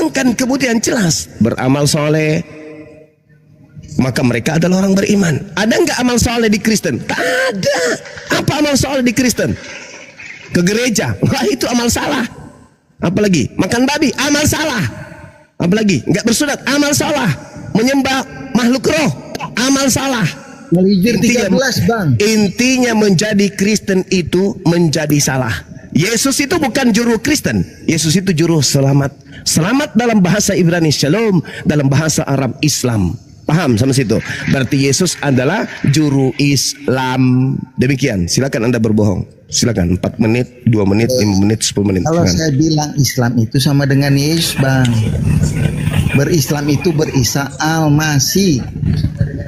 diturunkan kemudian jelas beramal soleh, maka mereka adalah orang beriman. Ada nggak amal soleh di Kristen? Tak ada. Apa amal soleh di Kristen? Ke gereja, wah itu amal salah. Apalagi makan babi, amal salah. Apalagi nggak bersunat, amal salah. Menyembah makhluk roh, amal salah. Hijr 13 bang. Intinya menjadi Kristen itu menjadi salah. Yesus itu bukan juru Kristen, Yesus itu juru selamat. Selamat dalam bahasa Ibrani Shalom, dalam bahasa Arab Islam. Paham sama situ? Berarti Yesus adalah juru Islam. Demikian. Silakan Anda berbohong. Silakan 4 menit, 2 menit, 5 menit, 10 menit. Kalau saya bilang Islam itu sama dengan Yesus bang. Berislam itu berisa al-Masih.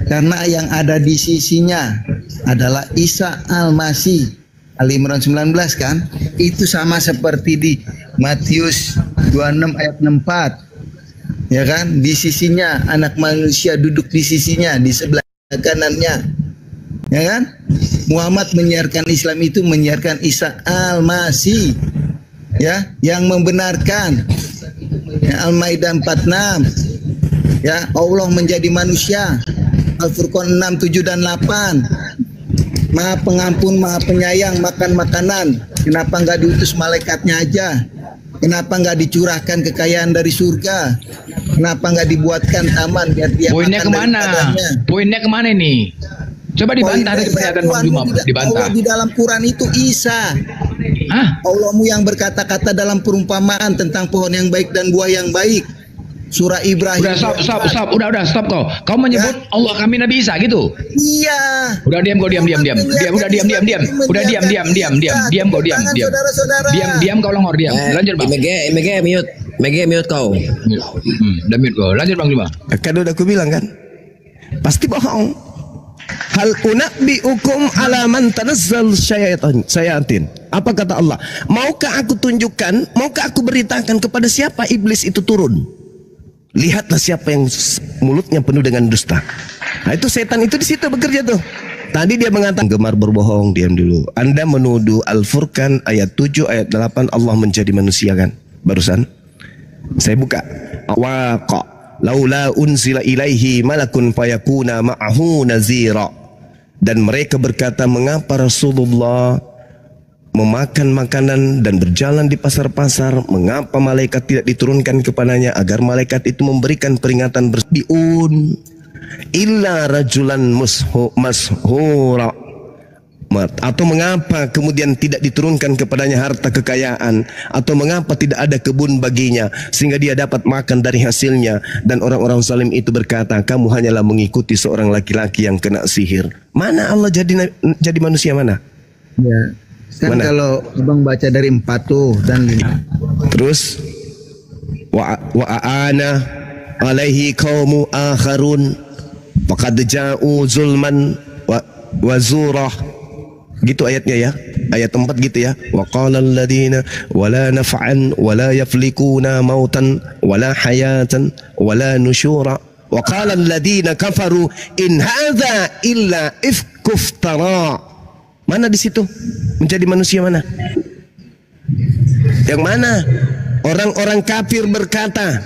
Karena yang ada di sisinya adalah Isa al-Masih. Ali Imran 19 kan? Itu sama seperti di Matius 26 ayat 64. Ya kan? Di sisinya anak manusia duduk di sisinya, di sebelah kanannya. Ya kan? Muhammad menyiarkan Islam itu menyiarkan Isa al-Masih. Ya, yang membenarkan. Ya, Al-Maidah 46. Ya, Allah menjadi manusia. Al-Furqan 6, 7 dan 8. Maha pengampun, maha penyayang, makan makanan. Kenapa nggak diutus malaikatnya aja? Kenapa nggak dicurahkan kekayaan dari surga? Kenapa nggak dibuatkan taman biar dia Poinnya makan kemana? Poinnya kemana nih? Coba dibantah dari pernyataan Bang Juma, dibantah. Allah di dalam Quran itu Isa. Hah? Allahmu yang berkata-kata dalam perumpamaan tentang pohon yang baik dan buah yang baik. Surah Ibrahim. Udah stop. Udah stop kau. Kau menyebut ya? Allah kami Nabi Isa gitu. Iya. Udah diam kau diam. Udah diam. Udah diam kau diam. Diam kau longor diam. Lanjut Bang. MG mute kau. Udah mute kau. Lanjut Bang Juma. Kan udah aku bilang kan. Pasti bohong. Hal unabbiukum ala man tanazzal syayatin. Apa kata Allah? Maukah aku tunjukkan, maukah aku beritakan kepada siapa iblis itu turun? Lihatlah siapa yang mulutnya penuh dengan dusta. Nah itu setan itu di situ bekerja tuh. Tadi dia mengatakan gemar berbohong, diam dulu. Anda menuduh Al-Furqan ayat 7 ayat 8 Allah menjadi manusia kan? Barusan saya buka. Waqa laula unzila ilaihi malakun fayakuna ma'ahu nazira. Dan mereka berkata, mengapa Rasulullah memakan makanan dan berjalan di pasar-pasar, mengapa malaikat tidak diturunkan kepadanya agar malaikat itu memberikan peringatan berbiun illa rajulan mashura. Atau mengapa kemudian tidak diturunkan kepadanya harta kekayaan, atau mengapa tidak ada kebun baginya sehingga dia dapat makan dari hasilnya. Dan orang-orang zalim itu berkata, kamu hanyalah mengikuti seorang laki-laki yang kena sihir. Mana Allah jadi manusia mana? Ya. Kan mana? Kalau Abang baca dari 4 tuh dan 5. Terus wa aana alaihi qaumu akharun faqad ja'u zulman wa zurah. Gitu ayatnya ya. Ayat 4 gitu ya. Wa qala alladziina wala naf'an wala yaflikuna mautan wala hayatan wala nusyura. Wa qala alladziina kafaru in hadza illa ifkuftara. Mana di situ? Menjadi manusia mana? Yang mana? Orang-orang kafir berkata,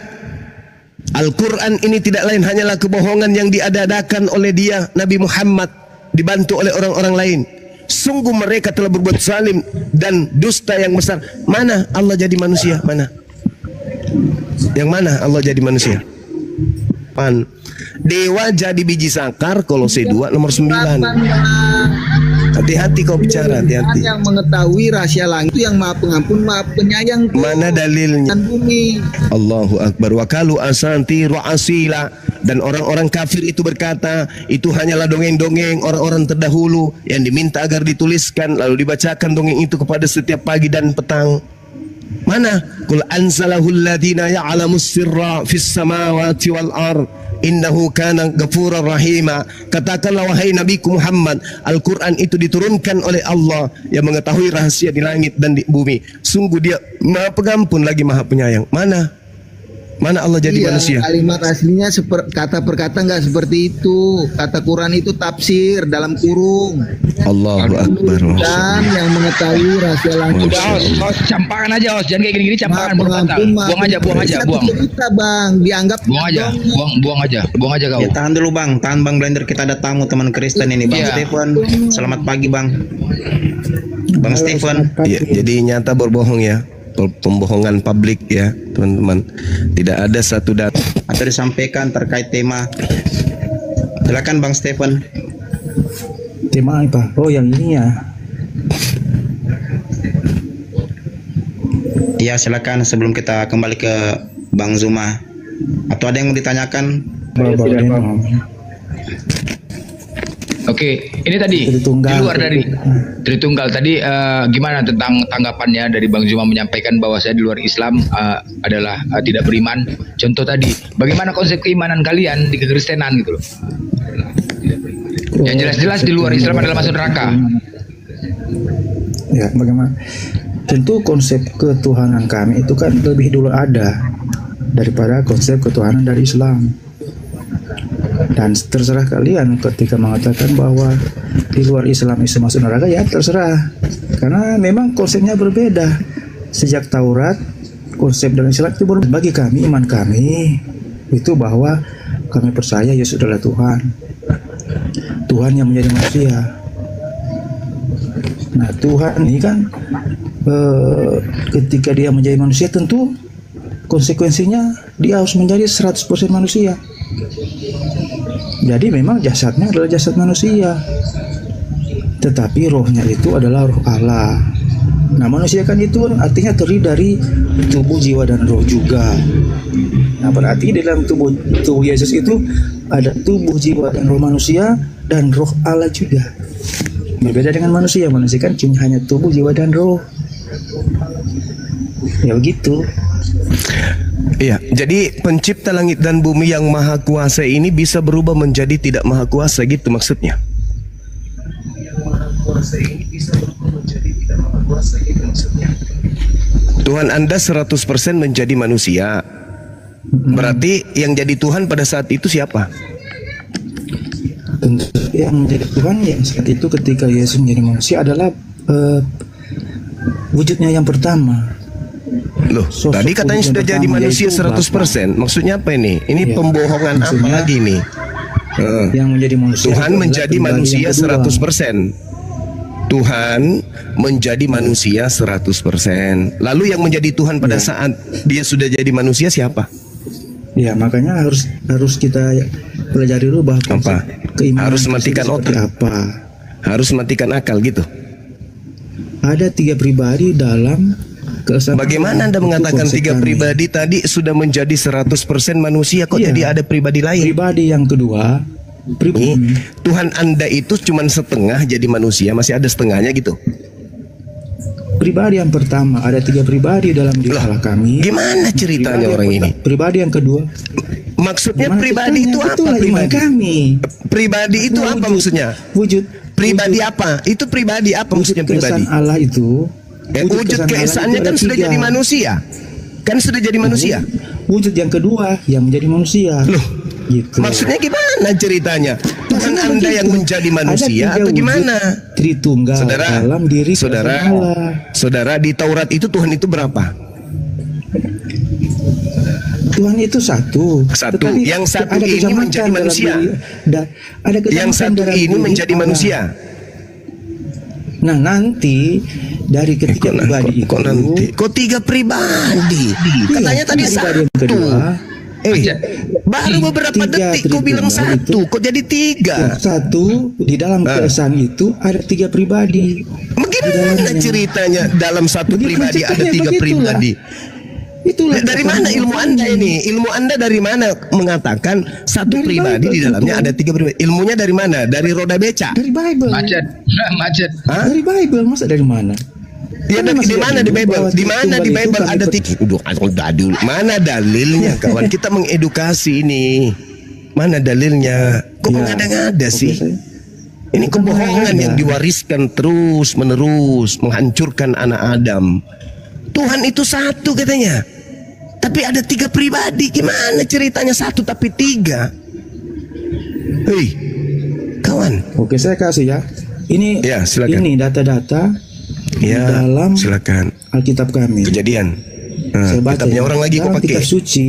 Al-Quran ini tidak lain hanyalah kebohongan yang diada-adakan oleh dia, Nabi Muhammad, dibantu oleh orang-orang lain. Sungguh mereka telah berbuat zalim dan dusta yang besar. Mana Allah jadi manusia? Mana? Yang mana Allah jadi manusia? Pan. Dewa jadi biji sakar, Kolose 2 nomor 9. Hati-hati kau bicara, hati-hati. Yang mengetahui rahasia langit itu yang maha pengampun, maha penyayang. Mana dalilnya? Bumi. Allahu Akbar. Wa qalu asanti asila. Dan orang-orang kafir itu berkata, itu hanyalah dongeng-dongeng orang-orang terdahulu yang diminta agar dituliskan lalu dibacakan dongeng itu kepada setiap pagi dan petang. Mana? Qul anzalahul ladina ya'lamus sirra fis samawati wal ard. Innahu kana ghafurar rahima. Katakanlah wahai Nabiku Muhammad, Al-Quran itu diturunkan oleh Allah yang mengetahui rahasia di langit dan di bumi. Sungguh dia maha pengampun lagi maha penyayang. Mana? Mana Allah jadi manusia? Kalimat aslinya kata per kata nggak seperti itu. Kata Quran itu tafsir dalam kurung. Allahu Akbar. Dan yang mengetahui rahasia langit. Udah, Os, campakan aja, Os. Jangan kayak gini-gini, campakan baru batal. Buang aja, buang. Kita Bang, dianggap Buang aja kau. Ya tahan dulu Bang, tahan Bang Blender, kita ada tamu teman Kristen ini Bang Iya. Stephen. Selamat pagi Bang. Bang Stephen. Ya, jadi nyata berbohong ya. Pembohongan publik ya, teman-teman. Tidak ada satu data Atau disampaikan terkait tema. Silakan Bang Stephen. Tema apa? Oh yang ini ya. Iya silakan sebelum kita kembali ke Bang Zuma. Atau ada yang mau ditanyakan? Oke, ini tadi Tritunggal. di luar dari Tritunggal tadi gimana tentang tanggapannya dari Bang Zuma menyampaikan bahwa saya di luar Islam adalah tidak beriman. Contoh tadi, bagaimana konsep keimanan kalian di kekristenan gitu loh. Yang jelas-jelas di luar Islam adalah masuk neraka. Ya, bagaimana? Tentu konsep ketuhanan kami itu kan lebih dulu ada daripada konsep ketuhanan dari Islam. Dan terserah kalian ketika mengatakan bahwa di luar Islam itu masuk neraka, ya terserah. Karena memang konsepnya berbeda. Sejak Taurat, konsep dan Islam itu berbeda. Bagi kami, iman kami itu bahwa kami percaya Yesus adalah Tuhan. Tuhan yang menjadi manusia. Nah, Tuhan ini kan ketika dia menjadi manusia, tentu konsekuensinya dia harus menjadi 100% manusia. Jadi memang jasadnya adalah jasad manusia, tetapi rohnya itu adalah roh Allah. Nah, manusia kan itu artinya terdiri dari tubuh, jiwa, dan roh juga. Nah, berarti di dalam tubuh Yesus itu ada tubuh, jiwa, dan roh manusia, dan roh Allah juga. Berbeda dengan manusia. Manusia kan cuma hanya tubuh, jiwa, dan roh. Ya begitu. Iya, jadi pencipta langit dan bumi yang maha kuasa ini bisa berubah menjadi tidak maha kuasa gitu maksudnya. Tuhan Anda 100% menjadi manusia. Berarti yang jadi Tuhan pada saat itu siapa? Tentu yang menjadi Tuhan yang saat itu ketika Yesus menjadi manusia adalah wujudnya yang pertama. Loh, Sosok tadi katanya wujud sudah yang jadi pertama manusia yaitu 100%. Maksudnya apa ini? Ini Iya. pembohongan apa Maksudnya, lagi nih? Yang menjadi manusia Tuhan itu menjadi adalah pribadi manusia yang kedua. 100%. Tuhan menjadi manusia 100%. Lalu yang menjadi Tuhan pada Ya. saat dia sudah jadi manusia siapa? Ya, makanya harus kita pelajari dulu bahwa Apa? keimanan Harus Kristen matikan seperti otak. apa. Harus matikan akal gitu. Ada 3 pribadi dalam kesamaan. Bagaimana Anda Itu mengatakan konsep 3 kami. pribadi tadi sudah menjadi 100% manusia, kok Iya. jadi ada pribadi lain? Pribadi yang kedua, Nih, Tuhan Anda itu cuma setengah jadi manusia, masih ada setengahnya gitu. pribadi yang pertama, ada 3 pribadi dalam diri Loh, Allah kami. Gimana ceritanya Pribadi orang yang ini? Pribadi yang kedua, Maksudnya gimana pribadi ceritanya? itu apa Itulah iman pribadi? kami. Pribadi itu Nah, apa wujud. maksudnya? Wujud Pribadi wujud- apa? Itu pribadi apa wujud maksudnya pribadi? keesaan Allah itu. Wujud keesaan Allah keesaannya itu kan ada sudah 3. jadi manusia. Kan sudah jadi manusia. Wujud yang kedua yang menjadi manusia. Loh, gitu. maksudnya gimana ceritanya? Tuhan Maksudnya Anda yang begitu. menjadi Ada manusia 3 atau wujud gimana? Tritunggal Saudara, dalam diri saudara, keesaan Allah. saudara, di Taurat itu Tuhan itu berapa? Tuhan itu satu. Satu. Tetapi Yang satu ada ini kesamaan menjadi dalam manusia. Ada kesamaan Yang satu dalam ini diri menjadi Allah. manusia. Nah, nanti dari ketiga pribadi itu Kok nanti? Kok 3 pribadi? Katanya tadi pribadi yang satu. kedua, Baru beberapa 3 detik kau bilang Tritunggal satu. Kok jadi 3? yang satu di dalam keesaan itu ada 3 pribadi. Bagaimana dalamnya. ceritanya dalam satu Begitu pribadi ada ceritanya, 3 begitulah. pribadi? Itulah Dari mana ilmu Anda ini? Ilmu Anda dari mana mengatakan satu Dari pribadi Bible, di dalamnya tentu. ada 3 pribadi? Ilmunya dari mana? Dari roda beca? Dari Bible. Macet. Hah? Dari Bible, masa dari mana? Ya, Kan di masih mana ada di Bible? bahwa Di mana di Tritunggal itu Bible kami ada 3? Mana dalilnya kawan? Kita mengedukasi ini. Mana dalilnya? Kok Ya, mengada-ngada oke, sih? saya- Ini Bukan kebohongan mengada. yang diwariskan terus menerus menghancurkan anak Adam. Tuhan itu satu katanya. Tapi ada 3 pribadi. Gimana ceritanya 1 tapi 3? Hei, kawan. Oke, saya kasih ya. Ini Ya, silakan. ini data-data Ya, dalam silakan. Alkitab kami. Kejadian. Nah, Saya baca kitabnya ya. orang lagi kok Dalam pakai. kitab suci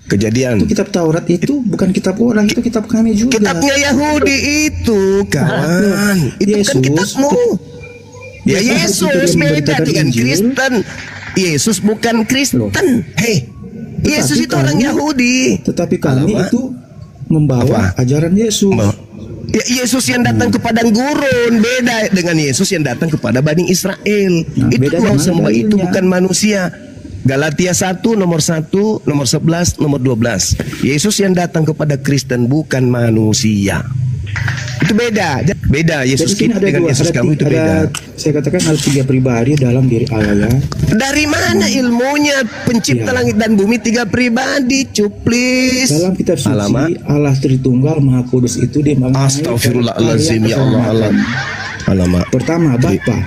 Kejadian. itu kitab Taurat itu bukan kitab orang, itu kitab kami juga. Kitabnya Yahudi itu, kawan. Itu kan Yesus. kitabmu. Ya Yesus Yesus itu beda memberitakan dengan Injil. Kristen. Yesus bukan Kristen. Hei, Yesus Tetapi itu orang kami- Yahudi. Tetapi kami Alamak. itu membawa ajaran Yesus. Ya, Yesus yang datang ke padang gurun beda dengan Yesus yang datang kepada Bani Israel. Nah, Itu beda loh, di mana semua itu dalilnya? bukan manusia. Galatia 1 nomor 1, nomor 11, nomor 12. Yesus yang datang kepada Kristen bukan manusia. Itu beda. Beda Yesus Jadi sini kita dengan Yesus kamu itu beda. Saya katakan ada 3 pribadi dalam diri Allah ya. Dari mana ilmunya pencipta Ya. langit dan bumi 3 pribadi? Cuplis. Dalam kitab suci Alamak. Allah Tritunggal Maha Kudus itu dia mengenai Astagfirullahaladzim ya Allah. keselamatan. Alamak. Pertama Bapa.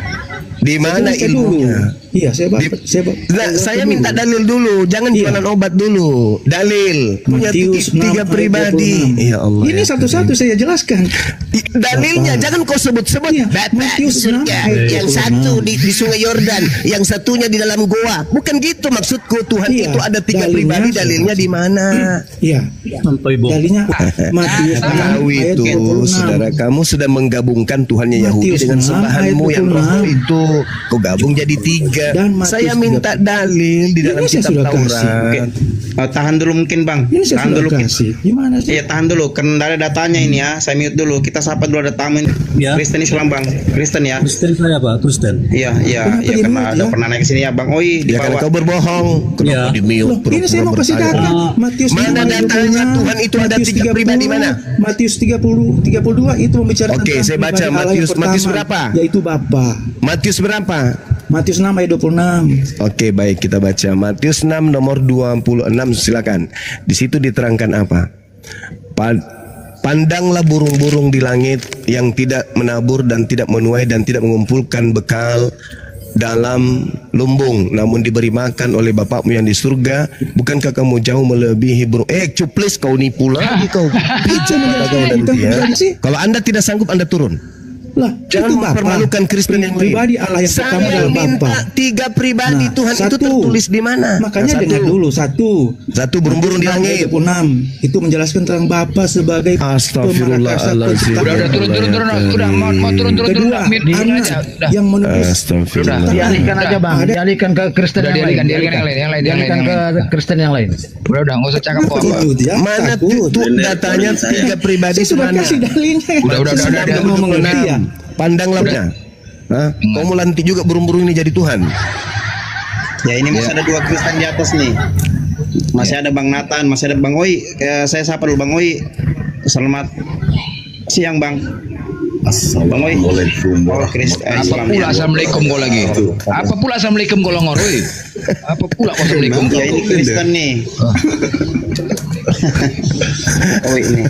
Di mana Saya baca dulu. ilmunya? Iya, saya baca. Nah, saya minta dalil dulu, jangan Iya. jualan obat dulu. Dalil punya Matius 3 6 ayat pribadi. 26. Ya Allah. Ini ya satu-satu Karim. saya jelaskan. Dalilnya Bapak. jangan kau sebut-sebut. Iya, Bapak Matius di surga, 6 ayat yang 26. satu di Sungai Yordan, yang satunya di dalam goa. Bukan gitu maksudku. Tuhan Iya, itu ada 3 dalilnya pribadi. Dalilnya di mana? Iya. Dalilnya Matius 6 Tahu ayat itu, 26. saudara kamu sudah menggabungkan Tuhannya Yahudi Matius dengan 6 sembahanmu ayat yang roh 26. itu. Kau gabung jadi 3. Dan Matius Saya minta dalil di dalam Ini saya kitab sudah Taurat. kasih. Oke. Tahan dulu mungkin Bang. Ini saya Tahan sudah dulu. kasih. Gimana sih? Iya, tahan dulu. Kan ada datanya ini ya. Saya mute dulu. Kita sapa dulu ada tamu ini. Ya. Kristen Islam Bang. Kristen ya. Kristen saya Pak, Kristen. Iya, iya, Kenapa iya di karena mute, ada ya? pernah naik ke sini ya Bang Oi Ya karena dibawa. kau berbohong. Kenapa Ya. di mute? Loh, ini saya mau kasih data. Matius Mana 6 ayat datanya 26, Tuhan itu ada Matius 3 pribadi mana? Matius 32 itu membicarakan Oke, tentang saya baca pribadi Allah yang Matius pertama, berapa? Yaitu Bapa. Matius berapa? Matius 6 ayat 26. Oke, baik kita baca Matius 6 nomor 26, silakan. Di situ diterangkan apa? Pandanglah burung-burung di langit yang tidak menabur dan tidak menuai dan tidak mengumpulkan bekal dalam lumbung, namun diberi makan oleh Bapakmu yang di surga. Bukankah kamu jauh melebihi burung? Cuplis, kau nipu lagi kau. Pijat pada kau nanti ya. Kalau Anda tidak sanggup, Anda turun. Lah, Jangan itu Bapa. mempermalukan Kristen yang lain. Pribadi Allah yang pertama Saya adalah minta Bapa. 3 pribadi Nah, Tuhan itu satu. tertulis di mana? Makanya Nah, dengar dulu satu burung-burung di langit. 26 itu menjelaskan tentang Bapa sebagai Astagfirullahaladzim. Udah turun udah mau turun Kedua, mute dulu anak aja. Udah. yang menulis Astagfirullah. Dialihkan aja bang, Ada. dialihkan ke Kristen Udah yang lain. dialihkan yang lain. Dialihkan ke Kristen yang lain. Udah enggak usah cakap apa. Takut ya, Mana takut. tuh datanya 3 pribadi Saya sudah mana? kasih dalilnya. Udah. Saya mau mengerti ya. Pandanglah. Hah? Kau mau lantik juga burung-burung ini jadi Tuhan? Ya ini masih ada 2 Kristen di atas nih. Masih ada Bang Nathan, masih ada Bang Oi. Saya sapa dulu Bang Oi. Selamat siang Bang. Assalamualaikum Oh, Kristen Apa Islam pula ya. assalamualaikum kau lagi? Apa pula assalamualaikum kau longor, woi? Apa pula kau assalamualaikum kau? Ya ini Kristen nih. Oh ini.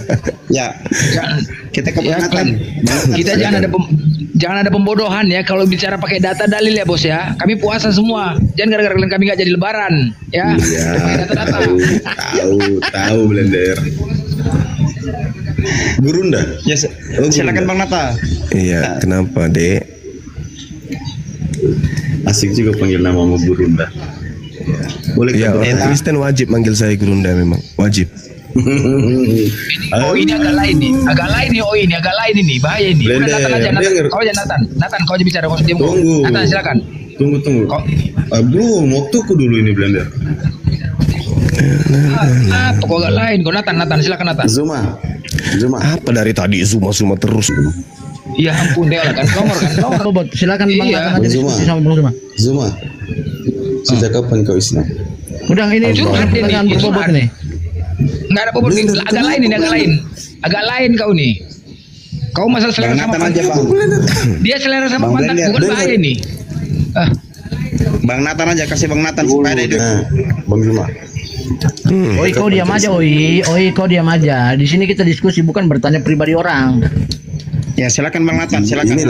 Ya, Jangan- kita ke Ya, Bang Nathan. kita jangan ada pembodohan ya kalau bicara pakai data dalil ya bos ya. Kami puasa semua. Jangan gara-gara kalian kami nggak jadi lebaran ya. Iya, Pakai data-data. tahu Blender. Gurunda. Ya, silakan Bang Nathan. Iya, kenapa dek? Asik juga panggil namamu Gurunda. Boleh Ya, kan? orang Kristen wajib manggil saya Gurunda memang. Wajib. Oh ini agak lain nih, agak lain ini, bahaya ini. Udah Blender, Nathan aja, denger. kau aja Nathan, kau aja bicara, kau diam. Tunggu. Nathan silakan. Tunggu. Kok- Belum, waktuku dulu ini Blender. Apa kau agak lain? Kau Nathan silakan Nathan. Zuma. Apa dari tadi Zuma terus? Ya ampun dia lah kan, nomor kan, nomor. Bobot, silakan bang Iya. Nathan aja diskusi sama Bang Zuma. Zuma. Sejak kapan kau Islam? Udah ini Curhat ini, pertanyaan curhat. berbobot nih. Nggak ada bobot, agak lain ini, agak lain kau nih. Kau masalah selera Bang sama Nathan aja pantat. Bang. Dia selera sama Bang pantat, Blender, bukan Blender. bahaya nih. Bang Nathan aja, kasih Bang Nathan supaya ada hidup. Nah, Bang Zuma. Oi kau diam aja, oi kau diam aja. Di sini kita diskusi bukan bertanya pribadi orang. Ya silakan Bang Nathan, silakan. Ini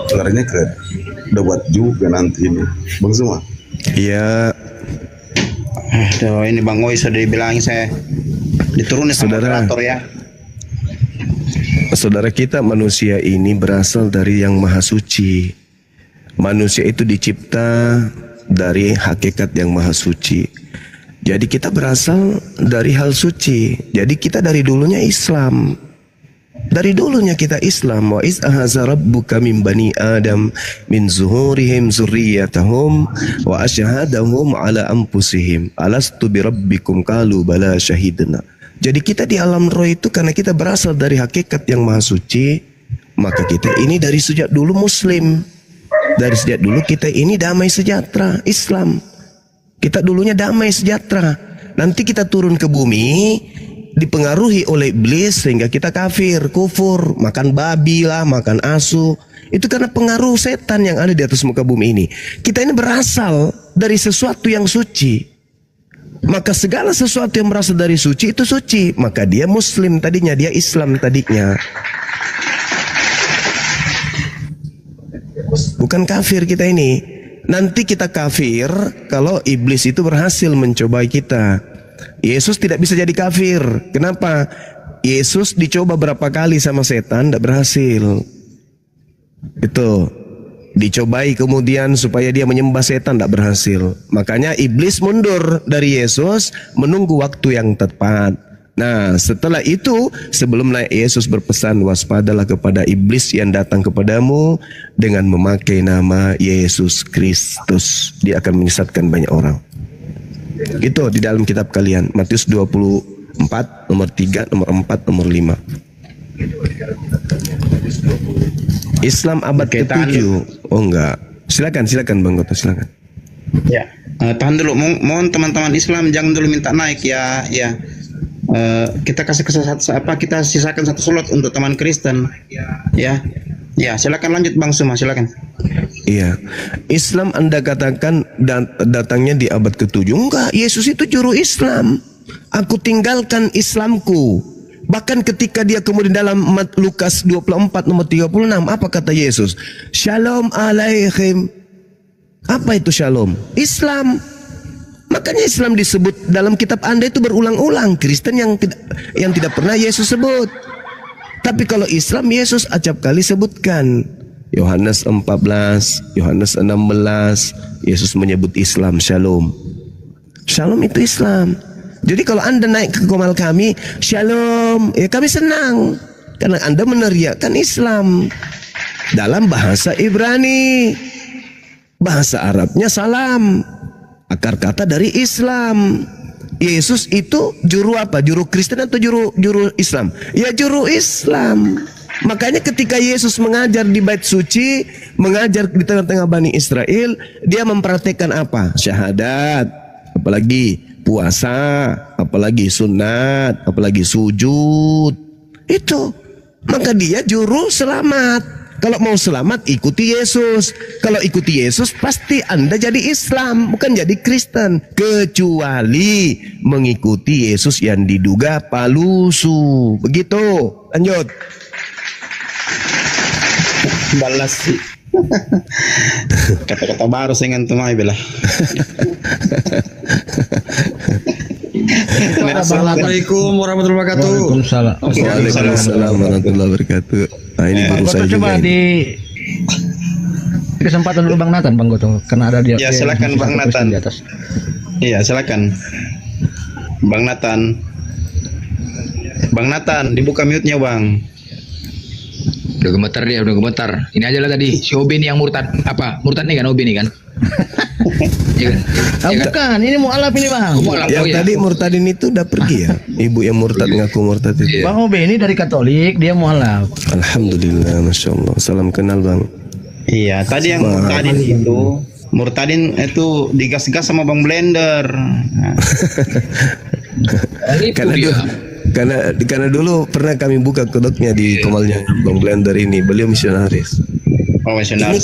larinya ke debat juga nanti ini. Bang Zuma. Ya, Tuh, ini Bang Oi sudah dibilangin saya diturunin sama Saudara. moderator ya. Saudara, kita manusia ini berasal dari yang maha suci. Manusia itu dicipta dari hakikat yang maha suci. Jadi kita berasal dari hal suci. Jadi kita dari dulunya Islam. Dari dulunya kita Islam. Wa iz ahaza rabbuka min bani Adam min zuhurihim zurriyatahum wa asyhadahum ala anfusihim alastu birabbikum qalu bala syahidna. Jadi kita di alam roh itu karena kita berasal dari hakikat yang maha suci, maka kita ini dari sejak dulu Muslim. Dari sejak dulu kita ini damai sejahtera Islam. Kita dulunya damai sejahtera. Nanti kita turun ke bumi dipengaruhi oleh iblis sehingga kita kafir, kufur, makan babi lah, makan asu. Itu karena pengaruh setan yang ada di atas muka bumi ini. Kita ini berasal dari sesuatu yang suci. Maka segala sesuatu yang berasal dari suci itu suci. Maka dia Muslim tadinya, dia Islam tadinya. Bukan kafir kita ini. Nanti kita kafir kalau iblis itu berhasil mencobai kita. Yesus tidak bisa jadi kafir. Kenapa? Yesus dicoba berapa kali sama setan, tidak berhasil. Itu dicobai kemudian supaya dia menyembah setan, tidak berhasil. Makanya iblis mundur dari Yesus menunggu waktu yang tepat. Nah, setelah itu sebelum naik Yesus berpesan, waspadalah kepada iblis yang datang kepadamu dengan memakai nama Yesus Kristus. Dia akan menyesatkan banyak orang. Itu di dalam kitab kalian, Matius 24 nomor 3, nomor 4, nomor 5. Islam abad ke-7. Oh enggak. Silakan Bang Goto, silakan. Ya, tahan dulu. Mohon teman-teman Islam jangan dulu minta naik ya. Kita kita sisakan satu slot untuk teman Kristen. Ya, silakan lanjut Bang Suma, silakan. Iya, Islam Anda katakan datangnya di abad ke-7. Enggak, Yesus itu juru Islam. Aku tinggalkan Islamku. Bahkan ketika dia kemudian dalam Lukas 24 nomor 36, apa kata Yesus? Shalom alaihim. Apa itu shalom? Islam. Makanya Islam disebut dalam kitab Anda itu berulang-ulang. Kristen yang tidak pernah Yesus sebut. Tapi kalau Islam, Yesus acap kali sebutkan. Yohanes 14, Yohanes 16, Yesus menyebut Islam, shalom. Shalom itu Islam. Jadi kalau Anda naik ke komal kami, shalom, ya kami senang. Karena Anda meneriakkan Islam. Dalam bahasa Ibrani. Bahasa Arabnya salam. Akar kata dari Islam. Yesus itu juru apa? Juru Kristen atau juru Islam? Ya juru Islam. Makanya ketika Yesus mengajar di bait suci, mengajar di tengah-tengah Bani Israel, dia mempraktekkan apa? Syahadat, apalagi puasa, apalagi sunat, apalagi sujud. Itu. Maka dia juru selamat. Kalau mau selamat ikuti Yesus. Kalau ikuti Yesus pasti Anda jadi Islam, bukan jadi Kristen. Kecuali mengikuti Yesus yang diduga palsu. Begitu. Lanjut. Balas sih. Kata-kata baru saya ngantum aja belah. Assalamualaikum warahmatullahi wabarakatuh. Waalaikumsalam. Waalaikumsalam warahmatullahi wabarakatuh. Nah ini baru Bang saya Goto, juga coba ini. di kesempatan dulu Bang Nathan, Bang Goto, karena ada dia. Ya, silakan, dia Bang satu Kristen Nathan. di atas. Iya, silakan. Bang Nathan. Bang Nathan, dibuka mute-nya, Bang. Udah gemetar dia, udah gemetar. Ini aja lah tadi, si Obi nih yang murtad. Apa? Murtad nih kan, Obi nih kan? Iya kan? Ah, bukan, ini mualaf ini Bang. Yang tadi murtadin itu udah pergi ya. Ibu yang murtad ngaku murtad itu. Bang Obe ini dari Katolik, dia mualaf. Alhamdulillah, masya Allah. Salam kenal Bang. Iya, tadi yang Murtadin itu digas-gas sama Bang Blender. Nah. Karena dulu pernah kami buka kodoknya di komalnya Bang Blender ini. Beliau misionaris. Oh, misionaris.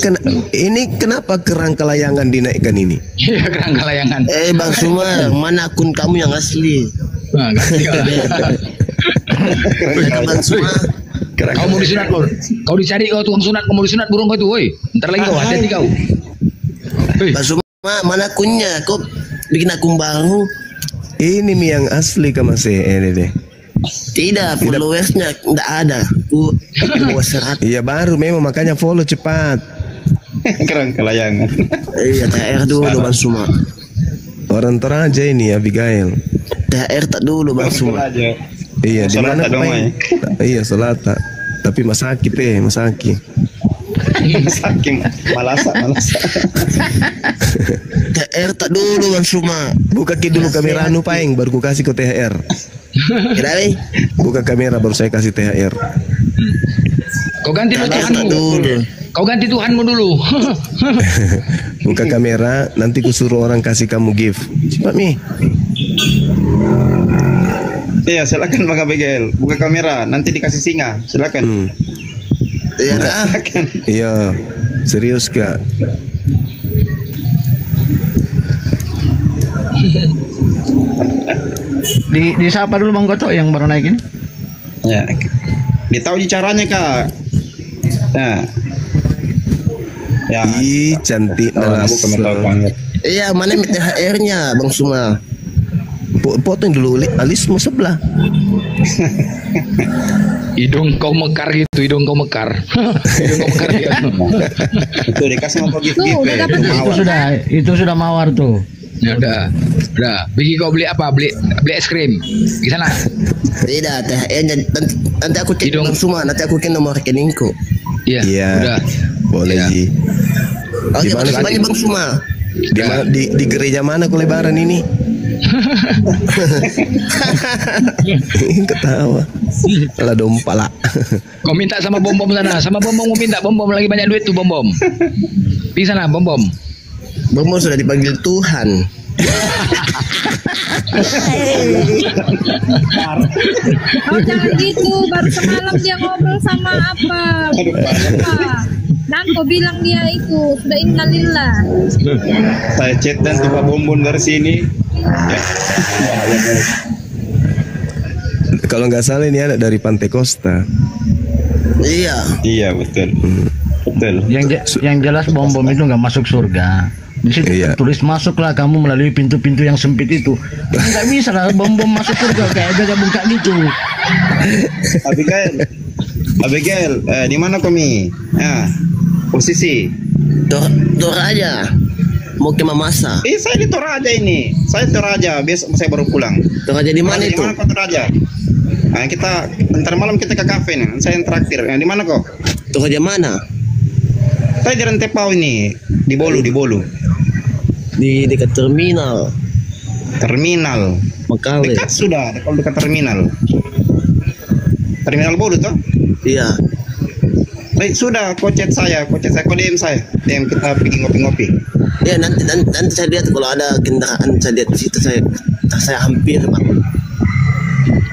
Ini kenapa kerangka layangan dinaikkan ini? Iya, kerangka layangan. Bang Suma, mana akun kamu yang asli? Nah, ganti lah. Bang Suma. Kau mau disunat lor? Kau dicari kau tukang sunat, kau mau disunat burung kau itu, woi. Ntar lagi kau hati-hati kau. Bang Suma, mana akunnya? Kok bikin akun baru? Ini mie yang asli ke Mas ini deh. Tidak, followersnya tidak ada. Ku bawa 100. Iya baru memang makanya follow cepat. Keren kelayangan. Iya, THR dulu Bang Suma. Orang Toraja ini Abigail. THR tak dulu Bang Suma. Iya di mana Solata dong, Pak? Iya Solata. Tapi Masaki Masaki. Saking malasa. THR tak dulu Bang Suma. Buka dulu kamera anu paeng baru ku kasih ke THR. Kenapa? Buka kamera baru saya kasih THR. Kau ganti Tuhanmu dulu. Kau ganti Tuhanmu dulu. Buka kamera, nanti ku suruh orang kasih kamu gift. Cepat Mi. Iya, silakan Bang Abigail. Buka kamera, nanti dikasih singa. Silakan. Iya kah? Silakan. Iya, serius Kak. Di siapa dulu Bang Goco yang baru naikin? Ya. Ditahu caranya, Kak. Nah. Ya. Ih, cantik Aku tahu banget. Iya, mana THR-nya Bang Suma? Potong dulu alismu sebelah. Hidung kau mekar gitu, hidung kau mekar. Hidung kau mekar ya. Itu dikasih mau gift Tuh, udah dapet. Itu sudah mawar tuh. Ya udah. Bagi kau beli apa? Beli es krim. Di sana. Tidak, THR-nya nanti aku cek Hidung. Bang Suma, nanti aku kirim nomor rekeningku. Iya. Iya. Udah. Boleh Iya. Ji. Oke, Di mana makasih banyak Bang Suma. Di gereja mana ku lebaran ini? Ketawa. Lah dompa lah. Kau minta sama bom-bom sana. Sama bom-bom mau minta bom-bom lagi banyak duit tuh bom-bom. Di sana bom-bom. Bang Suma sudah dipanggil Tuhan. Oh jangan gitu, baru semalam dia ngobrol sama apa? Dan kau bilang dia itu sudah innalillah. Saya chat dan tuh Pak Bombon dari sini. Kalau nggak salah ini ada dari Pantai Costa. Iya. Iya, betul. Betul. Yang jelas bom-bom itu nggak masuk surga. Di situ Iya. tulis masuklah kamu melalui pintu-pintu yang sempit itu. Nggak bisa lah bom-bom masuk surga kayak gak buka gitu. Abigail, di mana kami? Posisi. Toraja. Mau ke Mamasa. Saya di Toraja ini. Saya Toraja. Besok saya baru pulang. Toraja di mana itu? Di mana kau Toraja? Kita ntar malam kita ke kafe nih. Saya yang traktir. Di mana kau? Toraja mana? Saya di Rentepau ini. Di Bolu. Di dekat terminal. Terminal. Makale. Dekat sudah. Kalau dekat terminal. Terminal Bolu tuh? Iya. Baik, sudah. Kau chat saya. Kau DM saya. DM kita pergi ngopi-ngopi. Ya nanti saya lihat kalau ada kendaraan saya lihat di situ saya hampir Bang.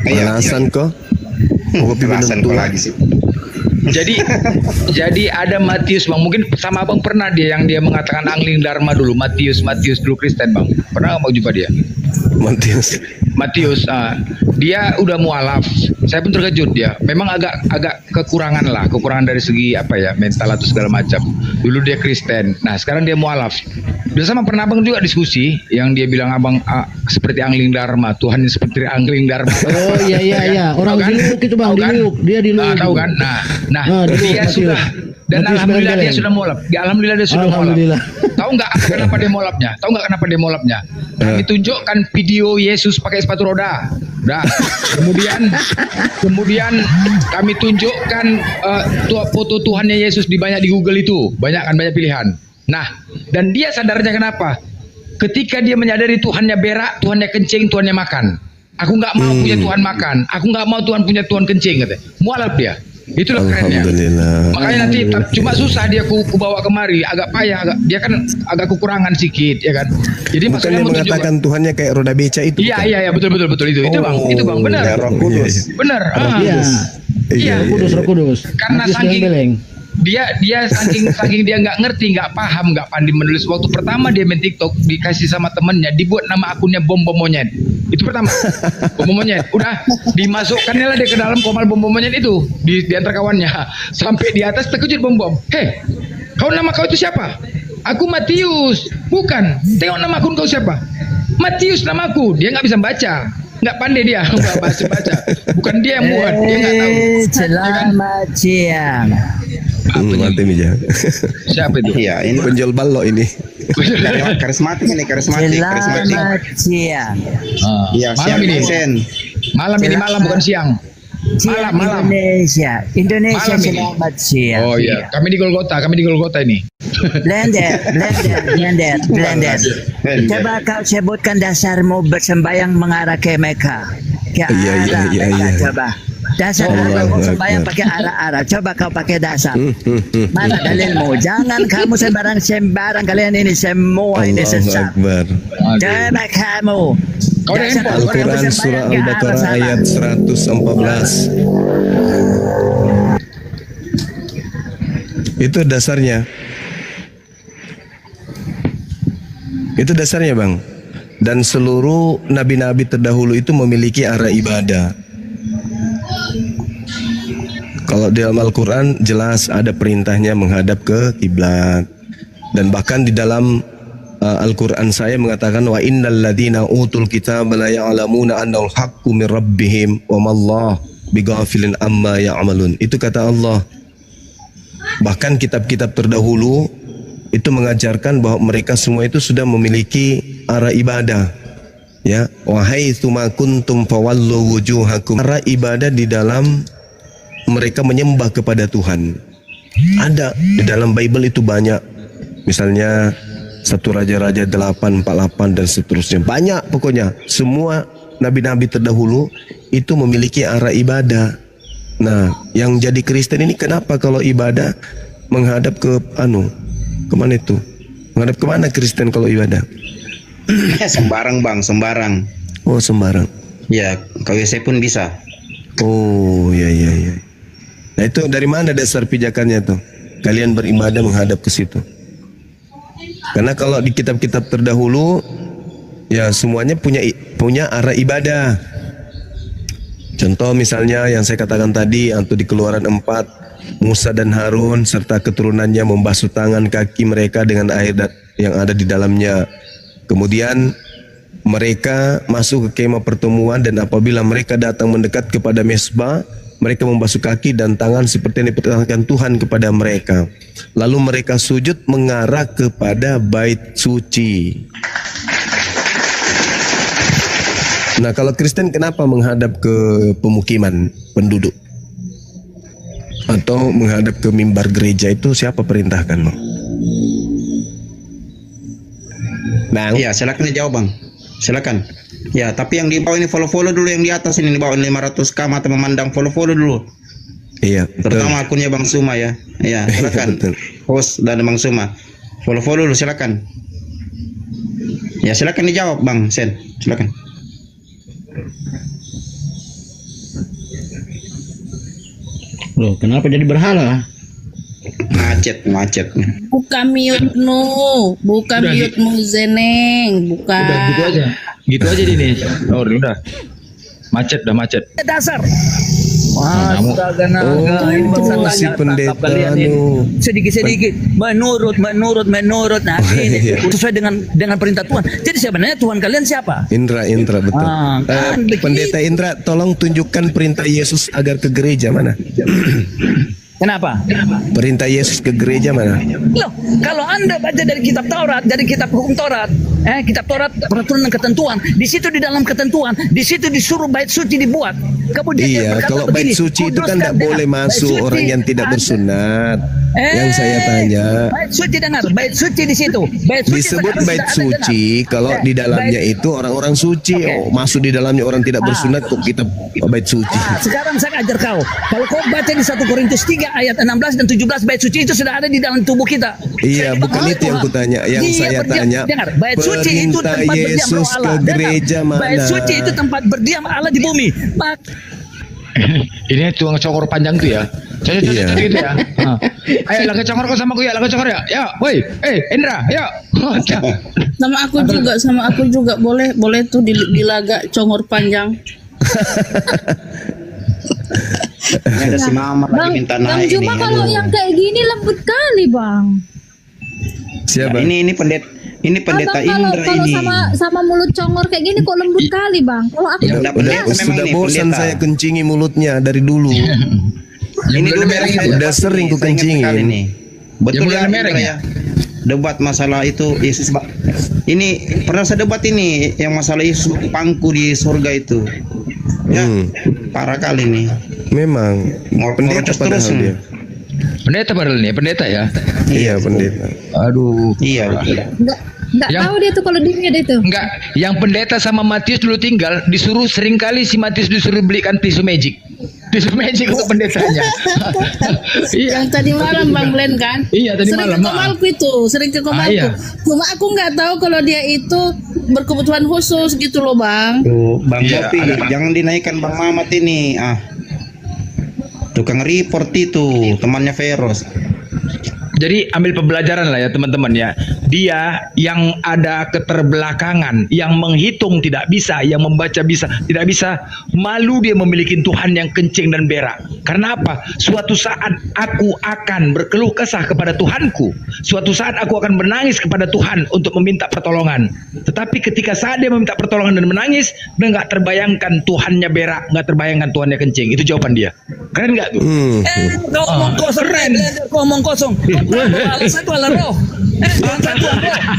Alasan kok? Kopi Alasan minum kau tua. lagi sih. Jadi ada Matius Bang, mungkin sama Abang pernah dia yang dia mengatakan Angling Dharma dulu, Matius dulu Kristen Bang, pernah nggak Bang jumpa dia? Matius, dia udah mualaf. Saya pun terkejut dia. Memang agak kekurangan dari segi apa ya mental atau segala macam. Dulu dia Kristen, nah sekarang dia mualaf. Udah sama pernah Abang juga diskusi yang dia bilang Abang seperti Angling Dharma, Tuhan seperti Angling Dharma. Oh iya. Orang Tahu kan? di Luwuk itu Bang, Tahu kan? dia di Luwuk. Tahu kan? Nah, dia Matius. sudah dan Matius alhamdulillah dia Beleng. sudah mulap. Alhamdulillah dia sudah mulap. Alhamdulillah. Tahu nggak kenapa dia mulapnya? Kami tunjukkan video Yesus pakai sepatu roda. Nah, kemudian kami tunjukkan foto Tuhannya Yesus banyak di Google itu, banyak pilihan. Nah, dan dia sadarnya kenapa? Ketika dia menyadari Tuhannya berak, Tuhannya kencing, Tuhannya makan. Aku nggak mau punya Tuhan makan. Aku nggak mau Tuhan punya Tuhan kencing, katanya. Mualaf dia. Itulah kerennya. Alhamdulillah. Makanya nanti cuma susah dia ku bawa kemari, agak payah, dia kan agak kekurangan sedikit, ya kan. Jadi Bukan maksudnya yang mengatakan Tuhannya kayak roda beca itu. Iya betul itu. Itu Bang, benar. Ya, Roh Kudus. Benar. Iya. Roh Kudus. Karena Matius saking Beleng. dia saking dia nggak ngerti, nggak paham, nggak pandai menulis. Waktu pertama dia main TikTok dikasih sama temennya, dibuat nama akunnya bom monyet. Itu pertama. Bom monyet. Udah dimasukkannya lah dia ke dalam komal bom monyet itu di antar kawannya. Sampai di atas terkejut bom. Hei, nama kau itu siapa? Aku Matius. Bukan. Tengok nama akun kau siapa? Matius namaku, dia nggak bisa baca, nggak pandai dia nggak baca. Bukan dia yang buat, dia nggak tahu. Selamat siang. Mantap ya. Siapa itu? Iya, ini Penjual balok ini. karismatik ini, karismatik. Selamat siang. Iya, Malam siang ini. Sen. Malam ini malam bukan siang. Siang Malam. Indonesia Malam ini. selamat siang. Oh iya, kami di Golgota ini. Blended. Coba kau sebutkan dasarmu bersembayang mengarah ke Mekah. Ke arah Mekah, coba. Dasar kamu sembahyang pakai arah-arah. Coba kau pakai dasar. Mana dalilmu? Jangan kamu sembarang kalian ini semua ini sesat. Coba kamu. Al-Quran surah Al-Baqarah ayat 114. Itu dasarnya. Itu dasarnya, Bang. Dan seluruh nabi-nabi terdahulu itu memiliki arah ibadah. Kalau di dalam Al-Quran jelas ada perintahnya menghadap ke kiblat. Dan bahkan di dalam Al-Quran saya mengatakan wa innal ladzina utul kitaba la ya'lamuna annahu al-haqqu min rabbihim wa mallahu bighafilin amma ya'malun. Itu kata Allah. Bahkan kitab-kitab terdahulu itu mengajarkan bahwa mereka semua itu sudah memiliki arah ibadah. Ya, wa haitsuma kuntum fawallu wujuhakum. Arah ibadah di dalam mereka menyembah kepada Tuhan. Ada di dalam Bible itu banyak. Misalnya 1 Raja-Raja 8:48 dan seterusnya. Banyak pokoknya. Semua nabi-nabi terdahulu itu memiliki arah ibadah. Nah, yang jadi Kristen ini kenapa kalau ibadah menghadap ke kemana itu? Menghadap kemana Kristen kalau ibadah? Sembarang Bang, sembarang. Oh, sembarang. Ya, KWC pun bisa. Oh, iya. Nah, itu dari mana dasar pijakannya tuh? Kalian beribadah menghadap ke situ. Karena kalau di kitab-kitab terdahulu ya semuanya punya arah ibadah. Contoh misalnya yang saya katakan tadi atau di Keluaran 4, Musa dan Harun serta keturunannya membasuh tangan kaki mereka dengan air yang ada di dalamnya. Kemudian mereka masuk ke kemah pertemuan dan apabila mereka datang mendekat kepada mezbah, mereka membasuh kaki dan tangan seperti yang diperintahkan Tuhan kepada mereka. Lalu mereka sujud mengarah kepada bait suci. Nah, kalau Kristen kenapa menghadap ke pemukiman penduduk? Atau menghadap ke mimbar gereja itu siapa perintahkan, Bang? Bang? Iya, silakan dijawab, Bang. Silakan. Ya, tapi yang di bawah ini follow dulu, yang di atas ini di bawah 500k mata memandang follow dulu. Iya, terutama akunnya Bang Suma ya. Iya, silakan. Host dan Bang Suma. Follow dulu silakan. Ya, silakan dijawab Bang Sen. Silakan. Loh, kenapa jadi berhala? Macet. Buka mute mu Zeneng, buka. Udah gitu aja nih. Oh, udah. Macet. Dasar. Astaga naga, ini si pendeta sedikit menurut nah ini sesuai dengan perintah Tuhan. Jadi sebenarnya Tuhan kalian siapa? Indra betul. Pendeta Indra, tolong tunjukkan perintah Yesus agar ke gereja mana? Kenapa? Perintah Yesus ke gereja mana? Loh, kalau Anda baca dari kitab Taurat, dari kitab hukum Taurat, kitab Taurat peraturan dan ketentuan, di situ di dalam ketentuan, di situ disuruh bait suci dibuat. Kemudian kalau bait suci itu kan tidak boleh masuk orang yang tidak bersunat. Yang saya tanya. Bait suci dengar, bait suci di situ. Disebut bait suci kalau di dalamnya itu orang-orang suci. Oh, masuk di dalamnya orang tidak bersunat kok kita bait suci. Sekarang saya ajar kau. Kalau kau baca di 1 Korintus 3 ayat 16 dan 17 bait suci itu sudah ada di dalam tubuh kita. Iya, bukan itu yang kutanya. Yang saya tanya, dengar, bait suci itu tempat Yesus berdiam Allah. ke gereja mana? Bait suci itu tempat berdiam Allah di bumi. Ini tuang congor panjang tuh ya. Gitu ya. Ayo lah kecongor kau sama aku ya, lah kecongor ya. Ya, woi, Indra, yuk. Sama aku juga boleh tuh dilaga congor panjang. Ada si Mama lagi minta naik Cuma kalau yang kayak gini lembut kali Bang. Siapa? Ini Ini pendeta Abang, Indra kalau ini. sama mulut congor kayak gini kok lembut kali bang. Kalau aku Ya, Udah pendeta memang sudah nih, bosan pendeta. saya kencingi mulutnya dari dulu. Ini dulu Udah sering ku kencingin. nih. Betul mulai ya, mereng Indra ya. Debat masalah itu Yesus. Ini pernah saya debat ini yang masalah Yesus pangku di surga itu. Ya, parah kali nih. Memang pendeta Ngorocos terus padahal dia. Pendeta padahal nih, pendeta ya. Iya pendeta. Aduh. Iya, betul. nggak Yang- tahu dia tuh kalau dia itu. Enggak, yang pendeta sama Matius dulu tinggal disuruh seringkali si Matius disuruh belikan tisu magic. Tisu magic untuk pendetanya. Iya. Yang tadi malam Bang Glenn kan? Iya, tadi sering malam, ke Komalku itu, sering ke Komalku. iya. Cuma aku nggak tahu kalau dia itu berkebutuhan khusus gitu loh Bang. Tuh, Bang Iya, Kopi, ada, Bang. jangan dinaikkan Bang Mamat ini. Tukang report itu, temannya Feros. Jadi ambil pembelajaran lah ya teman-teman ya. Dia yang ada keterbelakangan, yang menghitung tidak bisa, yang membaca bisa, tidak bisa. Malu dia memiliki Tuhan yang kencing dan berak. Karena apa? Suatu saat aku akan berkeluh kesah kepada Tuhanku. Suatu saat aku akan menangis kepada Tuhan untuk meminta pertolongan. Tetapi ketika saat dia meminta pertolongan dan menangis, dia nggak terbayangkan Tuhannya berak, nggak terbayangkan Tuhannya kencing. Itu jawaban dia. Keren nggak tuh? Kau omong kosong, kau omong kosong. Satu ala roh. Satu ala roh.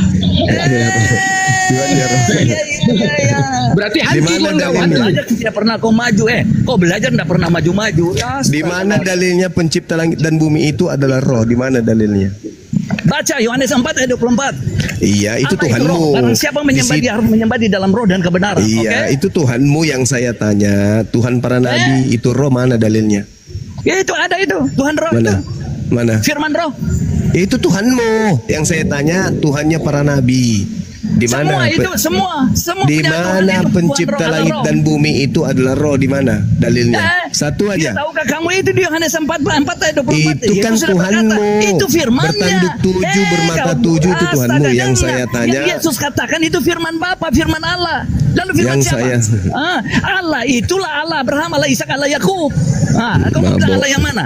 Berarti hati Di mana gua nggak dalilnya? maju. Belajar tidak pernah kau maju, kau belajar tidak pernah maju-maju. Ya, Di mana dalilnya pencipta langit dan bumi itu adalah roh? Di mana dalilnya? baca Yohanes 4 ayat 24. Iya, itu Apa Tuhanmu. roh? Barang siapa menyembah Di dia harus menyembah di dalam roh dan kebenaran. Iya, Oke? itu Tuhanmu yang saya tanya. Tuhan para nabi itu roh, mana dalilnya? Ya itu ada itu, Tuhan roh Mana? itu. Mana? Firman roh. Itu Tuhanmu. Yang saya tanya Tuhannya para nabi. Di Semua mana? itu, semua Di punya Tuhan mana itu, Tuhan pencipta roh, langit roh. dan bumi itu adalah roh? Di mana dalilnya? Satu Dia aja. tahukah kamu itu di Yohanes 4 ayat 24? Itu kan Yesus sudah Tuhanmu. berkata, itu firman-Nya. Bertanduk tujuh, bermata tujuh, itu Tuhanmu. Yang saya tanya, Yang Yesus katakan itu firman Bapa, firman Allah. Lalu firman Yang siapa? saya- Allah itulah Allah Abraham, Allah Ishak, Allah Yakub. Kamu bilang Allah yang mana?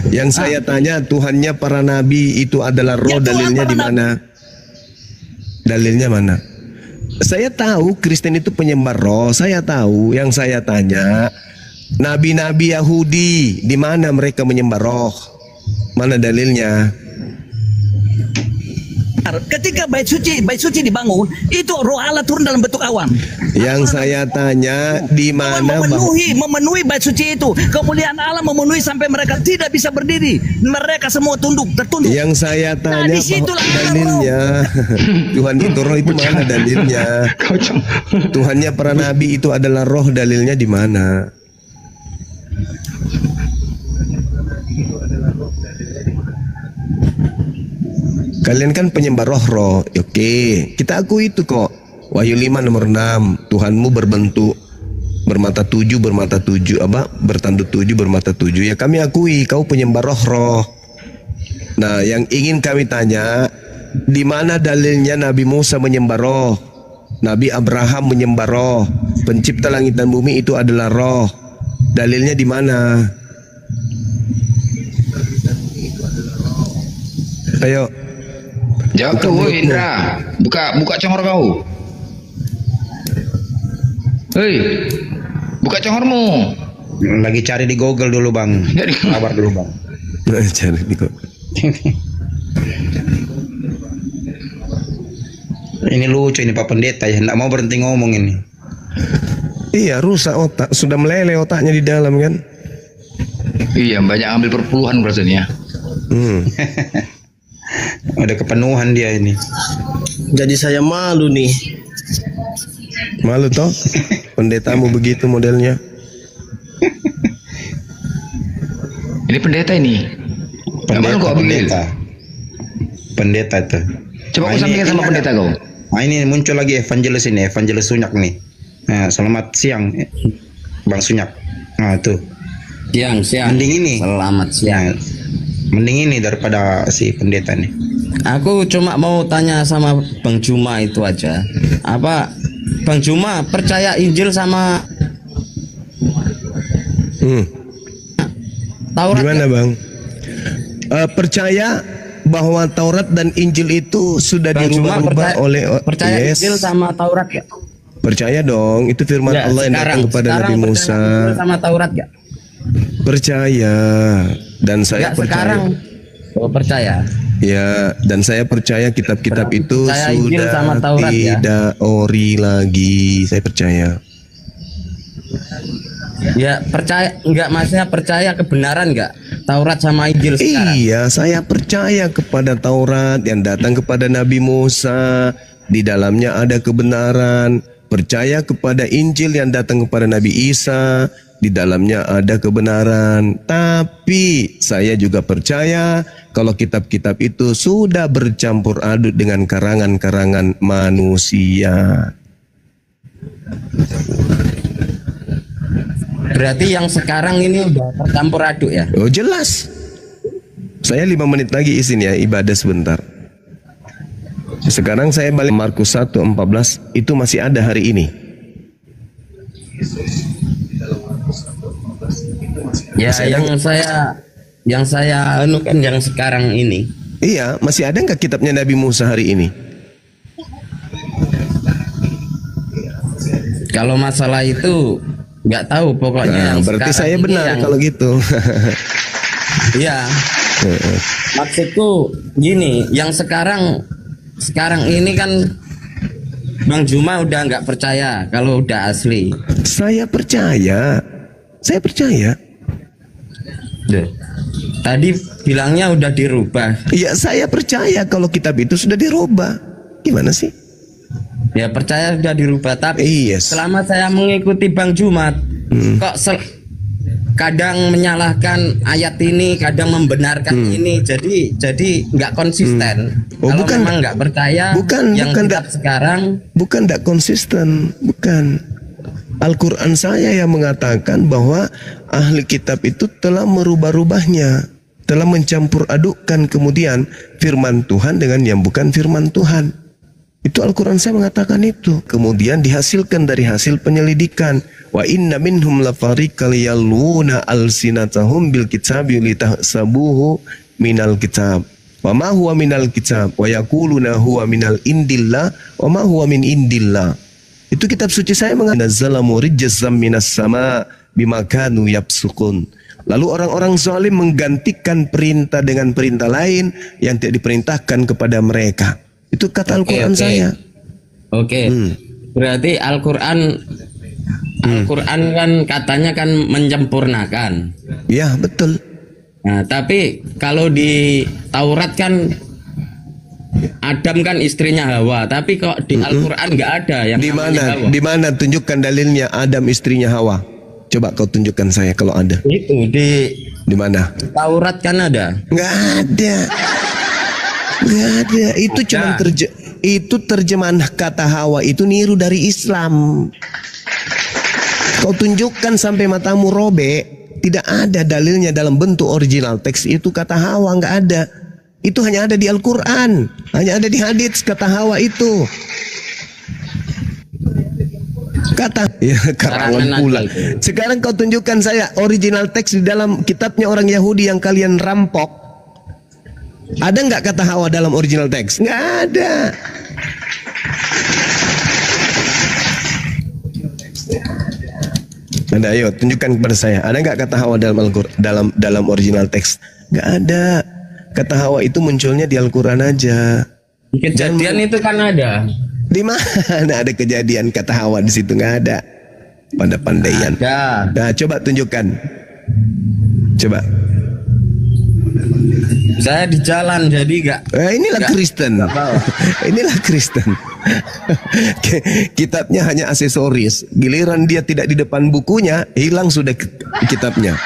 Yang saya tanya Tuhannya para nabi itu adalah roh, Ya, Tuhan dalilnya para di mana? Dalilnya mana? Saya tahu Kristen itu penyembah roh, saya tahu. Yang saya tanya, nabi-nabi Yahudi di mana mereka menyembah roh? Mana dalilnya? Ketika bait suci dibangun, itu roh Allah turun dalam bentuk awan. Yang saya tanya di mana memenuhi bait suci itu. Kemuliaan Allah memenuhi sampai mereka tidak bisa berdiri. Mereka semua tertunduk. Yang saya tanya disitulah dalilnya Tuhan itu roh, itu mana dalilnya? Tuhannya para nabi itu adalah roh, dalilnya di mana? Kalian kan penyembah roh-roh. Oke, kita akui itu kok. Wahyu 5 nomor 6, Tuhanmu berbentuk bermata tujuh, bertanduk tujuh, bermata tujuh. Ya kami akui kau penyembah roh-roh. Nah, yang ingin kami tanya, di mana dalilnya Nabi Musa menyembah roh? Nabi Abraham menyembah roh. Pencipta langit dan bumi itu adalah roh. Dalilnya di mana? Ayo. Jawab tuh, woi Indra. Buka congor kau. Hei, buka congormu. Lagi cari di Google dulu Bang. Kabar dulu Bang. Cari di Google. Ini lucu ini Pak Pendeta ya, nggak mau berhenti ngomong ini. Iya, rusak otak, sudah meleleh otaknya di dalam kan. Iya, banyak ambil perpuluhan rasanya. Ada kepenuhan dia ini. Jadi saya malu nih. Malu toh? Pendetamu begitu modelnya. Ini pendeta ini. Pendeta itu. Coba kau sampaikan sama pendeta kau. Nah, ini muncul lagi evangelis ini, evangelis Sunyak nih. Nah, selamat siang Bang Sunyak. Nah, tuh. Siang. Mending ini. Selamat siang. Mending ini daripada si pendeta nih. Aku cuma mau tanya sama Bang Juma itu aja. Apa Bang Juma percaya Injil sama Taurat? Gimana Bang? Percaya bahwa Taurat dan Injil itu sudah Bang Juma dirubah-rubah oleh percaya Injil sama Taurat gak? Percaya dong, itu firman Ya, Allah yang datang kepada Nabi Musa. Injil sama Taurat gak? Percaya, dan saya Enggak, sekarang. Oh, percaya. Ya, dan saya percaya kitab-kitab itu percaya Injil sudah sama Taurat, ya? tidak ori lagi. Saya percaya. Ya, percaya enggak, maksudnya percaya kebenaran enggak Taurat sama Injil sekarang? Iya, saya percaya kepada Taurat yang datang kepada Nabi Musa. Di dalamnya ada kebenaran. Percaya kepada Injil yang datang kepada Nabi Isa. Di dalamnya ada kebenaran. Tapi saya juga percaya kalau kitab-kitab itu sudah bercampur aduk dengan karangan-karangan manusia. Berarti yang sekarang ini udah tercampur aduk ya? Oh jelas. Saya 5 menit lagi izin ya, ibadah sebentar. Sekarang saya balik Markus 1:14, itu masih ada hari ini. Ya, yang saya anukan yang sekarang ini. Iya, masih ada nggak kitabnya Nabi Musa hari ini? Kalau masalah itu nggak tahu pokoknya. Nah, berarti saya benar kalau gitu. Iya. Maksudku gini, yang sekarang ini kan Bang Juma udah nggak percaya kalau udah asli. Saya percaya. Saya percaya. Tadi bilangnya udah dirubah. Iya, saya percaya kalau kitab itu sudah dirubah. Gimana sih? Ya percaya sudah dirubah, tapi selama saya mengikuti Bang Jumat, kok kadang menyalahkan ayat ini, kadang membenarkan ini, jadi nggak konsisten. Kalau memang nggak percaya, yang kitab sekarang bukan nggak konsisten, bukan. Al-Quran saya yang mengatakan bahwa ahli kitab itu telah merubah-rubahnya, telah mencampur adukkan kemudian firman Tuhan dengan yang bukan firman Tuhan. Itu Al-Quran saya mengatakan itu. Kemudian dihasilkan dari hasil penyelidikan. Wa inna minhum lafariqal yaluna alsinatahum bil kitabi litahsabuhu minal kitab. Wa ma huwa minal kitab wa yaquluna huwa minal indillah wa ma huwa min indillah. Itu kitab suci saya mengatakan zalamu rijzam minas sama bima kanu yapsukun. Lalu orang-orang zalim menggantikan perintah dengan perintah lain yang tidak diperintahkan kepada mereka. Itu kata Al-Quran saya. Oke. Berarti Al-Quran kan katanya kan menyempurnakan. Ya, betul. Nah, tapi kalau di Taurat kan Adam kan istrinya Hawa, tapi kok di Al-Quran nggak ada yang namanya Hawa. Di mana tunjukkan dalilnya Adam istrinya Hawa? Coba kau tunjukkan saya kalau ada. Itu di mana? Taurat kan ada. Nggak ada. Nggak ada. Itu cuma itu terjemahan kata Hawa itu niru dari Islam. Kau tunjukkan sampai matamu robek, tidak ada dalilnya dalam bentuk original teks itu kata Hawa, nggak ada. Itu hanya ada di Al-Quran, hanya ada di hadits kata Hawa itu. Kata ya karangan pula. Sekarang kau tunjukkan saya original teks di dalam kitabnya orang Yahudi yang kalian rampok. Ada nggak kata Hawa dalam original teks? Nggak ada. Ada, ayo tunjukkan kepada saya. Ada nggak kata Hawa dalam Al-Quran, dalam original teks? Nggak ada. Kata Hawa itu munculnya di Al-Quran aja. Kejadian itu kan ada. Di mana ada kejadian kata Hawa di situ? Nggak ada. Pandai-pandaian. Nah, coba tunjukkan. Coba. Saya di jalan jadi nggak. Inilah Kristen. Inilah Kristen. Kitabnya hanya aksesoris. Giliran dia tidak di depan bukunya, hilang sudah kitabnya.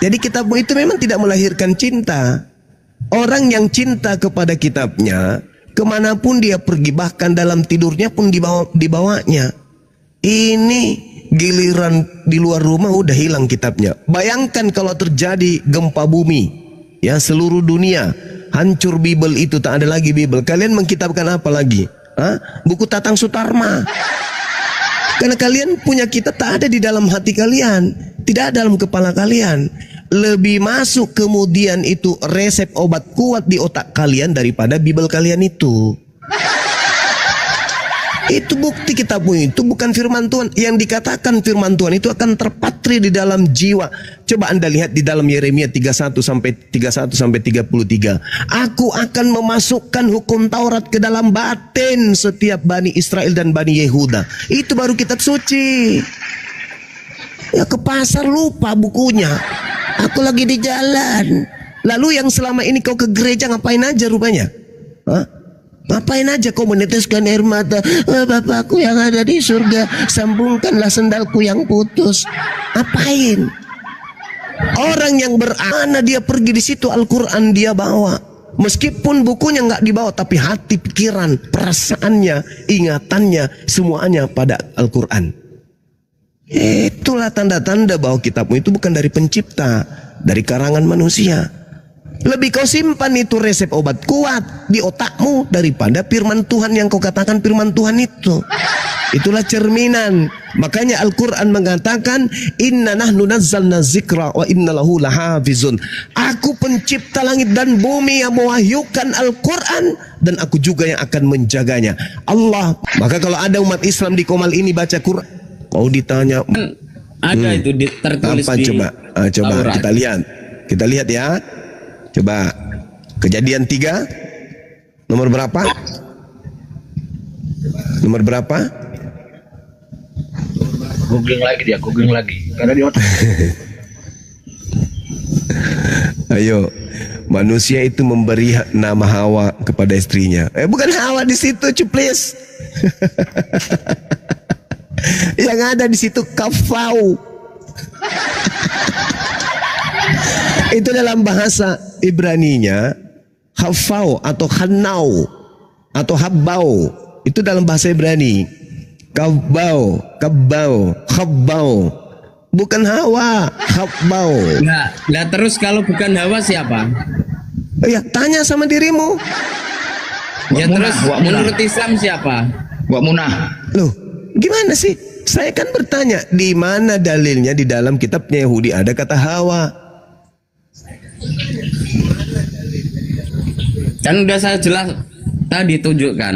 Jadi kitabmu itu memang tidak melahirkan cinta. Orang yang cinta kepada kitabnya, kemanapun dia pergi, bahkan dalam tidurnya pun dibawanya. Ini giliran di luar rumah udah hilang kitabnya. Bayangkan kalau terjadi gempa bumi, ya seluruh dunia hancur, Bible itu tak ada lagi Bible. Kalian mengkitabkan apa lagi? Buku Tatang Sutarma. Karena kalian punya kitab tak ada di dalam hati kalian, tidak ada dalam kepala kalian. lebih masuk kemudian itu resep obat kuat di otak kalian daripada Bible kalian itu. Itu bukti kitabmu itu bukan firman Tuhan. Yang dikatakan firman Tuhan itu akan terpatri di dalam jiwa. Coba Anda lihat di dalam Yeremia 31 sampai 33. Aku akan memasukkan hukum Taurat ke dalam batin setiap Bani Israel dan Bani Yehuda. Itu baru kitab suci. Ya ke pasar lupa bukunya. Aku lagi di jalan. Lalu yang selama ini kau ke gereja ngapain aja rupanya? Hah? Ngapain aja kau meneteskan air mata? Bapakku yang ada di surga, sambungkanlah sendalku yang putus. Apain? Orang yang berana dia pergi di situ Al-Quran dia bawa. Meskipun bukunya nggak dibawa, tapi hati, pikiran, perasaannya, ingatannya, semuanya pada Al-Quran. Itulah tanda-tanda bahwa kitabmu itu bukan dari pencipta, dari karangan manusia. Lebih kau simpan itu resep obat kuat di otakmu daripada firman Tuhan yang kau katakan firman Tuhan itu. Itulah cerminan. Makanya Al-Quran mengatakan, Inna nahnu nazzalna zikra wa inna lahu lahafizun. Aku pencipta langit dan bumi yang mewahyukan Al-Quran, dan aku juga yang akan menjaganya. Allah. Maka kalau ada umat Islam di Komal ini baca Quran, kau ditanya, ada itu tertulis apa, di coba Taurat. Kita lihat ya. Coba Kejadian 3 nomor berapa? Nomor berapa? Googling lagi karena di otak. Ayo, manusia itu memberi nama Hawa kepada istrinya. Bukan Hawa di situ, cuplis. Yang ada di situ kafau. Itu dalam bahasa Ibraninya hafau atau hanau atau habbau. Itu dalam bahasa Ibrani. Kabau, habbau. Bukan Hawa, habbau. Nah, terus kalau bukan Hawa siapa? Ya, tanya sama dirimu. Ya terus menurut Islam siapa? Wak Munah. Loh, gimana sih? Saya kan bertanya, di mana dalilnya di dalam kitabnya Yahudi ada kata Hawa? Kan udah saya jelas tadi tunjukkan.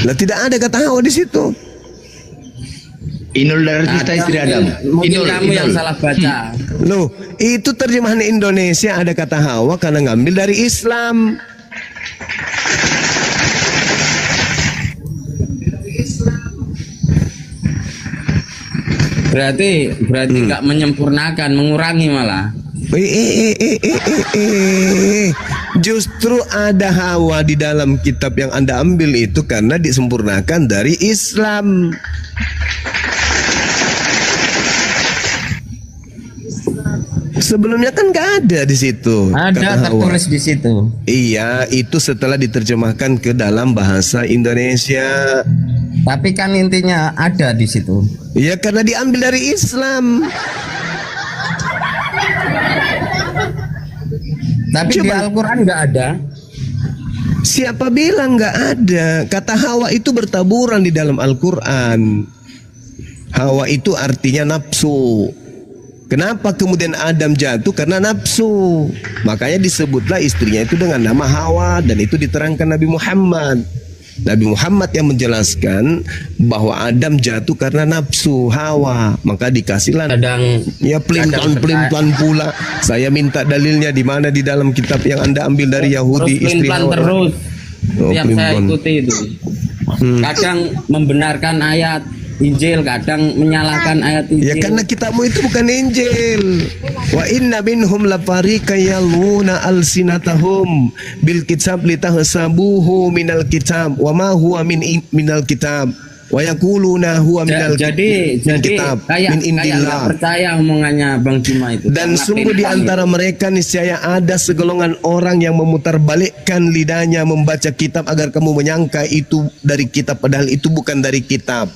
Lah tidak ada kata Hawa di situ. Inul darah kita istri Adam. Mungkin kamu yang salah baca. Loh, itu terjemahan Indonesia ada kata Hawa karena ngambil dari Islam. Berarti nggak menyempurnakan, mengurangi malah. Justru ada Hawa di dalam kitab yang Anda ambil itu karena disempurnakan dari Islam. Sebelumnya kan nggak ada di situ. Ada tertulis di situ. Iya, itu setelah diterjemahkan ke dalam bahasa Indonesia. Tapi kan intinya ada di situ. Iya, karena diambil dari Islam. Tapi di Al-Quran nggak ada. Siapa bilang nggak ada? Kata Hawa itu bertaburan di dalam Al-Quran. Hawa itu artinya nafsu. Kenapa kemudian Adam jatuh? Karena nafsu. Makanya disebutlah istrinya itu dengan nama Hawa, dan itu diterangkan Nabi Muhammad. Nabi Muhammad yang menjelaskan bahwa Adam jatuh karena nafsu Hawa. Maka dikasihlah ya pelimpan pula. Saya minta dalilnya di mana di dalam kitab yang Anda ambil dari Yahudi, istri Hawa. Terus tiap saya ikuti itu. Kadang membenarkan ayat Injil, kadang menyalahkan ayat Injil. Ya karena kitabmu itu bukan Injil. Wa inna minhum lafariqan yalwuna alsinatahum bil kitab litahsabuhu minal kitab wa ma huwa minal kitab wa yaquluna huwa minal kitab min indillah. Percaya omongannya Bang Cuma itu. Dan sungguh di antara mereka niscaya ada segolongan orang yang memutarbalikkan lidahnya membaca kitab agar kamu menyangka itu dari kitab padahal itu bukan dari kitab.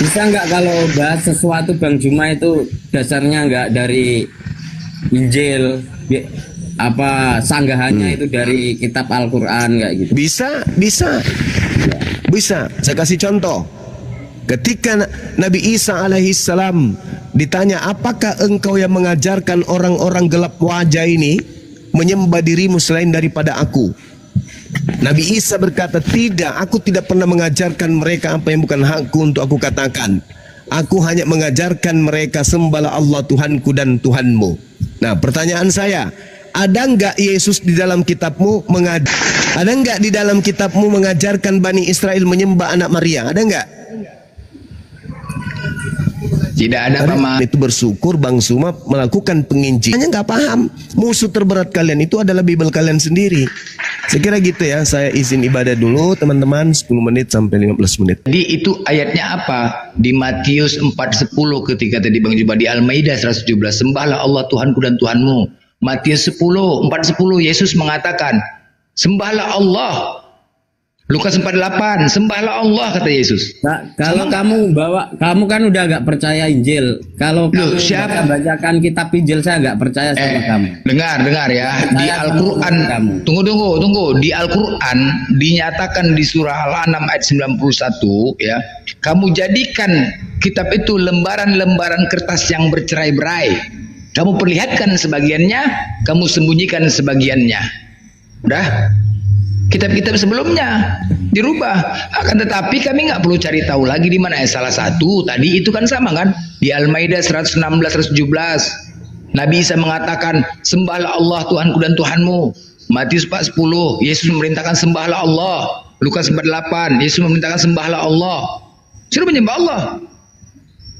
Bisa nggak kalau bahas sesuatu Bang Juma itu dasarnya nggak dari Injil, apa sanggahannya itu dari kitab Al-Quran nggak gitu? Bisa. Saya kasih contoh. Ketika Nabi Isa alaihissalam ditanya, apakah engkau yang mengajarkan orang-orang gelap wajah ini menyembah dirimu selain daripada aku? Nabi Isa berkata, tidak, aku tidak pernah mengajarkan mereka apa yang bukan hakku untuk aku katakan. Aku hanya mengajarkan mereka sembahlah Allah Tuhanku dan Tuhanmu. Nah, pertanyaan saya, ada enggak Yesus di dalam kitabmu ada enggak di dalam kitabmu mengajarkan Bani Israel menyembah anak Maria? Ada enggak? Tidak ada, Paman. Itu bersyukur Bang Suma melakukan penginjilan. Hanya nggak paham. Musuh terberat kalian itu adalah Bible kalian sendiri. Saya kira gitu ya. Saya izin ibadah dulu teman-teman, 10 menit sampai 15 menit. Jadi itu ayatnya apa? Di Matius 4:10 ketika tadi Bang Juba di Al-Maidah 117, sembahlah Allah Tuhanku dan Tuhanmu. Matius 4:10 Yesus mengatakan, sembahlah Allah. Lukas 4:8, sembahlah Allah kata Yesus. Kalau kamu kan udah agak percaya Injil. Kalau kamu bacakan kitab Injil, saya agak percaya sama kamu. Dengar ya. Di Al-Quran, tunggu. Di Al-Quran dinyatakan di surah Al-An'am ayat 91 ya. Kamu jadikan kitab itu lembaran-lembaran kertas yang bercerai-berai. Kamu perlihatkan sebagiannya, kamu sembunyikan sebagiannya. Udah? Kitab-kitab sebelumnya dirubah, akan tetapi kami nggak perlu cari tahu lagi di mana. Salah satu tadi itu kan sama kan, di Al-Maidah 116-117 Nabi Isa mengatakan sembahlah Allah Tuhanku dan Tuhanmu. Matius 4:10 Yesus memerintahkan sembahlah Allah. Lukas 4:8 Yesus memerintahkan sembahlah Allah. Suruh menyembah Allah.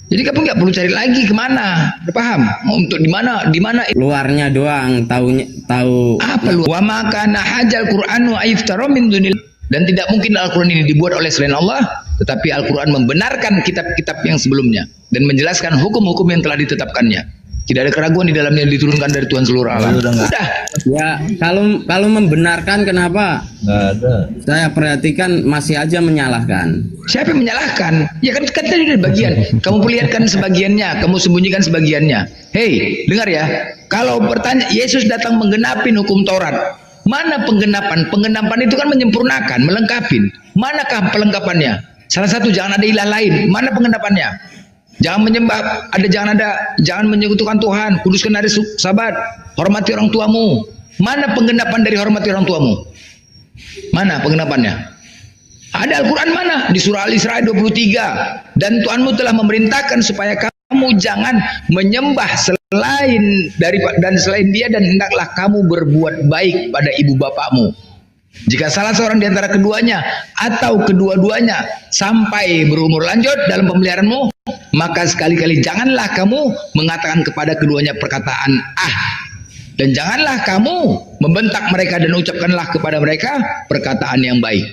Jadi kamu nggak perlu cari lagi kemana, udah paham? Untuk di mana? Luarnya doang, tahu. Apa lu? Wa maka nahajal Qur'an wa iftara min dunil. Dan tidak mungkin Al-Quran ini dibuat oleh selain Allah, tetapi Al-Quran membenarkan kitab-kitab yang sebelumnya dan menjelaskan hukum-hukum yang telah ditetapkannya. Tidak ada keraguan di dalamnya, diturunkan dari Tuhan seluruh alam. Udah. Ya, kalau membenarkan kenapa? Nggak ada. Saya perhatikan masih aja menyalahkan. Siapa yang menyalahkan? Ya kan tadi ada bagian. Kamu perlihatkan sebagiannya, kamu sembunyikan sebagiannya. Hei, dengar ya. Kalau bertanya, Yesus datang menggenapin hukum Taurat. Mana penggenapan? Penggenapan itu kan menyempurnakan, melengkapin. Manakah pelengkapannya? Salah satu, jangan ada ilah lain. Mana penggenapannya? Jangan menyembah, jangan menyekutukan Tuhan, kuduskan hari Sabat, hormati orang tuamu. Mana penggenapan dari hormati orang tuamu? Mana penggenapannya? Ada Al-Quran mana? Di surah Al-Isra 23. Dan Tuhanmu telah memerintahkan supaya kamu jangan menyembah selain dia, dan hendaklah kamu berbuat baik pada ibu bapakmu. Jika salah seorang di antara keduanya atau kedua-duanya sampai berumur lanjut dalam pemeliharaanmu, maka sekali-kali janganlah kamu mengatakan kepada keduanya perkataan dan janganlah kamu membentak mereka dan ucapkanlah kepada mereka perkataan yang baik.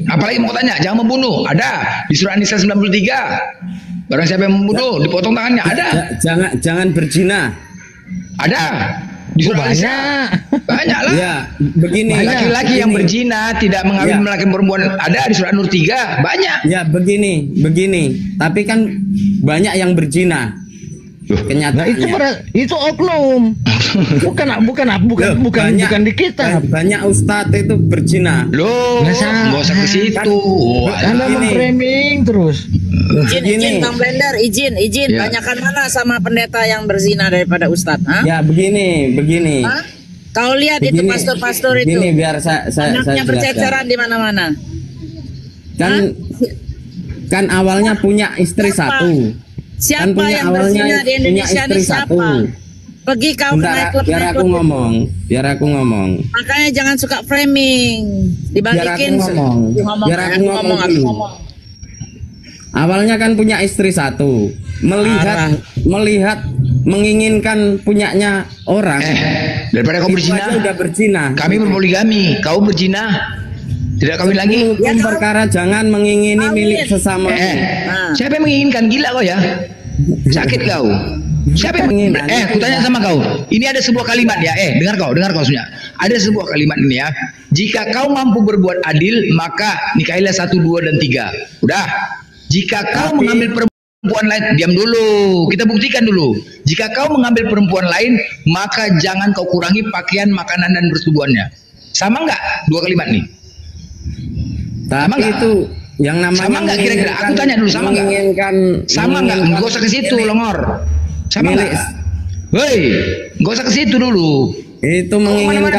Apalagi mau tanya, jangan membunuh. Ada di surah An-Nisa 93. Barang siapa yang membunuh dipotong tangannya. Ada. Jangan berzina. Ada. Di surah banyak lah. Ya, begini. Laki-laki yang berzina tidak mengawin laki perempuan, ada di surah Nur 3, banyak. Ya, begini. Tapi kan banyak yang berzina. Kenyataannya. Nah, itu oknum. Bukan di kita. Banyak ustadz itu berzina. Loh, nggak usah ke situ. Anda memframing terus. Izin Bang Blender, izin. Ya. Banyakan mana sama pendeta yang berzina daripada ustadz? Ya, begini. Hah? Kau lihat begini, itu pastor-pastor itu. Begini, biar saya anaknya berceceran di mana-mana. Kan awalnya punya istri satu. Siapa yang berzina di Indonesia ini siapa? Pergi kau ke nightclub. Biar aku ngomong. Makanya jangan suka framing. Dibalikin. Biar aku ngomong dulu. Awalnya kan punya istri satu. Melihat menginginkan punyanya orang. Daripada kau berzina. Udah berzina. Kami berpoligami, kau berzina. Tidak kawin lagi. Hukum perkara jangan mengingini milik sesama. Siapa yang menginginkan? Gila kau ya. Sakit kau. Siapa yang menginginkan? Kutanya sama kau. Ini ada sebuah kalimat ya. Dengar kau sebenarnya. Ada sebuah kalimat ini ya. Jika kau mampu berbuat adil, maka nikahilah 1, 2, dan 3. Udah. Jika kau mengambil perempuan lain, diam dulu. Kita buktikan dulu. Jika kau mengambil perempuan lain, maka jangan kau kurangi pakaian, makanan, dan persetubuhannya. Sama nggak dua kalimat nih? Tapi Yang namanya sama nggak kira-kira? Aku tanya dulu, sama nggak? Sama nggak? Gak usah ke situ, Longor. Sama nggak? Woi, gak usah ke situ dulu. Itu menginginkan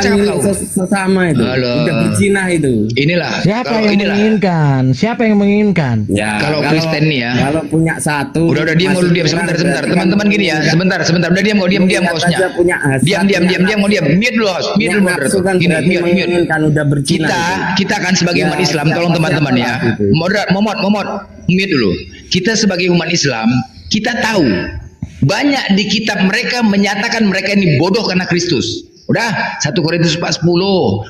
sesama itu. Udah berzina itu. Inilah. Siapa yang menginginkan? Siapa yang menginginkan? Ya, kalau Kristen nih ya. Kalau punya satu. Udah diam sebentar. Teman-teman gini ya, sebentar. Udah diam hostnya. Diam mau diam. Mute dulu host. Mute dulu. Gini, mute. Kita kan sebagai umat Islam, tolong teman-teman ya. Momot. Mute dulu. Kita sebagai umat Islam, kita tahu banyak di kitab mereka menyatakan mereka ini bodoh karena Kristus. Udah 1 Korintus 4:10,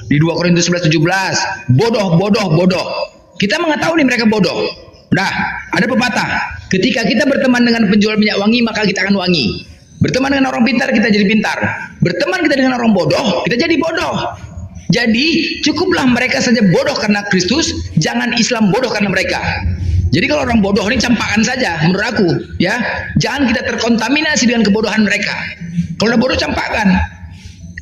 di 2 Korintus 11:17, bodoh. Kita mengetahui nih mereka bodoh. Udah, ada pepatah, ketika kita berteman dengan penjual minyak wangi maka kita akan wangi. Berteman dengan orang pintar kita jadi pintar. Berteman kita dengan orang bodoh, kita jadi bodoh. Jadi cukuplah mereka saja bodoh karena Kristus, jangan Islam bodoh karena mereka. Jadi kalau orang bodoh ini campakan saja menurut aku, ya. Jangan kita terkontaminasi dengan kebodohan mereka. Kalau udah bodoh campakan.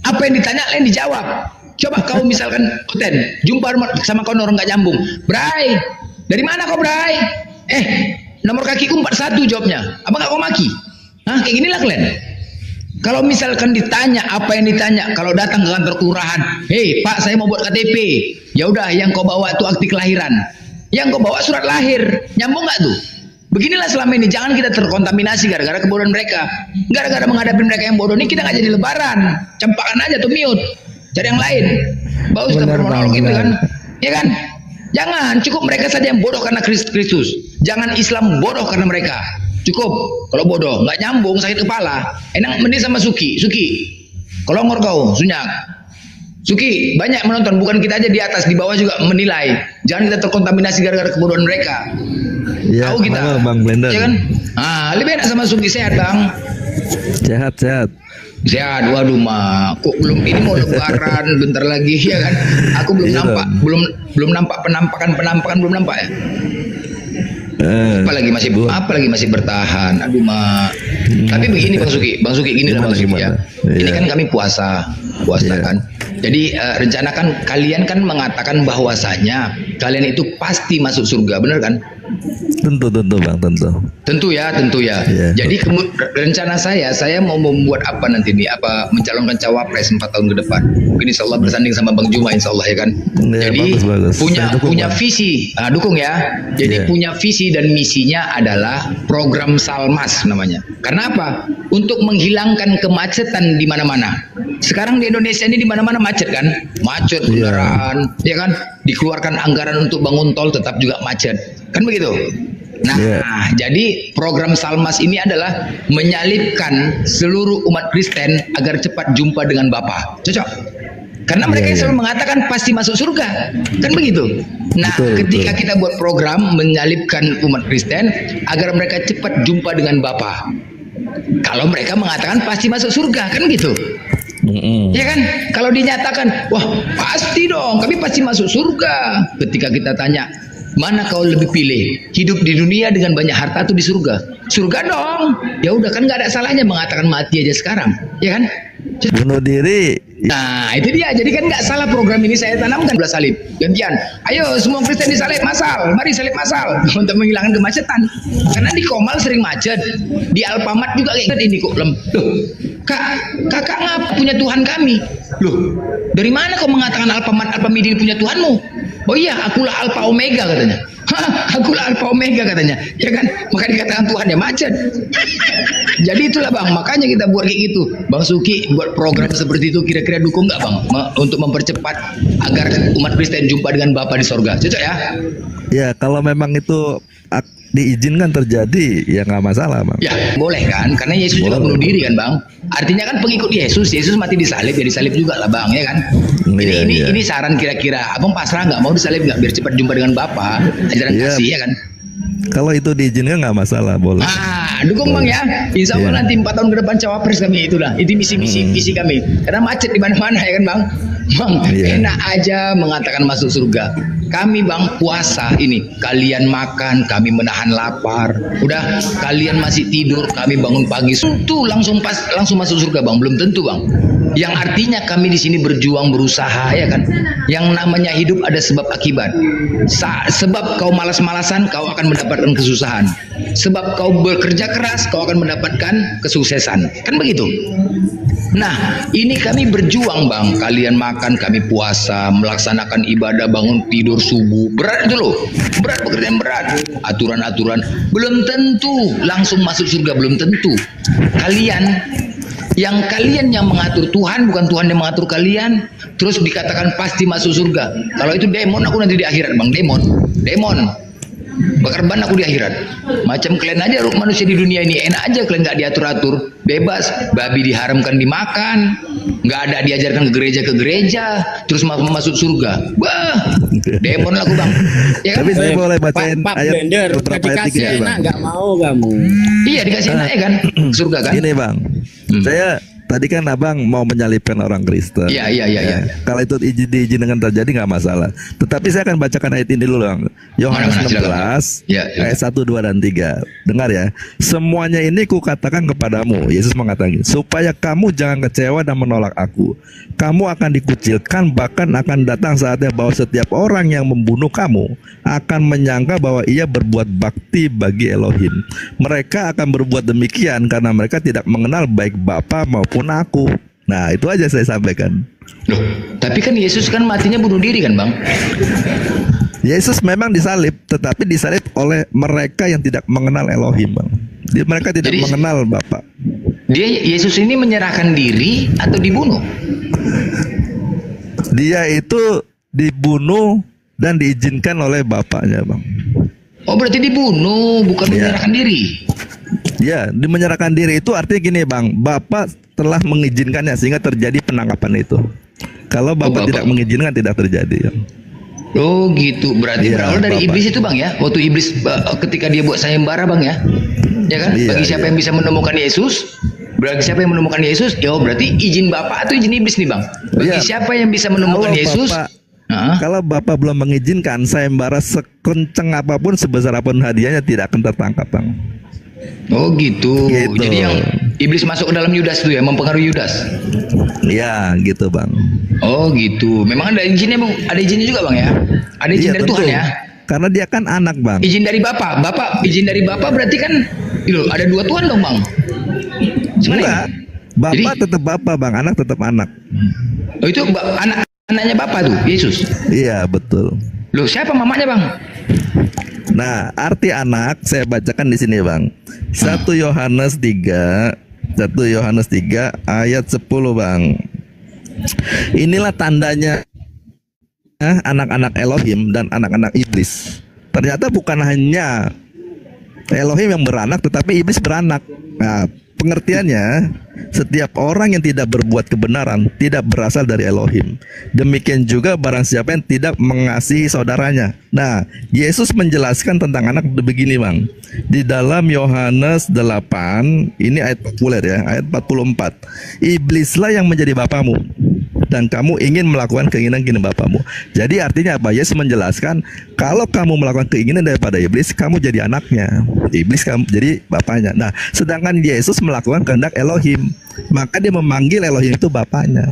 Apa yang ditanya lain dijawab. Coba kau misalkan Koten jumpa sama kau orang nggak nyambung. Bray, dari mana kau Bray? Nomor kakiku 41 jawabnya. Apa nggak kau maki? Kayak ginilah kalian. Kalau misalkan ditanya apa yang ditanya, kalau datang ke kantor kelurahan, hei Pak saya mau buat KTP. Ya udah yang kau bawa itu akte kelahiran. Yang kau bawa surat lahir. Nyambung nggak tuh? Beginilah selama ini, jangan kita terkontaminasi gara-gara kebodohan mereka. Gara-gara menghadapi mereka yang bodoh ini kita nggak jadi lebaran. Campakan aja tuh mute. Cari yang lain. Bagus kita bermonolog gitu kan. Ya kan? Jangan, cukup mereka saja yang bodoh karena Kristus. Jangan Islam bodoh karena mereka. Cukup. Kalau bodoh, nggak nyambung, sakit kepala. Enak mending sama Suki. Kalau ngor kau, Sunyak. Suki, banyak menonton, bukan kita aja di atas, di bawah juga menilai. Jangan kita terkontaminasi gara-gara kebodohan mereka. Ya, tahu kita, Bang Blender. Ya kan? Lebih enak sama Suki, sehat Bang. Sehat, waduh kok belum ini mau lebaran bentar lagi ya kan? Aku belum nampak, belum nampak penampakan belum nampak ya. Apalagi masih bertahan. Aduh Tapi begini Bang Suki gini lah Bang Suki ya. Ini kan kami puasa kan. Jadi rencanakan kalian kan mengatakan bahwasanya kalian itu pasti masuk surga, benar kan? Tentu Bang, tentu ya. Jadi rencana saya mau membuat apa nanti nih, mencalonkan cawapres 4 tahun ke depan. Mungkin insya Allah bersanding sama Bang Juma insya Allah ya kan. Jadi bagus. punya visi, dukung ya. Jadi punya visi dan misinya adalah program Salmas namanya. Karena apa? Untuk menghilangkan kemacetan di mana-mana. Sekarang di Indonesia ini di mana-mana macet kan? Macet kendaraan, ya kan? Dikeluarkan anggaran untuk bangun tol tetap juga macet. Kan begitu? Nah, jadi program Salmas ini adalah menyalibkan seluruh umat Kristen agar cepat jumpa dengan Bapa. Cocok? Karena mereka selalu mengatakan pasti masuk surga. Kan begitu? Nah, ketika kita buat program menyalibkan umat Kristen agar mereka cepat jumpa dengan Bapa. Kalau mereka mengatakan pasti masuk surga, kan gitu? Ya kan? Kalau dinyatakan, wah pasti dong, kami pasti masuk surga. Ketika kita tanya, mana kau lebih pilih, hidup di dunia dengan banyak harta atau di surga? Surga dong. Ya udah kan nggak ada salahnya mengatakan mati aja sekarang, ya kan? Bunuh diri. Nah itu dia. Jadi kan nggak salah program ini saya tanamkan belas salib. Gantian. Ayo semua Kristen disalib masal. Mari salib masal untuk menghilangkan kemacetan. Karena di Komal sering macet. Di Alfamart juga kayak ini kok lem. Loh, kakak ngapa punya Tuhan kami? Loh, dari mana kau mengatakan Alfamart Alfamidi punya Tuhanmu? Oh iya, akulah Alfa Omega katanya. Akulah Alfa Omega katanya. Ya kan? Maka dikatakan Tuhan ya macet. Jadi itulah Bang, makanya kita buat kayak gitu. Bang Suki buat program seperti itu, kira-kira dukung nggak Bang? Untuk mempercepat agar umat Kristen jumpa dengan Bapa di sorga. Cocok ya? Ya, kalau memang itu diizinkan terjadi, ya nggak masalah Bang. Ya, boleh kan? Karena Yesus juga bunuh diri kan Bang? Artinya kan pengikut Yesus mati disalib, ya disalib juga lah Bang, ya kan? Ini saran kira-kira, Abang pasrah nggak mau disalib nggak biar cepat jumpa dengan Bapa? Ajaran kasih ya kan? Kalau itu diizinkan nggak masalah, boleh. Dukung Bang ya. Insya Allah nanti 4 tahun ke depan cawapres kami itulah. Itu misi kami. Karena macet di mana-mana ya kan Bang? Bang, enak aja mengatakan masuk surga. Kami bang puasa ini, kalian makan, kami menahan lapar. Udah kalian masih tidur, kami bangun pagi. Tentu langsung masuk surga bang, belum tentu bang. Yang artinya kami di sini berjuang berusaha ya kan. Yang namanya hidup ada sebab akibat. Sebab kau malas-malasan, kau akan mendapatkan kesusahan. Sebab kau bekerja keras, kau akan mendapatkan kesuksesan. Kan begitu. Nah, ini kami berjuang bang. Kalian makan, kami puasa, melaksanakan ibadah, bangun tidur subuh. Berat itu loh, berat, pekerjaan berat. Aturan-aturan belum tentu langsung masuk surga, belum tentu. Kalian yang mengatur Tuhan, bukan Tuhan yang mengatur kalian. Terus dikatakan pasti masuk surga. Kalau itu demon, aku nanti di akhirat bang. Demon. Bakar ban aku di akhirat. Macam kalian aja manusia di dunia ini enak aja, kalian nggak diatur-atur, bebas. Babi diharamkan dimakan, nggak ada diajarkan ke gereja, terus masuk surga. Wah, demon aku bang. Ya kan? Tapi saya boleh bacain ayat beberapa ayat dikit ya, bang. Nggak mau kamu. Iya dikasih enak ya kan, surga kan? Gini bang, saya tadi kan abang mau menyalibkan orang Kristen. Iya. Kalau itu diizinkan terjadi nggak masalah. Tetapi saya akan bacakan ayat ini dulu bang. Yohanes 16 ayat 1, 2 dan 3. Dengar ya. Semuanya ini kukatakan kepadamu, Yesus mengatakan, supaya kamu jangan kecewa dan menolak aku. Kamu akan dikucilkan, bahkan akan datang saatnya bahwa setiap orang yang membunuh kamu akan menyangka bahwa ia berbuat bakti bagi Elohim. Mereka akan berbuat demikian karena mereka tidak mengenal baik Bapa maupun aku. Nah, itu aja saya sampaikan. Loh, tapi kan Yesus kan matinya bunuh diri kan bang? Yesus memang disalib, tetapi disalib oleh mereka yang tidak mengenal Elohim bang. Mereka tidak mengenal Bapa. Yesus ini menyerahkan diri atau dibunuh? Dia itu dibunuh dan diizinkan oleh Bapaknya bang. Oh berarti dibunuh, bukan menyerahkan diri. Ya, menyerahkan diri itu artinya gini bang, Bapak telah mengizinkannya sehingga terjadi penangkapan itu. Kalau Bapak tidak mengizinkan tidak terjadi. Oh gitu, berarti berawal dari iblis itu bang ya. Waktu iblis ketika dia buat sayembara bang ya, ya kan? Bagi siapa yang bisa menemukan Yesus, bagi siapa yang menemukan Yesus, ya berarti izin Bapak atau izin iblis nih bang. Bagi siapa yang bisa menemukan Yesus. Kalau Bapak belum mengizinkan, sayembara sekencang apapun, sebesar apapun hadiahnya tidak akan tertangkap bang. Oh gitu. Jadi yang iblis masuk ke dalam Yudas itu ya, mempengaruhi Yudas. Ya gitu bang. Oh gitu. Memang ada izinnya bang, ada izinnya juga bang ya. Ada izin dari Tuhan ya. Karena dia kan anak bang. Izin dari Bapak, izin dari Bapak berarti kan, ada dua Tuhan dong bang. Enggak. Bapak tetap Bapak bang, anak tetap anak. Oh itu anaknya Bapak tuh, Yesus. Iya betul. Loh siapa mamanya bang? Nah, arti anak saya bacakan di sini, Bang. 1 Yohanes 3 ayat 10, Bang. Inilah tandanya anak-anak Elohim dan anak-anak iblis. Ternyata bukan hanya Elohim yang beranak, tetapi iblis beranak. Nah, pengertiannya, setiap orang yang tidak berbuat kebenaran tidak berasal dari Elohim. Demikian juga barang siapa yang tidak mengasihi saudaranya. Nah, Yesus menjelaskan tentang anak begini bang. Di dalam Yohanes 8, ini ayat populer ya, ayat 44. Iblislah yang menjadi bapamu, dan kamu ingin melakukan keinginan bapamu. Jadi artinya apa? Yesus menjelaskan, kalau kamu melakukan keinginan daripada iblis, kamu jadi anaknya. Iblis kamu jadi bapaknya. Nah, sedangkan Yesus melakukan kehendak Elohim, maka dia memanggil Elohim itu bapaknya.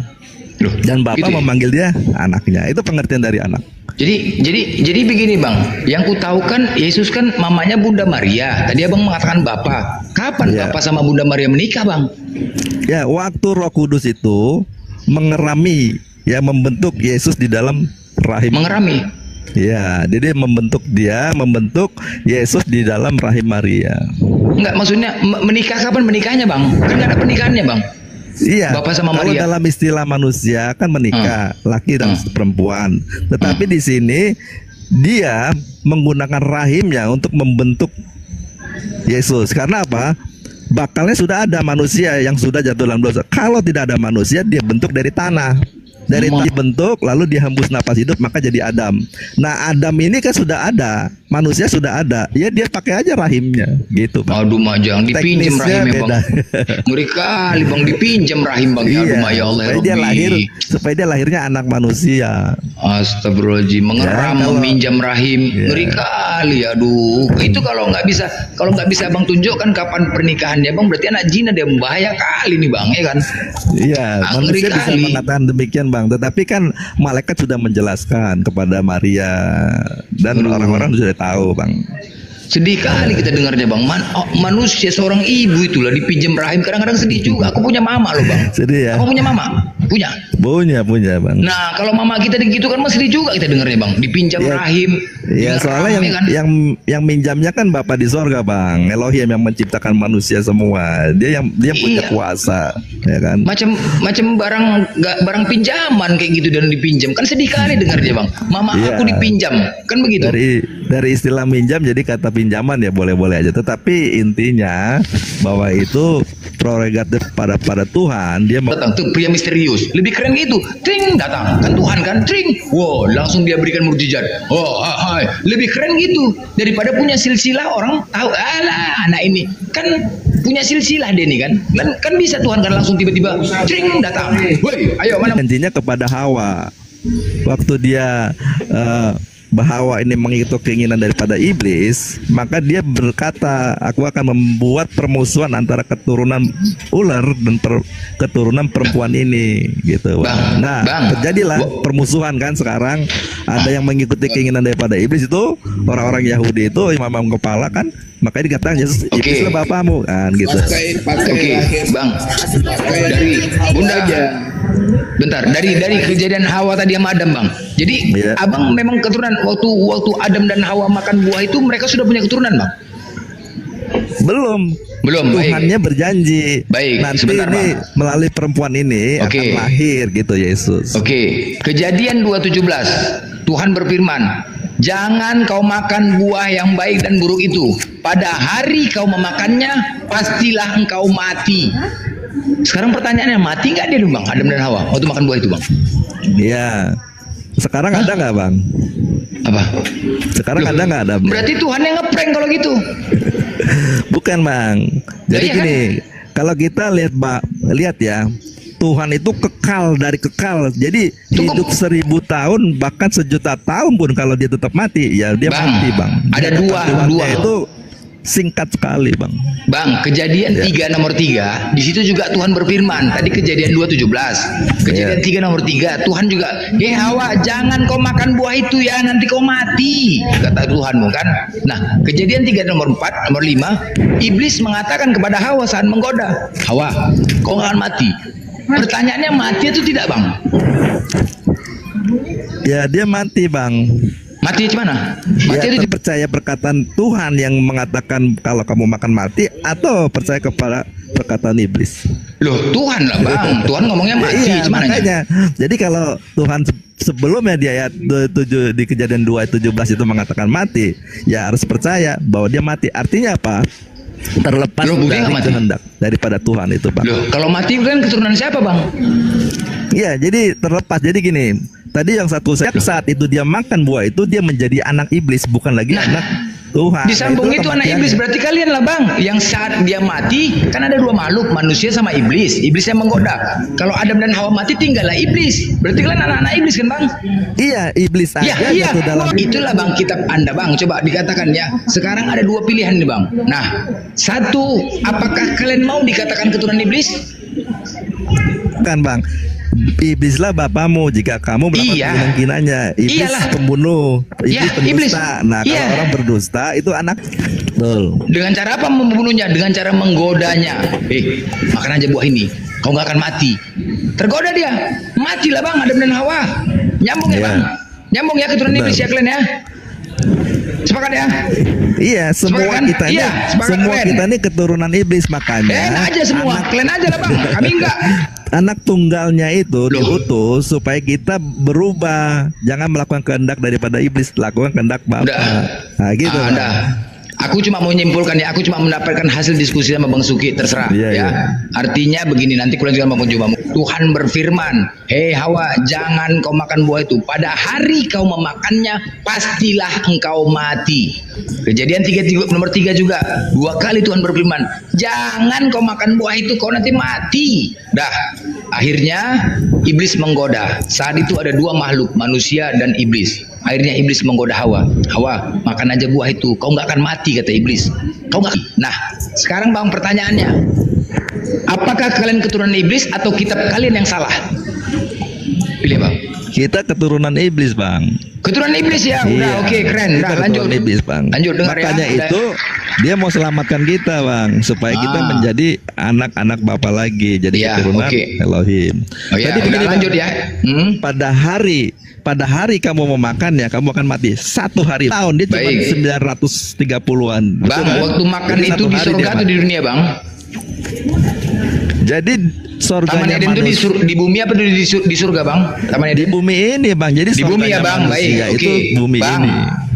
Dan Bapa gitu ya? Memanggil dia anaknya. Itu pengertian dari anak. Jadi begini bang, yang ku tahu kan Yesus kan mamanya Bunda Maria. Tadi abang mengatakan Bapa. Kapan Bapa sama Bunda Maria menikah bang? Ya, waktu Roh Kudus itu mengerami, ya, membentuk Yesus di dalam rahim. Mengerami. Ya, jadi membentuk Yesus di dalam rahim Maria. Enggak, maksudnya menikah kapan menikahnya bang? Kan nggak ada pernikahannya bang. Iya. Bapak sama Maria. Kalau dalam istilah manusia kan menikah, laki dan perempuan. Tetapi di sini dia menggunakan rahimnya untuk membentuk Yesus. Karena apa? Bakalnya sudah ada manusia yang sudah jatuh dalam dosa. Kalau tidak ada manusia, dia bentuk dari tanah. Dari tanah dibentuk, lalu dihembus napas hidup, maka jadi Adam. Nah, Adam ini kan sudah ada. manusia sudah ada, ya dia pakai aja rahimnya, gitu Bang. Aduh mah jangan dipinjam Teknisnya rahimnya beda. Bang. Ngeri kali Bang, dipinjam rahim Bang. Iya, Aduh mah ya Allah ya supaya dia Rabbi. supaya dia lahirnya anak manusia. Astagfirullahaladzim, mengeram, Ya, kalau- meminjam rahim, ngeri kali. Aduh, itu kalau nggak bisa Bang tunjukkan kapan pernikahannya Bang, berarti anak jin ada yang bahaya kali nih Bang, ya kan? Iya, Ngeri manusia bisa kali. mengatakan demikian Bang, tetapi kan malaikat sudah menjelaskan kepada Maria dan orang-orang sudah tahu Bang. Sedih kali kita dengarnya Bang. Manusia seorang ibu itulah dipinjam rahim, kadang-kadang sedih juga. Aku punya mama loh Bang. Sedih ya? Aku punya mama, punya. Punya Bang. Nah kalau mama kita gitu kan sedih juga kita dengarnya Bang, dipinjam Ya. rahim. Iya, soalnya rame kan? yang minjamnya kan Bapa di sorga Bang, Elohim yang menciptakan manusia semua. Dia punya Iya. kuasa, ya kan? Macam barang pinjaman kayak gitu dan dipinjam kan sedih kali dengarnya Bang. Mama Iya. aku dipinjam kan begitu. Dari istilah minjam jadi kata pinjaman ya boleh-boleh aja. Tetapi intinya bahwa itu prerogatif pada Tuhan. Dia Datang tuh pria misterius, lebih keren gitu. Tring datang kan Tuhan kan, tring. Wow, langsung dia berikan mukjizat. Oh, hai, lebih keren gitu daripada punya silsilah orang tahu. Alah, anak ini kan punya silsilah dia nih kan. Kan bisa Tuhan kan langsung tiba-tiba tring datang. Woi, ayo mana? janjinya kepada Hawa waktu dia Hawa ini mengikuti keinginan daripada iblis, maka dia berkata, aku akan membuat permusuhan antara keturunan ular dan keturunan perempuan ini, gitu. Nah, terjadilah permusuhan kan sekarang. Ada yang mengikuti keinginan daripada iblis itu orang-orang Yahudi itu imam kepala kan, makanya dikatakan Yesus iblis lah bapamu kan, gitu. Oke, Bang. Dari Bunda bentar, dari kejadian Hawa tadi sama Adam Bang. Jadi Abang memang keturunan waktu Adam dan Hawa makan buah itu mereka sudah punya keturunan Bang? Belum. Tuhannya berjanji. Baik, nanti sebentar, ini Bang. melalui perempuan ini akan lahir gitu Yesus. Oke. Kejadian 2:17 Tuhan berfirman, jangan kau makan buah yang baik dan buruk itu. Pada hari kau memakannya, pastilah engkau mati. Sekarang pertanyaannya, mati nggak dia Bang, Adam dan Hawa waktu makan buah itu Bang? Iya. Sekarang ada nggak Bang? Apa? Sekarang ada nggak ada? Berarti Tuhan yang ngeprank kalau gitu. Bukan Bang. Jadi iya gini, kalau kita lihat ya, Tuhan itu kekal dari kekal. Jadi hidup 1000 tahun bahkan 1.000.000 tahun pun kalau dia tetap mati, ya dia mati Bang. Ada dua itu singkat sekali Bang. Bang, kejadian 3 nomor 3 di situ juga Tuhan berfirman. Tadi kejadian 2:17, kejadian 3 nomor 3 Tuhan juga, Hawa jangan kau makan buah itu ya, nanti kau mati, kata Tuhanmu kan. Nah, kejadian 3 nomor 4 nomor 5 iblis mengatakan kepada Hawa saat menggoda, Hawa kau nggak akan mati. Pertanyaannya, mati itu tidak Bang? Ya dia mati Bang. Mati di mana? Mati ya, itu percaya perkataan Tuhan yang mengatakan kalau kamu makan mati, atau percaya kepada perkataan iblis? Loh, Tuhan lah Bang. Tuhan ngomongnya mati, iya, gimana? Makanya. Jadi kalau Tuhan sebelumnya di ayat 7 di kejadian 2:17 itu mengatakan mati, ya harus percaya bahwa dia mati. Artinya apa? Terlepas dari kehendak daripada Tuhan itu Bang. Loh, kalau mati kan keturunan siapa Bang? Iya, jadi terlepas. Jadi gini, tadi yang satu saat itu dia makan buah itu dia menjadi anak iblis, bukan lagi anak Tuhan. Disambung itu anak iblis, berarti kalian lah Bang. Yang saat dia mati kan ada dua makhluk, manusia sama iblis. Iblis yang menggoda. Kalau Adam dan Hawa mati tinggallah iblis. Berarti kalian anak-anak iblis kan Bang? Iya, iblis aja. Iya. Itulah Bang kitab Anda Bang. Coba dikatakan ya. Sekarang ada dua pilihan nih Bang. Nah, satu, apakah kalian mau dikatakan keturunan iblis? Kan Bang. Iblislah bapamu jika kamu melakukan keyakinannya. Iblis pembunuh, iblis pendusta. Nah, kalau orang berdusta itu anak. Betul. Dengan cara apa membunuhnya? Dengan cara menggodanya. Makan aja buah ini, kau nggak akan mati. Tergoda dia, matilah Bang Adam dan Hawa. Nyambung ya Bang? Nyambung ya keturunan iblis ya kalian ya? Sepakat ya? Iya, semua kita ini, kita ini keturunan iblis, makanya. Aja semua, kalian aja lah Bang. Kami enggak. Anak tunggalnya itu diutus supaya kita berubah, jangan melakukan kehendak daripada iblis, lakukan kehendak Bapa. Nah, gitu. Aku cuma mau menyimpulkan ya, aku cuma mendapatkan hasil diskusi sama Bang Suki, terserah ya. Artinya begini, nanti kulanjutkan sama Bang Jumamu. Tuhan berfirman, hei Hawa, jangan kau makan buah itu. Pada hari kau memakannya, pastilah engkau mati. Kejadian nomor 3 juga, 2 kali Tuhan berfirman, jangan kau makan buah itu, kau nanti mati. Dah, akhirnya iblis menggoda. Saat itu ada 2 makhluk, manusia dan iblis. Akhirnya iblis menggoda Hawa. Hawa, makan aja buah itu, kau nggak akan mati, kata iblis. Kau nggak. Nah, sekarang Bang, pertanyaannya, apakah kalian keturunan iblis atau kitab kalian yang salah? Pilih Bang. Kita keturunan iblis, Bang. Keturunan iblis ya, udah oke, keren. Dah, lanjut. Iblis, Bang. Lanjut, dengar makanya ya. Itu dia mau selamatkan kita, Bang, supaya kita menjadi anak-anak Bapa lagi, jadi keturunan Elohim. Jadi begini, lanjut ya. Pada hari kamu memakannya, kamu akan mati. 1 hari tahun dia cuma 930-an. Bang, waktu makan itu di surga atau di dunia, Bang? Jadi Taman Eden itu di bumi apa di surga, Bang? Taman Eden di bumi ini, Bang. Jadi di bumi ya, Bang. Baik, oke. Bumi Bang, ini.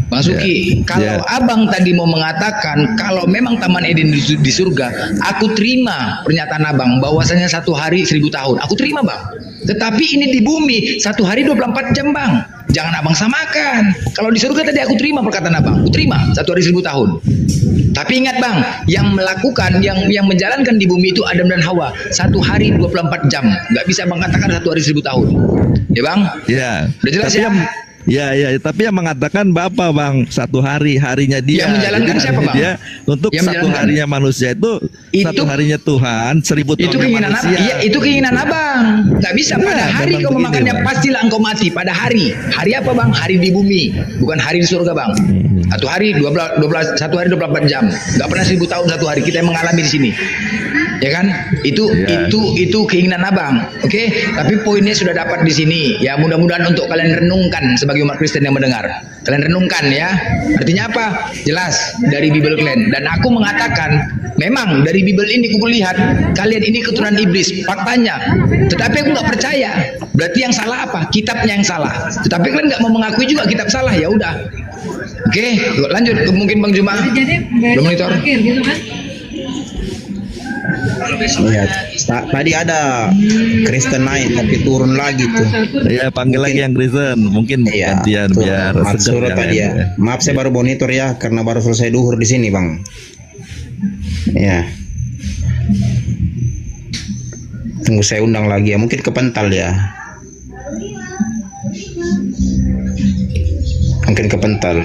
Bang Suki, kalau Abang tadi mau mengatakan kalau memang Taman Eden di surga, aku terima pernyataan Abang bahwasanya 1 hari 1000 tahun. Aku terima, Bang. Tetapi ini di bumi 1 hari 24 jam, Bang. Jangan Abang samakan. Kalau di surga tadi aku terima perkataan Abang. Aku terima 1 hari 1000 tahun. Tapi ingat, Bang, yang melakukan, yang menjalankan di bumi itu Adam dan Hawa. 1 hari 24 jam. Nggak bisa Bang katakan 1 hari 1000 tahun. Ya, Bang? Iya. Udah jelas tapi ya? Ya, tapi yang mengatakan Bapak, Bang, 1 hari, harinya dia. Yang menjalankan siapa, Bang? Dia untuk yang 1 harinya manusia itu 1 harinya Tuhan, 1000 tahun itu keinginan manusia. Iya, itu keinginan Abang. Nggak bisa pada hari kau memakannya, pastilah engkau mati. Pada hari. Hari apa, Bang? Hari di bumi, bukan hari di surga, Bang. 1 hari 1 hari 24 jam. Nggak pernah 1000 tahun 1 hari. Kita yang mengalami di sini. Ya kan? Itu keinginan Abang. Oke? Tapi poinnya sudah dapat di sini. Ya, mudah-mudahan untuk kalian renungkan sebagai umat Kristen yang mendengar. Kalian renungkan ya. Artinya apa? Jelas dari Bible kalian. Dan aku mengatakan, memang dari Bible ini aku lihat kalian ini keturunan iblis. Faktanya. Tetapi aku nggak percaya. Berarti yang salah apa? Kitabnya yang salah. Tetapi kalian nggak mau mengakui juga kitab salah. Ya udah. Oke, lanjut. Mungkin Bang Juma. Belum monitor. Gitu kan? Iya, tadi ada Kristen naik tapi turun lagi tuh. Iya, panggil lagi yang Kristen. Mungkin gantian biar suruh tadi ya. Maaf saya baru monitor ya karena baru selesai duhur di sini, Bang. Ya. Tunggu saya undang lagi ya, mungkin kepental ya. Mungkin kepental.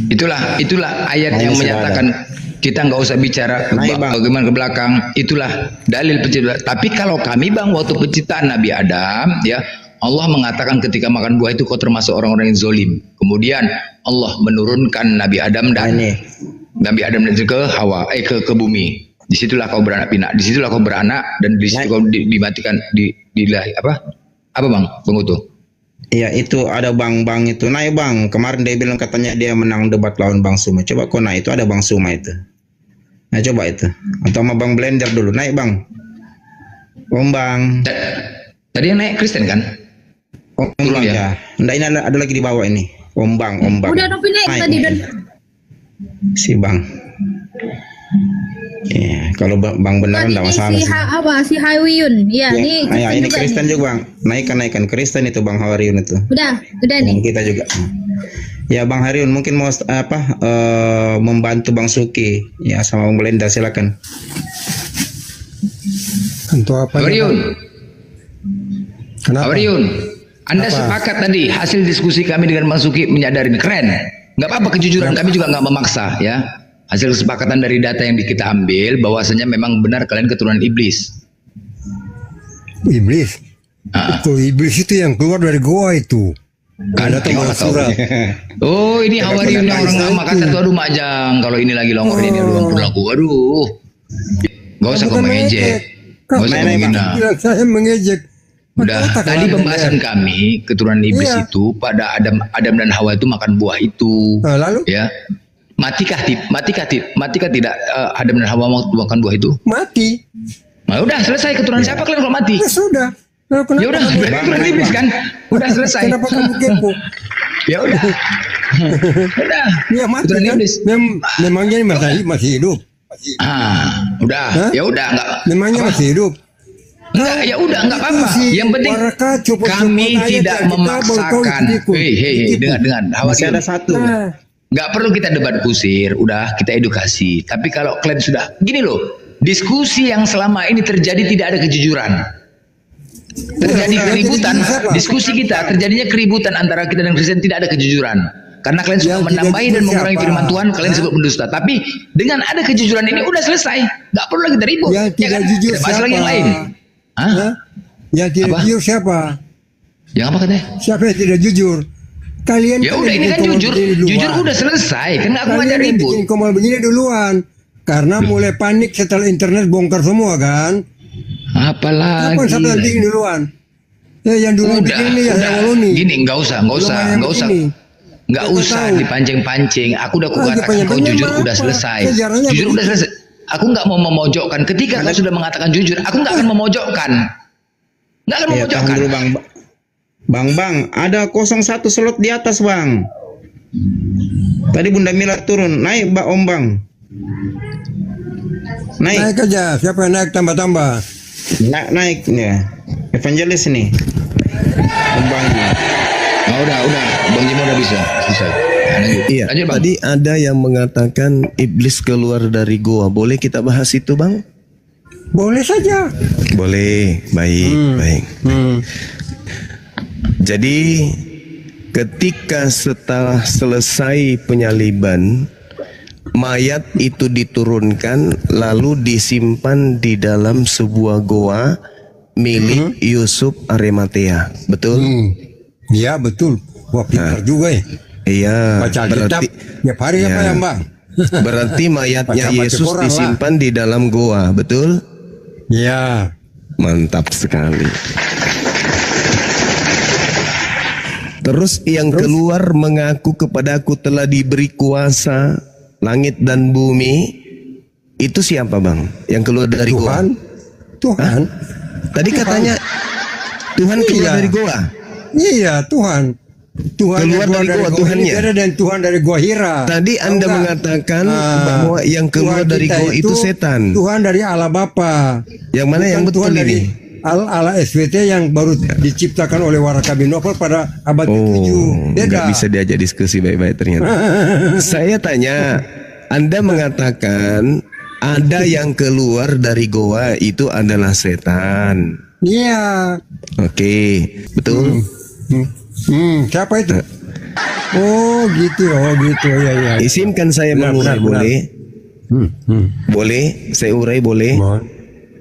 Itulah ayat yang menyatakan kita nggak usah bicara bagaimana ke belakang. Itulah dalil penciptaan. Tapi kalau kami, Bang, waktu penciptaan Nabi Adam, ya Allah mengatakan ketika makan buah itu kau termasuk orang-orang yang zolim. Kemudian Allah menurunkan Nabi Adam dan ke Hawa, ke bumi. Disitulah kau beranak pinak. Disitulah kau beranak dan disitu kau dimatikan apa Bang Pengutu? Iya, itu ada Bang itu. Naik, Bang. Kemarin dia bilang katanya dia menang debat lawan Bang Suma. Coba kau naik, itu ada Bang Suma itu. Nah, coba itu. Atau sama Bang Blender dulu. Naik, Bang. Bang. Tadi yang naik Kristen kan? Bang ya. Nggak, ini ada lagi di bawah ini. Bang. Udah Nopi naik tadi dan si Bang. Ya, kalau Bang beneran enggak masalah sih. Si Hawiyun. Ya, ini Kristen juga, Bang. Naikkan Kristen itu Bang Hawiyun itu. Udah nih. Kita juga. Ya, Bang Hariun mungkin mau membantu Bang Suki ya sama Bang Belenda, silakan. Untuk apa? Hariun. Kenapa? Hariun. Anda sepakat tadi hasil diskusi kami dengan Bang Suki menyadari keren. Nggak apa-apa, kejujuran kami juga nggak memaksa ya. Hasil kesepakatan dari data yang kita ambil bahwasanya memang benar kalian keturunan iblis. Iblis? Itu iblis itu yang keluar dari goa itu. Kan surat. Oh, ini Hawariun yang orang Makassar tuh, aduh Majang. Kalau ini lagi longor ini ruang berlaku. Aduh. Gak usah kau mengejek. Gak usah menghina. Saya mengejek. Udah, tadi pembahasan kami keturunan iblis itu pada Adam dan Hawa itu makan buah itu. Lalu? Ya. Matikah tidak Adam dan Hawa makan buah itu? Mati. Nah, udah selesai. Keturunan siapa kalian kalau mati? Ya sudah. Ya udah, berarti keturunan iblis kan? Udah selesai. Kenapa kamu kepo? Ya udah. Udah. Ya mati kan? Memangnya masih hidup. Udah. Ya udah enggak. Memangnya masih hidup. Enggak, ya udah enggak apa-apa. Yang penting kami tidak memaksakan. Hei, dengar. Masih ada satu. Nggak perlu kita debat kusir, udah kita edukasi. Tapi kalau kalian sudah gini loh, diskusi yang selama ini terjadi tidak ada kejujuran. Terjadi keributan, diskusi kita terjadinya keributan antara kita dan Kristen, tidak ada kejujuran. Karena kalian sudah menambahi dan mengurangi firman Tuhan, kalian sebut pendusta. Tapi dengan ada kejujuran ini udah selesai, nggak perlu lagi ribut. Yang tidak jujur bahas lagi yang lain. Yang tidak jujur siapa? Yang apa katanya? Siapa yang tidak jujur? Kalian ya udah ini kan jujur udah selesai, kan nggak ngajak ribut. Bikin komal begini duluan, karena mulai panik setelah internet bongkar semua kan. Apalagi? Kapan siapa yang bikin duluan? Ya yang duluan bikin ini ya yang ini. Gini nggak usah dipancing-pancing. Aku udah katakan kau jujur udah selesai. Jujur udah selesai. Aku nggak mau memojokkan. Ketika kau sudah mengatakan jujur, aku nggak akan memojokkan. Nggak akan memojokkan. Bang, ada 01 slot di atas, Bang. Tadi Bunda Mila turun, naik Om Bang. Naik aja, siapa yang naik tambah-tambah? Naik ya. Evangelis nih. Om Bang. Udah, Bang Jimo udah bisa. Iya, tadi ada yang mengatakan iblis keluar dari goa. Boleh kita bahas itu, Bang? Boleh saja. Boleh, baik. Jadi ketika setelah selesai penyaliban, mayat itu diturunkan lalu disimpan di dalam sebuah goa milik Yusuf Arimatea. Betul? Iya, betul. Wah, pintar juga ya. Iya, baca Alkitab tiap hari apa ya, Bang? Berarti mayatnya Yesus disimpan di dalam goa, betul? Iya. Mantap sekali. Terus yang keluar mengaku kepadaku telah diberi kuasa langit dan bumi. Itu siapa, Bang? Yang keluar dari goa? Tuhan. Tadi katanya Tuhan keluar dari goa. Iya, Tuhan. Keluar dari goa Tuhannya. Dan Tuhan dari goa Hira. Tadi Anda mengatakan bahwa yang keluar dari goa itu setan. Tuhan dari Allah Bapa. Yang mana yang betul ini? Allah SVT yang baru diciptakan oleh Warakabi Novel pada abad ke-7. Nggak bisa diajak diskusi baik-baik ternyata. Saya tanya, Anda mengatakan ada yang keluar dari goa itu adalah setan. Iya. Oke, betul. Siapa itu? Oh gitu. Ya. Izinkan saya mengurai, boleh? Boleh? Saya urai boleh?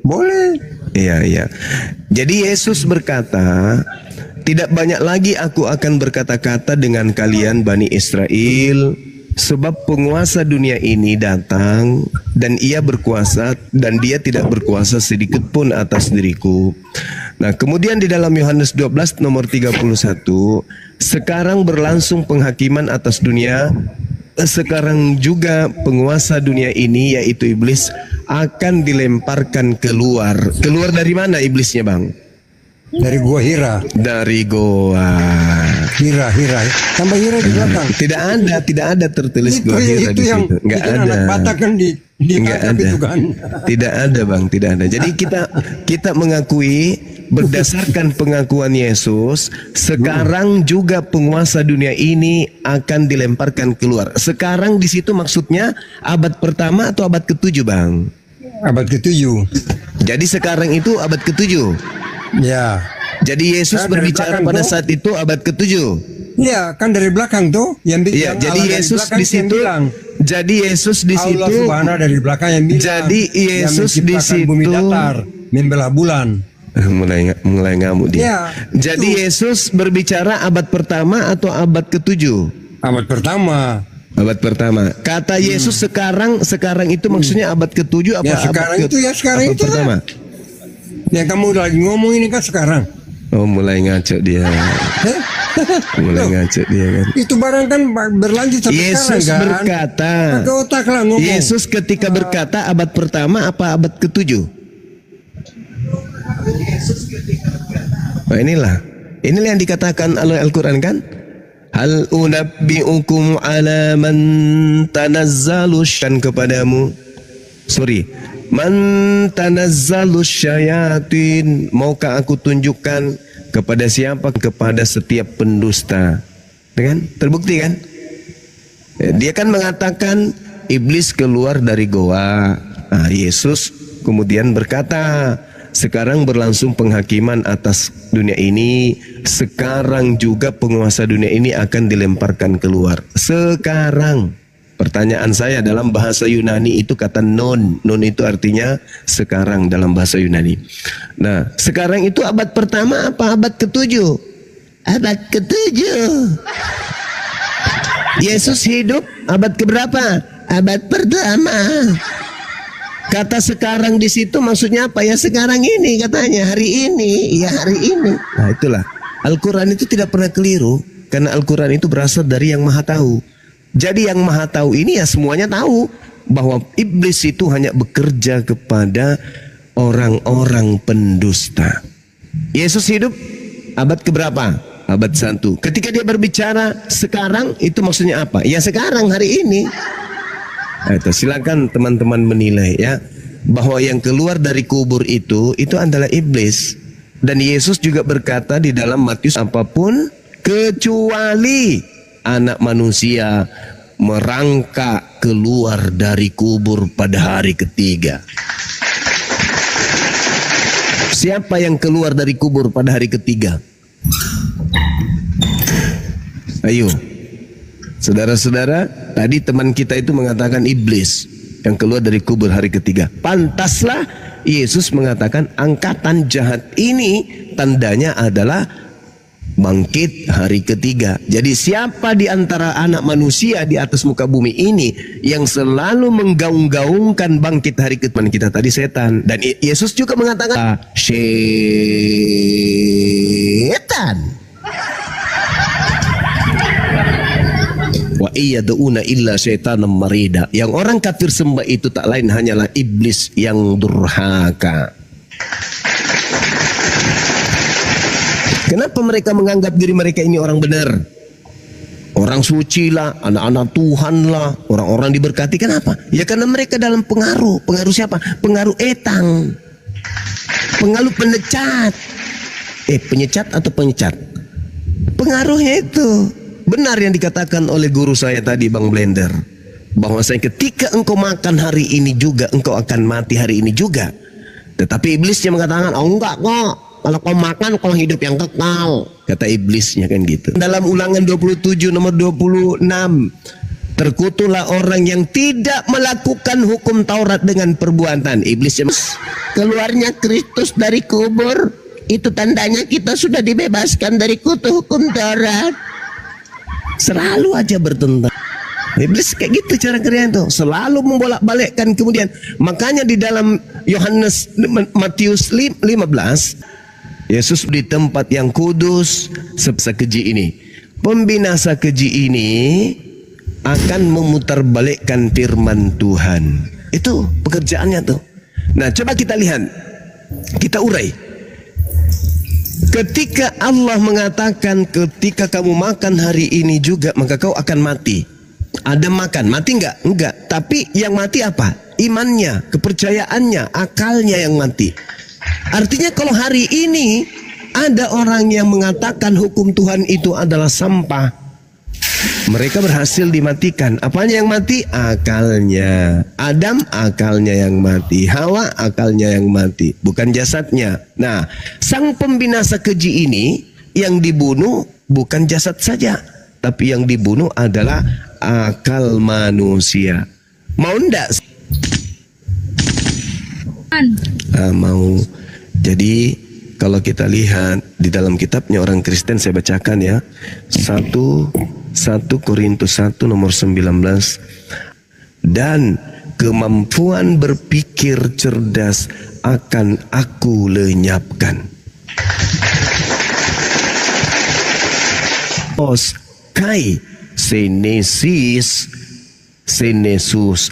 Boleh. Iya. Jadi Yesus berkata, tidak banyak lagi aku akan berkata-kata dengan kalian Bani Israel, sebab penguasa dunia ini datang dan ia berkuasa dan dia tidak berkuasa sedikit pun atas diriku. Nah, kemudian di dalam Yohanes 12 nomor 31, sekarang berlangsung penghakiman atas dunia. Sekarang juga penguasa dunia ini yaitu iblis akan dilemparkan keluar. Keluar dari mana iblisnya, Bang? Dari goa Hira. Dari goa Hira. Tambah Hira di belakang. Tidak ada tertulis goa Hira di situ. Enggak ada. Anak Batak kan enggak ada. Itu kan. Tidak ada, Bang, tidak ada. Jadi kita mengakui berdasarkan pengakuan Yesus, sekarang juga penguasa dunia ini akan dilemparkan keluar. Sekarang di situ maksudnya abad pertama atau abad ke-7, Bang? Abad ke-7. Jadi sekarang itu abad ke-7. Ya. Jadi Yesus berbicara pada saat itu abad ke-7. Ya, kan dari belakang tuh yang ya, jadi Yesus di situ. Jadi Yesus di situ. Allah Subhanahu dari belakang yang bilang. Jadi Yesus di situ bumi datar, membelah bulan. Mulai ngamuk dia. Ya, jadi Yesus berbicara abad pertama atau abad ke-7? Abad pertama. Abad pertama. Kata Yesus sekarang itu maksudnya abad ke-7 apa ya, sekarang abad itu ya sekarang itu pertama? Yang kamu lagi ngomong ini kan sekarang. Oh, mulai ngaco dia. Mulai ngaco dia kan. Itu barang kan berlanjut sampai Yesus sekarang kan. Berkata. Pakai otak lah ngomong. Yesus ketika berkata abad pertama apa abad ke-7? Nah, inilah yang dikatakan oleh Al-Quran kan. Hal unabbi'ukum ala man tanazzalu syan kepadamu. Man tanazzalu syayatin. Maukah aku tunjukkan kepada siapa? Kepada setiap pendusta. Kan? Terbukti kan? Dia kan mengatakan iblis keluar dari goa. Nah, Yesus kemudian berkata, sekarang berlangsung penghakiman atas dunia ini. Sekarang juga penguasa dunia ini akan dilemparkan keluar. Sekarang. Pertanyaan saya, dalam bahasa Yunani itu kata non. Non itu artinya sekarang dalam bahasa Yunani. Nah, sekarang itu abad pertama apa abad ke-7? Abad ke-7. Yesus hidup abad keberapa? Abad pertama. Kata sekarang di situ maksudnya apa? Ya sekarang ini katanya, hari ini, ya hari ini. Nah, itulah. Al-Quran itu tidak pernah keliru, karena Al-Quran itu berasal dari Yang Maha Tahu. Jadi Yang Maha Tahu ini ya semuanya tahu bahwa iblis itu hanya bekerja kepada orang-orang pendusta. Yesus hidup abad keberapa? Abad 1. Ketika dia berbicara sekarang, itu maksudnya apa? Ya sekarang, hari ini. Nah, itu silakan teman-teman menilai ya, bahwa yang keluar dari kubur itu adalah iblis. Dan Yesus juga berkata di dalam Matius, apapun kecuali anak manusia merangkak keluar dari kubur pada hari ketiga. Siapa yang keluar dari kubur pada hari ketiga? Ayo, saudara-saudara, tadi teman kita itu mengatakan iblis yang keluar dari kubur hari ketiga. Pantaslah Yesus mengatakan angkatan jahat ini tandanya adalah bangkit hari ketiga. Jadi siapa di antara anak manusia di atas muka bumi ini yang selalu menggaung-gaungkan bangkit hari ketiga? Kita tadi setan. Dan Yesus juga mengatakan setan. Wa iyaduna illa syaitanam marida. Yang orang kafir sembah itu tak lain hanyalah iblis yang durhaka. Kenapa mereka menganggap diri mereka ini orang benar? Orang suci lah, anak-anak Tuhan lah, orang-orang diberkati. Kenapa? Ya karena mereka dalam pengaruh. Pengaruh siapa? Pengaruh etang. Pengaruh penyecat. Penyecat atau penyecat? Pengaruhnya itu. Benar yang dikatakan oleh guru saya tadi, Bang Blender. Bahwasanya ketika engkau makan hari ini juga, engkau akan mati hari ini juga. Tetapi iblisnya mengatakan, oh enggak kok. Kalau kau makan, kau hidup yang kekal. Kata iblisnya kan gitu. Dalam Ulangan 27 nomor 26. Terkutuklah orang yang tidak melakukan hukum Taurat dengan perbuatan. Iblisnya, keluarnya Kristus dari kubur, itu tandanya kita sudah dibebaskan dari kutu hukum Taurat. Selalu aja bertentang. Iblis kayak gitu cara kerjanya tuh, selalu membolak-balikkan. Kemudian makanya di dalam Matius 15, Yesus di tempat yang kudus sebisa keji ini. Pembinasa keji ini akan memutarbalikkan firman Tuhan. Itu pekerjaannya tuh. Nah, coba kita lihat. Kita urai. Ketika Allah mengatakan ketika kamu makan hari ini juga maka kau akan mati. Adam makan, mati enggak? Enggak. Tapi yang mati apa? Imannya, kepercayaannya, akalnya yang mati. Artinya kalau hari ini ada orang yang mengatakan hukum Tuhan itu adalah sampah, mereka berhasil dimatikan. Apanya yang mati? Akalnya. Adam akalnya yang mati, Hawa akalnya yang mati, bukan jasadnya. Nah, sang pembinasa keji ini yang dibunuh bukan jasad saja, tapi yang dibunuh adalah akal manusia. Mau ndak? Mau. Jadi kalau kita lihat di dalam kitabnya orang Kristen, saya bacakan ya, 1 Korintus 1 nomor 19. Dan kemampuan berpikir cerdas akan aku lenyapkan. Os kai senesus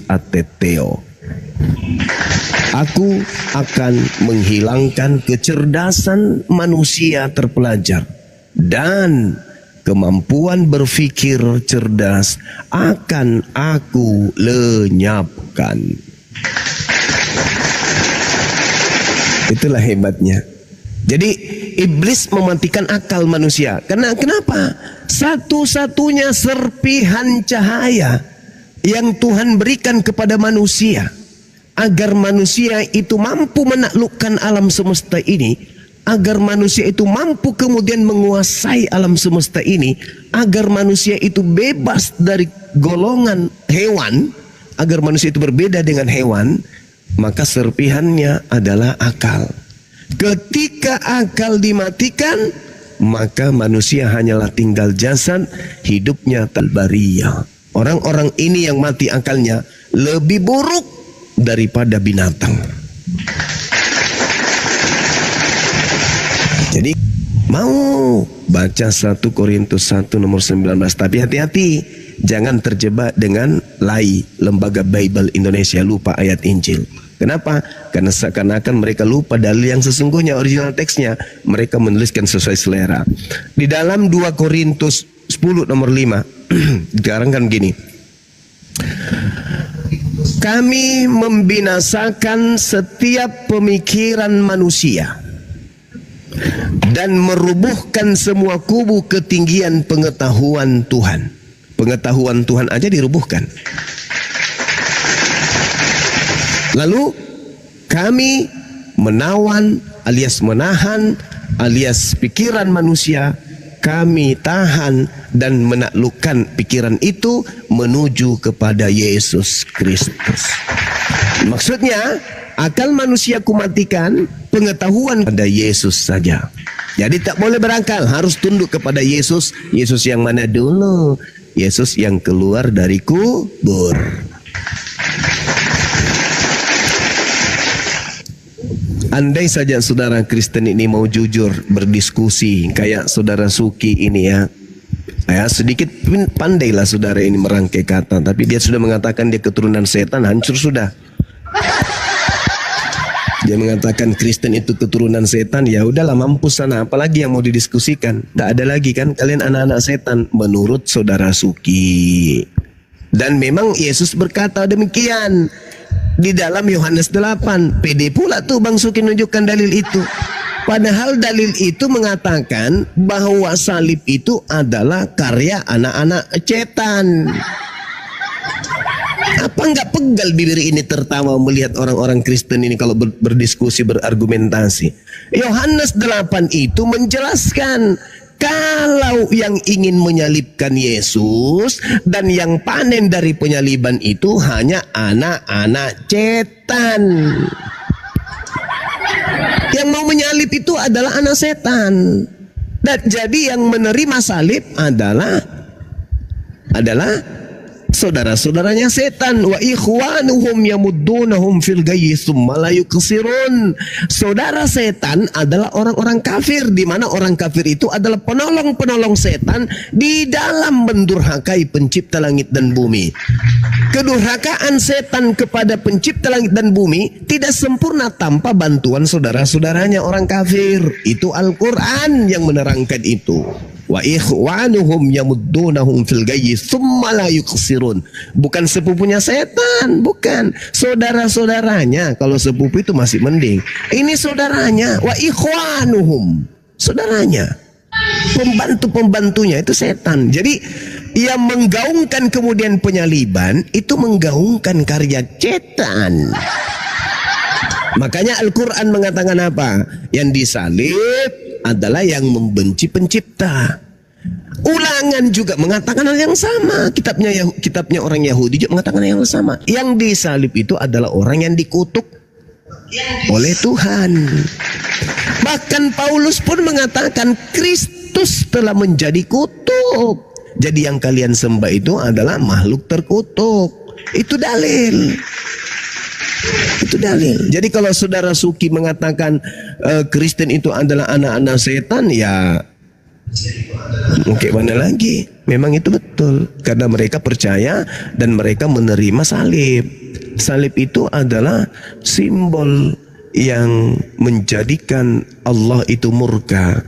ateteo. Aku akan menghilangkan kecerdasan manusia terpelajar dan kemampuan berpikir cerdas akan aku lenyapkan. Itulah hebatnya. Jadi iblis mematikan akal manusia. Karena kenapa? Satu-satunya serpihan cahaya yang Tuhan berikan kepada manusia agar manusia itu mampu menaklukkan alam semesta ini, agar manusia itu mampu kemudian menguasai alam semesta ini, agar manusia itu bebas dari golongan hewan, agar manusia itu berbeda dengan hewan, maka serpihannya adalah akal. Ketika akal dimatikan, maka manusia hanyalah tinggal jasad, hidupnya talbariyah. Orang-orang ini yang mati akalnya lebih buruk daripada binatang. Jadi mau baca 1 Korintus 1 nomor 19, tapi hati-hati jangan terjebak dengan LAI, Lembaga Bible Indonesia, lupa ayat Injil. Kenapa? Karena seakan-akan mereka lupa dalil yang sesungguhnya original teksnya. Mereka menuliskan sesuai selera. Di dalam 2 Korintus 10 nomor 5 sekarang kan gini, kami membinasakan setiap pemikiran manusia dan merubuhkan semua kubu ketinggian pengetahuan Tuhan. Pengetahuan Tuhan aja dirubuhkan. Lalu kami menawan alias menahan alias pikiran manusia, kami tahan dan menaklukkan pikiran itu menuju kepada Yesus Kristus. Maksudnya akal manusia kumatikan, pengetahuan pada Yesus saja. Jadi tak boleh berakal, harus tunduk kepada Yesus. Yesus yang mana dulu? Yesus yang keluar dari kubur. Andai saja saudara Kristen ini mau jujur berdiskusi kayak saudara Suki ini ya, sedikit pandailah saudara ini merangkai kata, tapi dia sudah mengatakan dia keturunan setan, hancur sudah. Dia mengatakan Kristen itu keturunan setan, ya udahlah mampus sana, apalagi yang mau didiskusikan? Tak ada lagi kan, kalian anak-anak setan menurut saudara Suki. Dan memang Yesus berkata demikian di dalam Yohanes 8. Pede pula tuh Bang Suki nunjukkan dalil itu. Padahal dalil itu mengatakan bahwa salib itu adalah karya anak-anak setan. Apa enggak pegal bibir ini tertawa melihat orang-orang Kristen ini kalau berdiskusi, berargumentasi. Yohanes 8 itu menjelaskan kalau yang ingin menyalibkan Yesus dan yang panen dari penyaliban itu hanya anak-anak setan. Yang mau menyalib itu adalah anak setan. Dan jadi yang menerima salib adalah saudara-saudaranya setan. Wa ikhwanuhum yamuddunahum fil ghayyi tsumma la yuqsirun. Saudara setan adalah orang-orang kafir, di mana orang kafir itu adalah penolong-penolong setan di dalam mendurhakai pencipta langit dan bumi. Kedurhakaan setan kepada pencipta langit dan bumi tidak sempurna tanpa bantuan saudara-saudaranya orang kafir. Itu Al-Quran yang menerangkan itu. Wa ikhwanuhum yamuddunahum fil ghayyi tsumma la yuqsirun. Bukan sepupunya setan, bukan. Saudara-saudaranya. Kalau sepupu itu masih mending. Ini saudaranya. Wa ikhwanuhum, saudaranya. Pembantu-pembantunya itu setan. Jadi yang menggaungkan kemudian penyaliban itu menggaungkan karya setan. Makanya Al-Quran mengatakan apa? Yang disalib adalah yang membenci pencipta. Ulangan juga mengatakan hal yang sama. Kitabnya orang Yahudi juga mengatakan hal yang sama. Yang disalib itu adalah orang yang dikutuk oleh Tuhan. Bahkan Paulus pun mengatakan Kristus telah menjadi kutuk. Jadi yang kalian sembah itu adalah makhluk terkutuk. Itu dalil. Itu dalil. Jadi kalau saudara Suki mengatakan Kristen itu adalah anak-anak setan, ya mungkin mana lagi? Memang itu betul. Karena mereka percaya dan mereka menerima salib. Salib itu adalah simbol yang menjadikan Allah itu murka.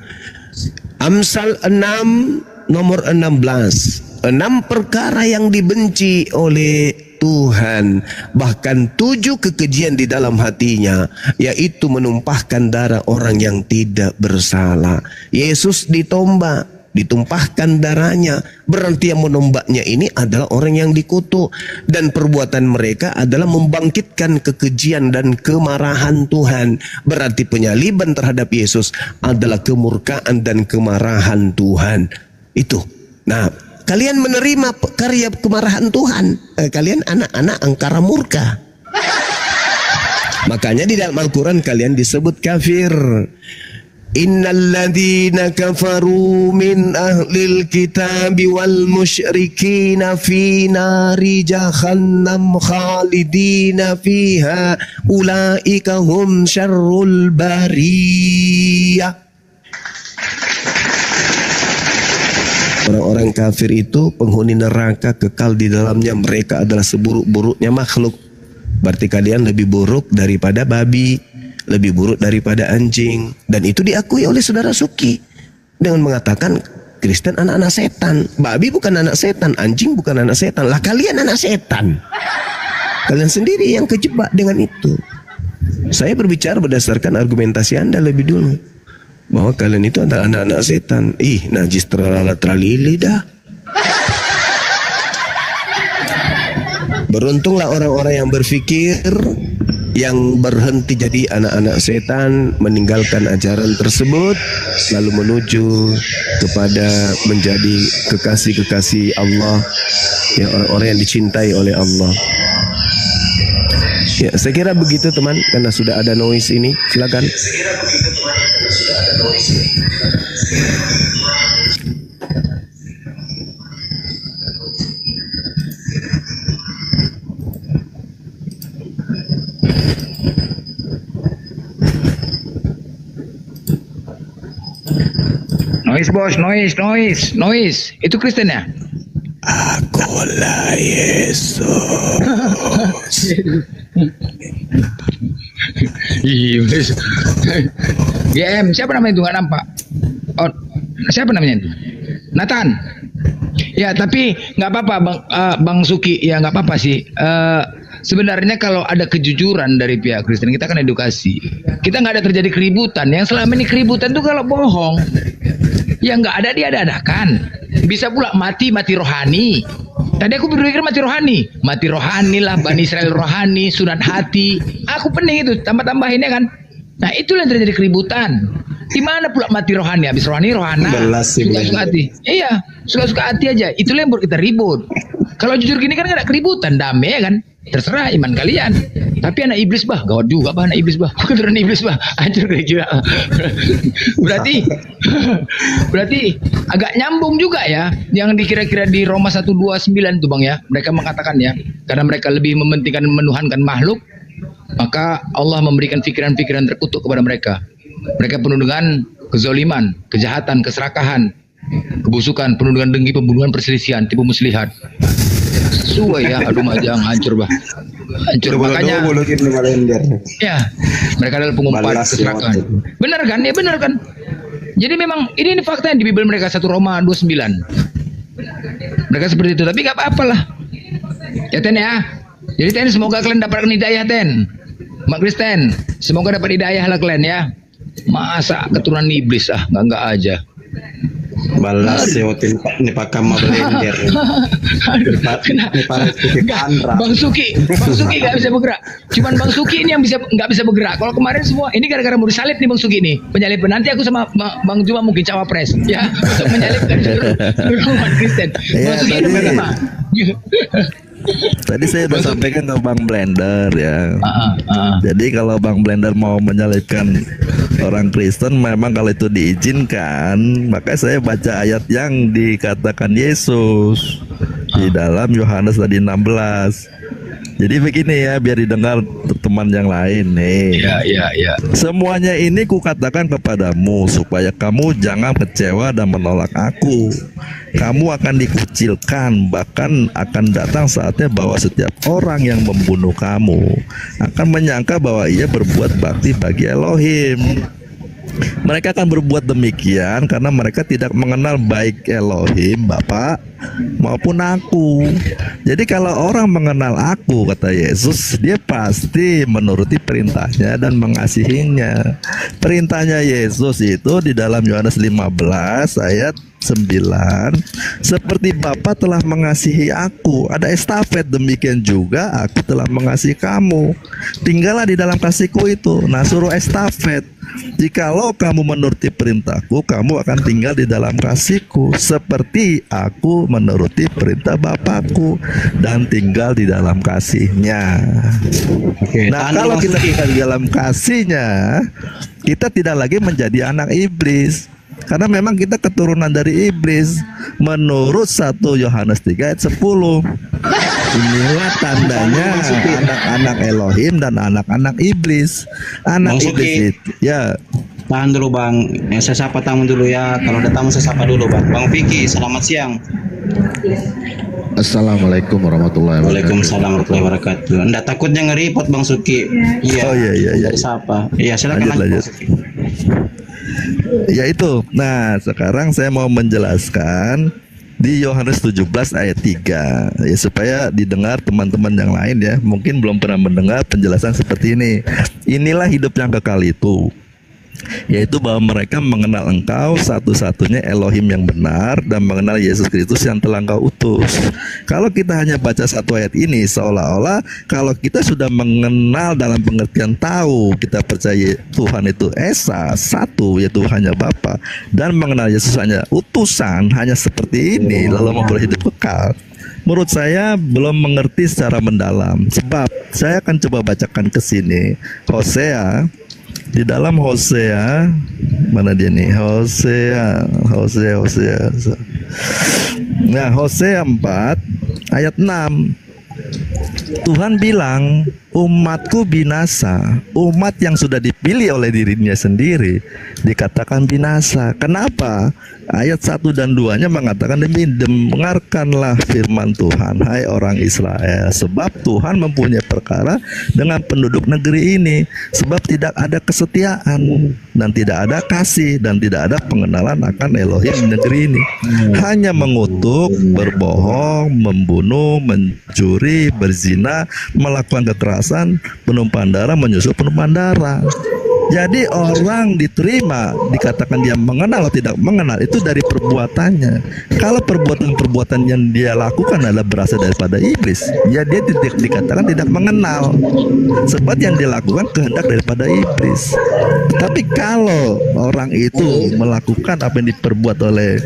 Amsal 6 nomor 16. 6 perkara yang dibenci oleh Tuhan, bahkan 7 kekejian di dalam hatinya, yaitu menumpahkan darah orang yang tidak bersalah. Yesus ditombak, ditumpahkan darahnya, berarti yang menombaknya ini adalah orang yang dikutuk, dan perbuatan mereka adalah membangkitkan kekejian dan kemarahan Tuhan. Berarti penyaliban terhadap Yesus adalah kemurkaan dan kemarahan Tuhan. Itu. Nah, kalian menerima karya kemarahan Tuhan. Kalian anak-anak angkara murka. Makanya di dalam Al-Quran kalian disebut kafir. Innalladzina kafaru min ahlil kitabi wal musyrikina fi nari jahannam khalidina fiha ulaika hum syarrul bariyah. Orang-orang kafir itu penghuni neraka, kekal di dalamnya, mereka adalah seburuk-buruknya makhluk. Berarti kalian lebih buruk daripada babi, lebih buruk daripada anjing. Dan itu diakui oleh saudara Suki dengan mengatakan Kristen anak-anak setan. Babi bukan anak setan, anjing bukan anak setan. Lah kalian anak setan. Kalian sendiri yang kejebak dengan itu. Saya berbicara berdasarkan argumentasi Anda lebih dulu, bahwa kalian itu adalah anak-anak setan. Ih, najis tralala-tralili dah. Beruntunglah orang-orang yang berpikir, yang berhenti jadi anak-anak setan, meninggalkan ajaran tersebut, lalu menuju kepada menjadi kekasih-kekasih Allah, ya, orang-orang yang dicintai oleh Allah. Ya, saya kira begitu teman, karena sudah ada noise ini. Silakan. Noise bos, noise. Itu Kristen ya? Akulah Yesus. GM, siapa namanya itu? Nggak nampak. Oh, siapa namanya itu? Nathan. Ya, tapi nggak apa-apa, Bang Suki. Ya nggak apa-apa sih. Sebenarnya kalau ada kejujuran dari pihak Kristen, kita kan edukasi. Kita nggak ada terjadi keributan. Yang selama ini keributan tuh kalau bohong. Yang nggak ada diada-adakan. Bisa pula mati rohani. Tadi aku berpikir mati rohani lah, Bani Israel rohani, sunat hati. Aku pening itu, tambah-tambahinnya kan. Nah itulah yang terjadi keributan. Di mana pula mati rohani? Habis rohana. Suka-suka hati. Iya, suka-suka hati aja. Itulah yang buat kita ribut. Kalau jujur gini kan gak ada keributan, damai ya kan. Terserah iman kalian. Tapi anak iblis bah, gawat juga bah anak iblis bah. Keturunan iblis bah, hancur kira-kira. Berarti agak nyambung juga ya. Yang dikira-kira di Roma 1:29 tuh bang ya. Mereka mengatakan ya, karena mereka lebih mementingkan menuhankan makhluk, maka Allah memberikan pikiran-pikiran terkutuk kepada mereka. Mereka penuh dengan kezaliman, kejahatan, keserakahan, kebusukan, penuh dengan dengki, pembunuhan, perselisihan, tipu muslihat. Sesuai ya, aduh majang, hancur bah. Hancur, makanya ya, mereka adalah pengumpat keserakahan. Benar kan? Ya benar kan? Jadi memang ini fakta yang di Bible mereka, 1 Roma 29. Mereka seperti itu, tapi gak apa-apa lah. Ya Ten ya. Jadi Ten, semoga kalian dapatkan hidayah Ten. Mak Kristen, semoga dapat hidayah lah kalian ya. Masa keturunan iblis enggak aja. Balas sewotin ini pakam blender. Bang Suki nggak bisa bergerak. Cuman Bang Suki ini yang nggak bisa bergerak. Kalau kemarin semua ini gara-gara mau disalib nih Bang Suki nih. Penyaliban, nanti aku sama Bang Juma mungkin cawapres ya untuk menyalibkan seluruh umat Kristen. Bang Suki ini bagaimana? Tadi saya sudah sampaikan ke Bang Blender ya. Jadi kalau Bang Blender mau menyalibkan orang Kristen, memang kalau itu diizinkan, maka saya baca ayat yang dikatakan Yesus di dalam Yohanes tadi 16. Jadi begini ya, biar didengar teman yang lain nih. Ya. Semuanya ini kukatakan kepadamu supaya kamu jangan kecewa dan menolak aku. Kamu akan dikucilkan, bahkan akan datang saatnya bahwa setiap orang yang membunuh kamu akan menyangka bahwa ia berbuat bakti bagi Elohim. Mereka akan berbuat demikian karena mereka tidak mengenal baik Elohim Bapa maupun aku. Jadi kalau orang mengenal aku, kata Yesus, dia pasti menuruti perintahnya dan mengasihinya. Perintahnya Yesus itu di dalam Yohanes 15 ayat 9, seperti Bapa telah mengasihi aku, ada estafet, demikian juga aku telah mengasihi kamu. Tinggallah di dalam kasihku itu. Nah, suruh estafet. Jikalau kamu menuruti perintahku, kamu akan tinggal di dalam kasihku, seperti aku menuruti perintah Bapakku dan tinggal di dalam kasihnya. Nah, kalau kita tinggal di dalam kasihnya, kita tidak lagi menjadi anak iblis. Karena memang kita keturunan dari iblis menurut 1 Yohanes 3 ayat 10. Inilah tandanya anak-anak Elohim dan anak-anak iblis. Anak iblis itu ya. Tahan dulu Bang, saya sapa tamu dulu ya. Kalau ada tamu saya sapa dulu Bang. Bang Vicky, selamat siang. Assalamualaikum warahmatullahi wabarakatuh. Waalaikumsalam warahmatullahi wabarakatuh. Nggak takutnya nge-report Bang Suki? Iya. Oh iya. Sapa. Iya, silakan lanjut. Ya itu. Nah, sekarang saya mau menjelaskan di Yohanes 17 ayat 3 ya, supaya didengar teman-teman yang lain ya, mungkin belum pernah mendengar penjelasan seperti ini. Inilah hidup yang kekal itu, yaitu bahwa mereka mengenal Engkau satu-satunya Elohim yang benar dan mengenal Yesus Kristus yang telah Engkau utus. Kalau kita hanya baca satu ayat ini, seolah-olah kalau kita sudah mengenal dalam pengertian tahu, kita percaya Tuhan itu Esa, satu, yaitu hanya Bapa, dan mengenal Yesus hanya utusan, hanya seperti ini, lalu memperoleh hidup kekal. Menurut saya belum mengerti secara mendalam. Sebab saya akan coba bacakan ke sini Hosea. Di dalam Hosea, mana dia nih? Hosea. Nah, Hosea 4 ayat 6. Tuhan bilang, umatku binasa. Umat yang sudah dipilih oleh dirinya sendiri dikatakan binasa. Kenapa? Ayat 1 dan 2-nya mengatakan dengarkanlah firman Tuhan, hai orang Israel, sebab Tuhan mempunyai perkara dengan penduduk negeri ini, sebab tidak ada kesetiaan dan tidak ada kasih dan tidak ada pengenalan akan Elohim negeri ini. Hanya mengutuk, berbohong, membunuh, mencuri, berzina, melakukan kekerasan, penumpahan darah, menyusup penumpahan darah. Jadi orang diterima dikatakan dia mengenal atau tidak mengenal itu dari perbuatannya. Kalau perbuatan-perbuatan yang dia lakukan adalah berasal daripada iblis, ya dia tidak dikatakan tidak mengenal, sebab yang dia lakukan kehendak daripada iblis. Tapi kalau orang itu melakukan apa yang diperbuat oleh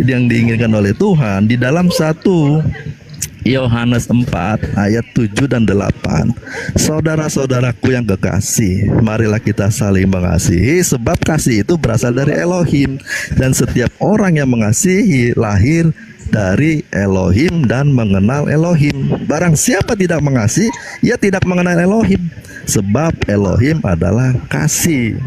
yang diinginkan oleh Tuhan, di dalam 1 Yohanes 4 ayat 7 dan 8. Saudara-saudaraku yang kekasih, marilah kita saling mengasihi, sebab kasih itu berasal dari Elohim, dan setiap orang yang mengasihi lahir dari Elohim dan mengenal Elohim. Barang siapa tidak mengasihi, ia tidak mengenal Elohim, sebab Elohim adalah kasih.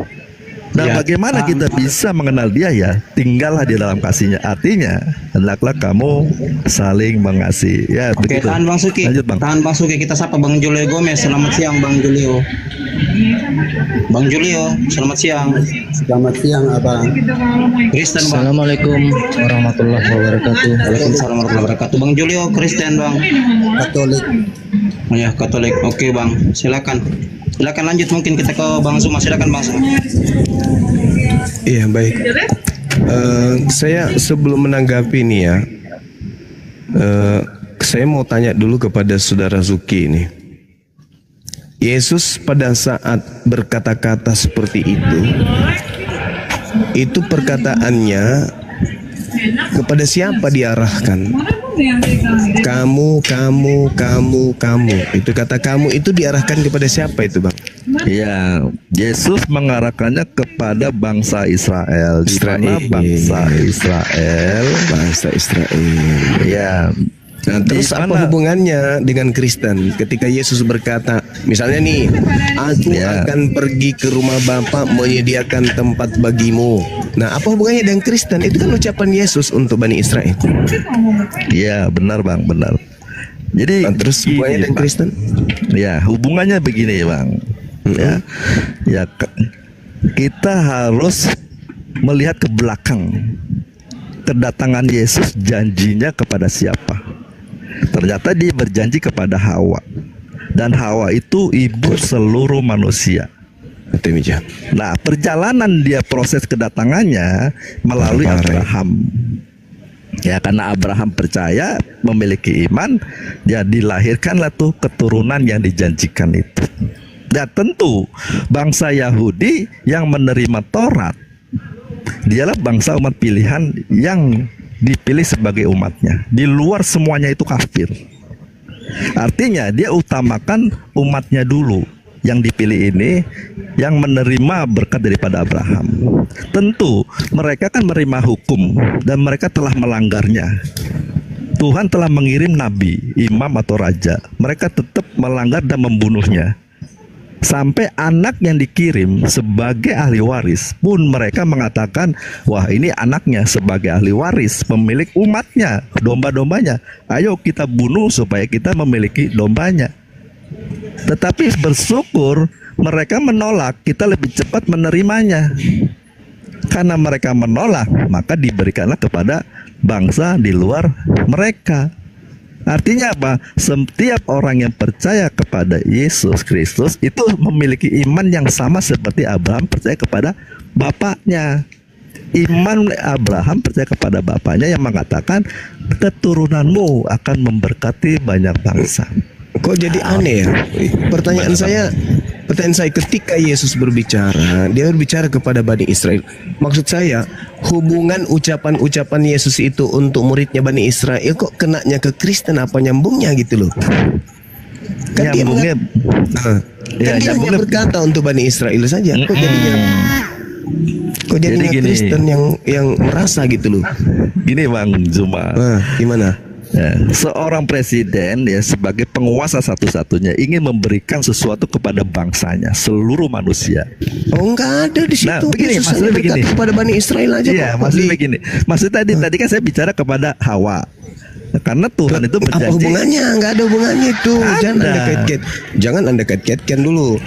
Nah, bagaimana kita bisa mengenal dia ya? Tinggallah di dalam kasihnya. Artinya, hendaklah kamu saling mengasihi. Ya, oke, begitu. tahan Bang Suki. Lanjut, Bang. Tahan Bang Suki. Kita sapa Bang Julio Gomez. Selamat siang Bang Julio. Bang Julio, selamat siang. Selamat siang Abang. Kristen Bang. Assalamualaikum warahmatullahi wabarakatuh. Waalaikumsalam warahmatullahi wabarakatuh. Bang Julio, Kristen Bang. Katolik. Oh ya, Katolik. Oke Bang, silakan. Silakan lanjut, mungkin kita ke Bang Suma. Silakan Bang Suma. Iya, baik. Saya sebelum menanggapi ini ya, saya mau tanya dulu kepada saudara Zuki ini. Yesus pada saat berkata-kata seperti itu perkataannya kepada siapa diarahkan? Kamu. Itu kata kamu itu diarahkan kepada siapa itu, Bang? Ya, Yesus mengarahkannya kepada bangsa Israel. Di mana bangsa Israel? Ya. Nah, terus apa hubungannya dengan Kristen? Ketika Yesus berkata, misalnya nih, aku akan pergi ke rumah Bapa menyediakan tempat bagimu. Nah, apa hubungannya dengan Kristen? Itu kan ucapan Yesus untuk Bani Israel. Iya, benar Bang, benar. Jadi terus hubungannya dengan Kristen? Ya, hubungannya begini Bang. kita harus melihat ke belakang. Kedatangan Yesus janjinya kepada siapa? Ternyata dia berjanji kepada Hawa. Dan Hawa itu ibu seluruh manusia. Nah, perjalanan dia proses kedatangannya melalui Abraham. Ya, karena Abraham percaya, memiliki iman, ya dilahirkanlah tuh keturunan yang dijanjikan itu. Dan tentu bangsa Yahudi yang menerima Taurat, dialah bangsa umat pilihan yang dipilih sebagai umatnya. Di luar semuanya itu kafir. Artinya dia utamakan umatnya dulu. Yang dipilih ini yang menerima berkat daripada Abraham. Tentu mereka kan menerima hukum dan mereka telah melanggarnya. Tuhan telah mengirim nabi, imam atau raja. Mereka tetap melanggar dan membunuhnya. Sampai anak yang dikirim sebagai ahli waris pun mereka mengatakan, wah ini anaknya sebagai ahli waris, pemilik umatnya, domba-dombanya. Ayo kita bunuh supaya kita memiliki dombanya. Tetapi bersyukur mereka menolak, kita lebih cepat menerimanya. Karena mereka menolak, maka diberikanlah kepada bangsa di luar mereka. Artinya apa? Setiap orang yang percaya kepada Yesus Kristus itu memiliki iman yang sama seperti Abraham percaya kepada bapaknya. Iman Abraham percaya kepada bapaknya yang mengatakan keturunanmu akan memberkati banyak bangsa. Kok jadi aneh ya? Pertanyaan saya ketika Yesus berbicara, dia berbicara kepada Bani Israel. Maksud saya, hubungan ucapan-ucapan Yesus itu untuk muridnya Bani Israel kok kenanya ke Kristen, apa nyambungnya gitu loh? Kan nyambungnya, dia hanya berkata untuk Bani Israel saja. Kok jadinya Kristen yang merasa gitu loh? Gini Bang Zuma, gimana? Ya, seorang presiden ya sebagai penguasa satu-satunya ingin memberikan sesuatu kepada bangsanya, seluruh manusia. Oh, enggak ada di situ. Nah, begini, Yesus maksudnya begini. Kepada Bani Israel aja. Iya, maksudnya begini. Maksudnya tadi kan saya bicara kepada Hawa. Karena Tuhan itu berjanji. Apa hubungannya? Enggak ada hubungannya itu. Jangan Anda kait-kaitkan dulu.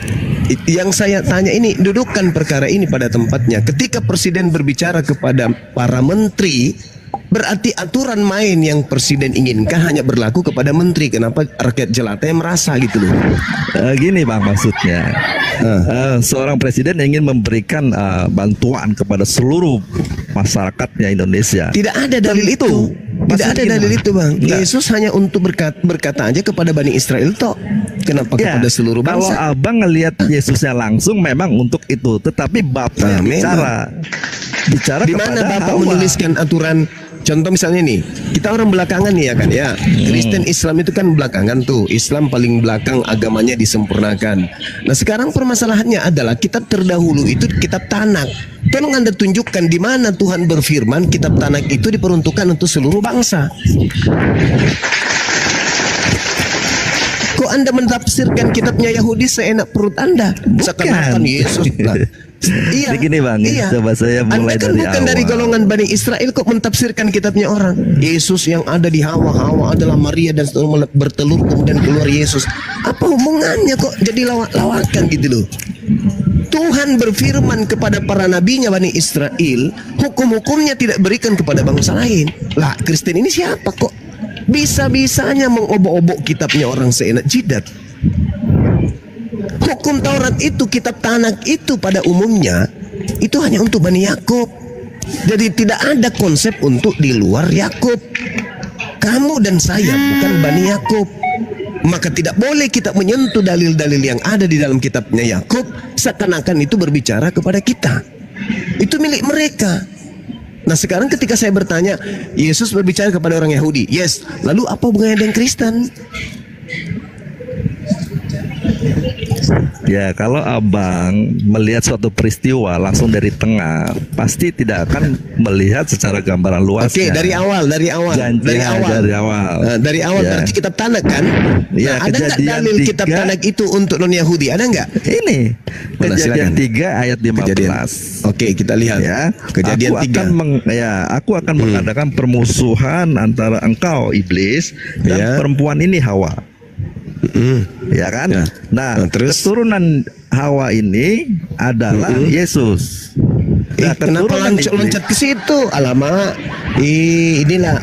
Yang saya tanya ini, dudukkan perkara ini pada tempatnya. Ketika presiden berbicara kepada para menteri, berarti aturan main yang presiden inginkan hanya berlaku kepada menteri. Kenapa rakyat jelata yang merasa gitu loh? Gini Bang, maksudnya seorang presiden ingin memberikan bantuan kepada seluruh masyarakatnya Indonesia. Tidak ada dalil itu. Tidak ada dalil itu Bang. Yesus hanya untuk berkata aja kepada Bani Israel toh. Kenapa kepada seluruh bangsa? Kalau abang ngelihat Yesusnya langsung memang untuk itu. Tetapi Bapak yang bicara di mana kepada Bapak Hawa. menuliskan aturan. Contoh misalnya nih, kita orang belakangan nih ya kan ya. Kristen Islam itu kan belakangan tuh. Islam paling belakang agamanya disempurnakan. Nah sekarang permasalahannya adalah kitab terdahulu itu kitab Tanak. Tolong Anda tunjukkan di mana Tuhan berfirman kitab Tanak itu diperuntukkan untuk seluruh bangsa. Kok Anda mentafsirkan kitabnya Yahudi seenak perut Anda? Seakan-akan Yesus Iya. Begini Bang, coba saya mulai Anda kan dari bukan awal. dari golongan Bani Israel kok mentafsirkan kitabnya orang. Yesus yang ada di Hawa adalah Maria dan setelah bertelur kemudian keluar Yesus. Apa hubungannya kok jadi lawak-lawakan gitu loh? Tuhan berfirman kepada para nabinya Bani Israel, hukum-hukumnya tidak berikan kepada bangsa lain. Lah, Kristen ini siapa kok? Bisa-bisanya mengobok-obok kitabnya orang seenak jidat. Hukum Taurat itu, kitab Tanak itu pada umumnya itu hanya untuk Bani Yakub. Jadi tidak ada konsep untuk di luar Yakub. Kamu dan saya bukan Bani Yakub. Maka tidak boleh kita menyentuh dalil-dalil yang ada di dalam kitabnya Yakub seakan-akan itu berbicara kepada kita. Itu milik mereka. Nah sekarang ketika saya bertanya, Yesus berbicara kepada orang Yahudi. Yes, lalu apa hubungannya dengan Kristen? Ya kalau abang melihat suatu peristiwa langsung dari tengah, pasti tidak akan melihat secara gambaran luas. Oke, dari awal. Dari awal. Dari awal Ya. berarti kitab Tanak kan? Ya, Nah, ada nggak Kejadian dalil kitab 3. Tanak itu untuk non Yahudi? Ada nggak? Ini Kejadian 3 ayat 15. Oke, kita lihat. Ya, Kejadian 3. Aku akan mengadakan permusuhan antara engkau iblis dan perempuan ini Hawa. Ya kan? Nah, terus keturunan Hawa ini adalah Yesus. Nah, kenapa loncat ke situ? Alamak, inilah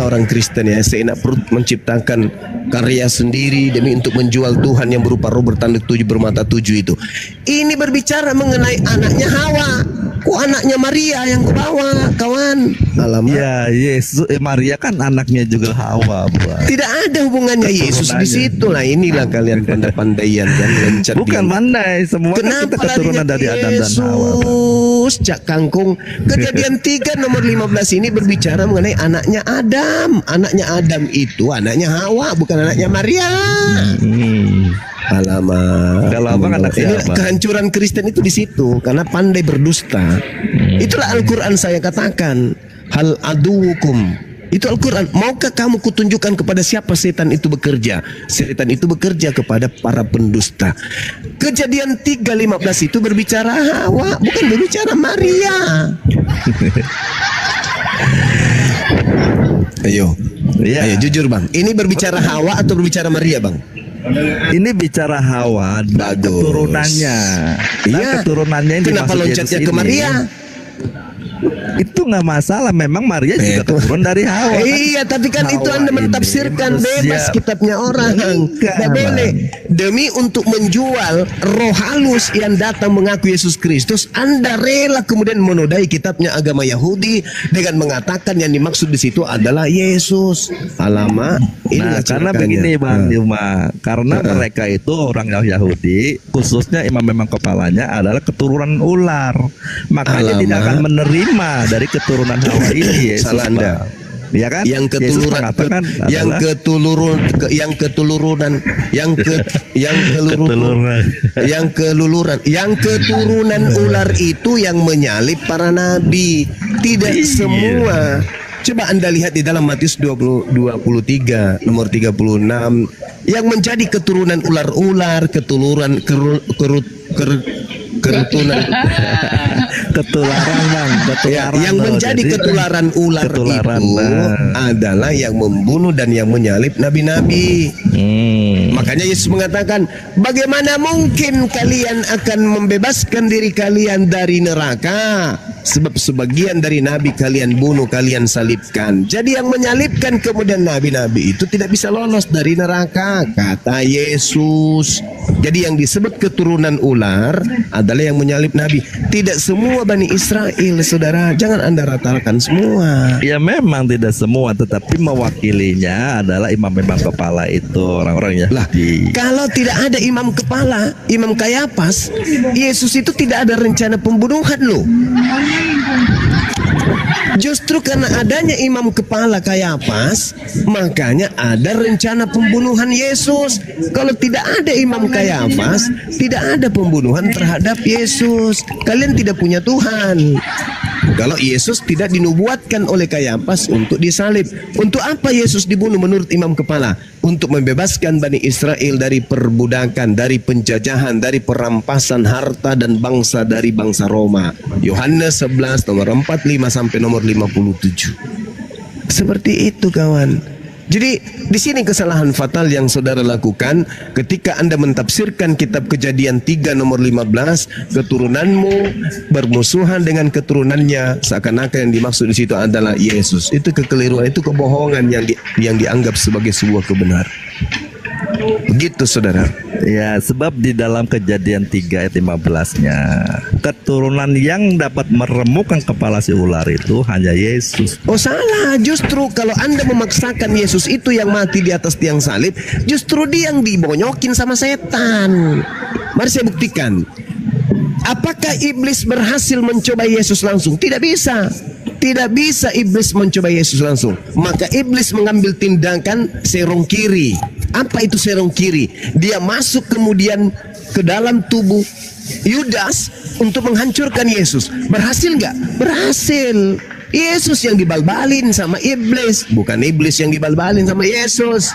orang Kristen ya, seenak perut menciptakan karya sendiri demi untuk menjual Tuhan yang berupa roh bertanduk 7 bermata 7 itu. Ini berbicara mengenai anaknya Hawa. Kok anaknya Maria yang kebawa, kawan? Alamak. Ya, Yesus Maria kan anaknya juga Hawa, Bang. Tidak ada hubungannya Yesus di situ lah. Inilah kalian pandai-pandaian kan loncat. Bukan pandai, semua kan kita keturunan dari Adam dan Hawa. Yesus, Cak Kangkung. Kejadian 3 nomor 15 ini berbicara mengenai anaknya Adam. Anaknya Adam itu anaknya Hawa, bukan anaknya Maria. Alamak. Kalau abang anak ini siapa? Kehancuran Kristen itu di situ karena pandai berdusta. Itulah Al-Quran saya katakan. Hal aduukum. Itu Al-Quran. Maukah kamu kutunjukkan kepada siapa setan itu bekerja? Setan itu bekerja kepada para pendusta. Kejadian 3:15 itu berbicara Hawa, bukan berbicara Maria. Ayo, ayo jujur bang. Ini berbicara Hawa atau berbicara Maria bang? Ini bicara Hawa dan keturunannya. Iya. Keturunannya yang kenapa dimaksud loncatnya Yesus ke Maria? Itu nggak masalah, memang Maria juga keturunan dari Hawa. Iya, tapi kan Hawa itu Anda mentafsirkan bebas kitabnya orang. Tidak boleh. Demi untuk menjual roh halus yang datang mengaku Yesus Kristus, Anda rela kemudian menodai kitabnya agama Yahudi dengan mengatakan yang dimaksud di situ adalah Yesus. Alamak. Nah, karena begini Bang Yuma, karena mereka itu orang Yahudi, khususnya imam-imam kepalanya adalah keturunan ular, makanya tidak akan menerima dari keturunan Hawa ini. Yesus, salah Anda. Ya kan? Yang keturunan ular itu yang menyalib para nabi. Tidak semua. Coba Anda lihat di dalam Matius 23 nomor 36 yang menjadi keturunan ular-ular, keturunan ketularan bang, yang menjadi ketularan ular itu adalah yang membunuh dan yang menyalib nabi-nabi. Makanya Yesus mengatakan, bagaimana mungkin kalian akan membebaskan diri kalian dari neraka? Sebab sebagian dari nabi kalian bunuh, kalian salibkan. Jadi yang menyalibkan kemudian nabi-nabi itu tidak bisa lolos dari neraka, kata Yesus. Jadi yang disebut keturunan ular adalah yang menyalib nabi. Tidak semua Bani Israel, saudara. Jangan Anda ratakan semua. Ya memang tidak semua, tetapi mewakilinya adalah imam-imam kepala itu, orang-orang Yahudi. Kalau tidak ada imam kepala, Imam Kayafas, Yesus itu tidak ada rencana pembunuhan loh. Justru karena adanya imam kepala Kayafas, makanya ada rencana pembunuhan Yesus. Kalau tidak ada imam Kayafas, tidak ada pembunuhan terhadap Yesus. Kalian tidak punya Tuhan. Kalau Yesus tidak dinubuatkan oleh Kayafas untuk disalib. Untuk apa Yesus dibunuh menurut imam kepala? Untuk membebaskan Bani Israel dari perbudakan, dari penjajahan, dari perampasan harta dan bangsa dari bangsa Roma. Yohanes 11 nomor 45 sampai nomor 57. Seperti itu kawan. Jadi di sini kesalahan fatal yang saudara lakukan ketika Anda mentafsirkan kitab Kejadian 3 nomor 15, keturunanmu bermusuhan dengan keturunannya, seakan-akan yang dimaksud di situ adalah Yesus. Itu kekeliruan, itu kebohongan yang dianggap sebagai sebuah kebenaran. Begitu saudara. Ya, sebab di dalam Kejadian 3 ayat 15-nya, keturunan yang dapat meremukkan kepala si ular itu hanya Yesus. Oh salah, justru kalau Anda memaksakan Yesus itu yang mati di atas tiang salib, justru dia yang dibonyokin sama setan. Mari saya buktikan. Apakah iblis berhasil mencoba Yesus langsung? Tidak bisa. Tidak bisa iblis mencoba Yesus langsung. Maka iblis mengambil tindakan serong kiri. Apa itu serong kiri? Dia masuk kemudian ke dalam tubuh Yudas untuk menghancurkan Yesus. Berhasil nggak? Berhasil. Yesus yang dibalbalin sama iblis, bukan iblis yang dibalbalin sama Yesus.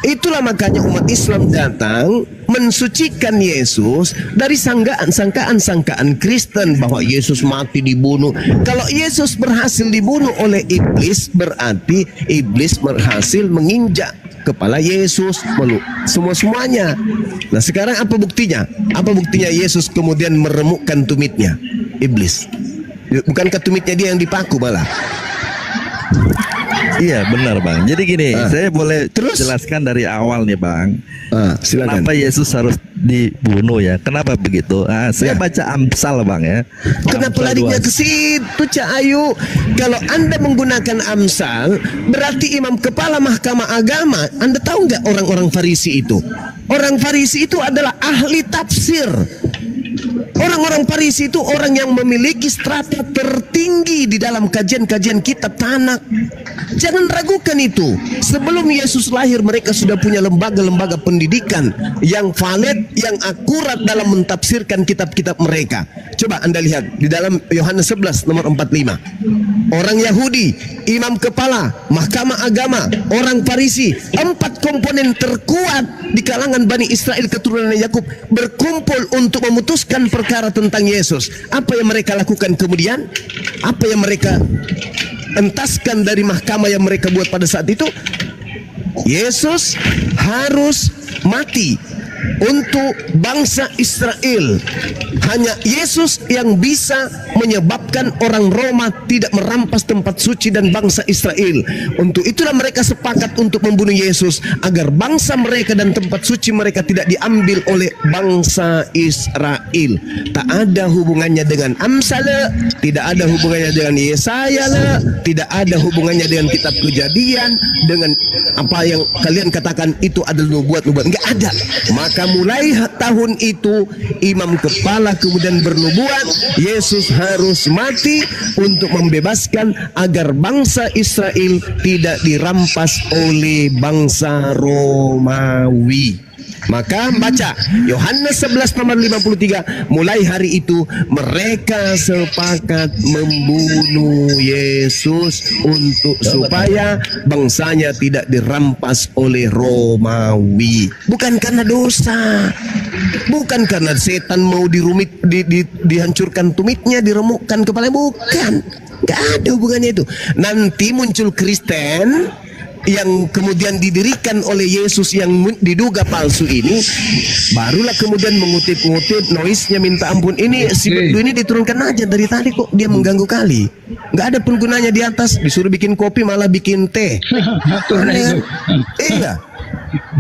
Itulah makanya umat Islam datang mensucikan Yesus dari sangkaan Kristen bahwa Yesus mati dibunuh. Kalau Yesus berhasil dibunuh oleh iblis, berarti iblis berhasil menginjak kepala Yesus, meluk semuanya. Nah sekarang apa buktinya? Apa buktinya Yesus kemudian meremukkan tumitnya iblis? Bukankah tumitnya dia yang dipaku malah? Iya benar Bang. Jadi gini, saya boleh jelaskan dari awal nih Bang. Silakan. Kenapa Yesus harus dibunuh ya? Kenapa begitu? Saya baca Amsal Bang ya. Kenapa larinya ke situ Cak Ayu? Kalau Anda menggunakan Amsal, berarti imam kepala Mahkamah Agama. Anda tahu nggak orang-orang Farisi itu? Orang Farisi itu adalah ahli tafsir. Orang-orang Farisi itu orang yang memiliki strata tertinggi di dalam kajian-kajian kitab Tanakh. Jangan ragukan itu. Sebelum Yesus lahir mereka sudah punya lembaga-lembaga pendidikan yang valid, yang akurat dalam mentafsirkan kitab-kitab mereka. Coba Anda lihat di dalam Yohanes 11 nomor 45. Orang Yahudi, imam kepala, mahkamah agama, orang Farisi, 4 komponen terkuat di kalangan Bani Israel keturunan Yakub berkumpul untuk memutuskan perkara tentang Yesus. Apa yang mereka lakukan kemudian? Apa yang mereka entaskan dari mahkamah yang mereka buat pada saat itu? Yesus harus mati untuk bangsa Israel. Hanya Yesus yang bisa menyebabkan orang Roma tidak merampas tempat suci dan bangsa Israel. Untuk itulah mereka sepakat untuk membunuh Yesus agar bangsa mereka dan tempat suci mereka tidak diambil oleh bangsa Israel. Tak ada hubungannya dengan Amsal, tidak ada hubungannya dengan Yesaya, tidak ada hubungannya dengan kitab Kejadian, dengan apa yang kalian katakan itu adalah nubuat-nubuat. Enggak ada. Maka mulai tahun itu imam kepala kemudian bernubuat Yesus harus mati untuk membebaskan agar bangsa Israel tidak dirampas oleh bangsa Romawi. Maka baca Yohanes 11 nomor 53. Mulai hari itu mereka sepakat membunuh Yesus untuk supaya bangsanya tidak dirampas oleh Romawi. Bukan karena dosa, bukan karena setan mau dihancurkan tumitnya, diremukkan kepalanya, bukan. Gak ada hubungannya itu. Nanti muncul Kristen yang kemudian didirikan oleh Yesus yang diduga palsu ini, barulah kemudian mengutip-ngutip noise-nya minta ampun. Ini si Bedu ini diturunkan aja dari tadi kok dia mengganggu kali. Nggak ada pun gunanya di atas, disuruh bikin kopi malah bikin teh. Iya,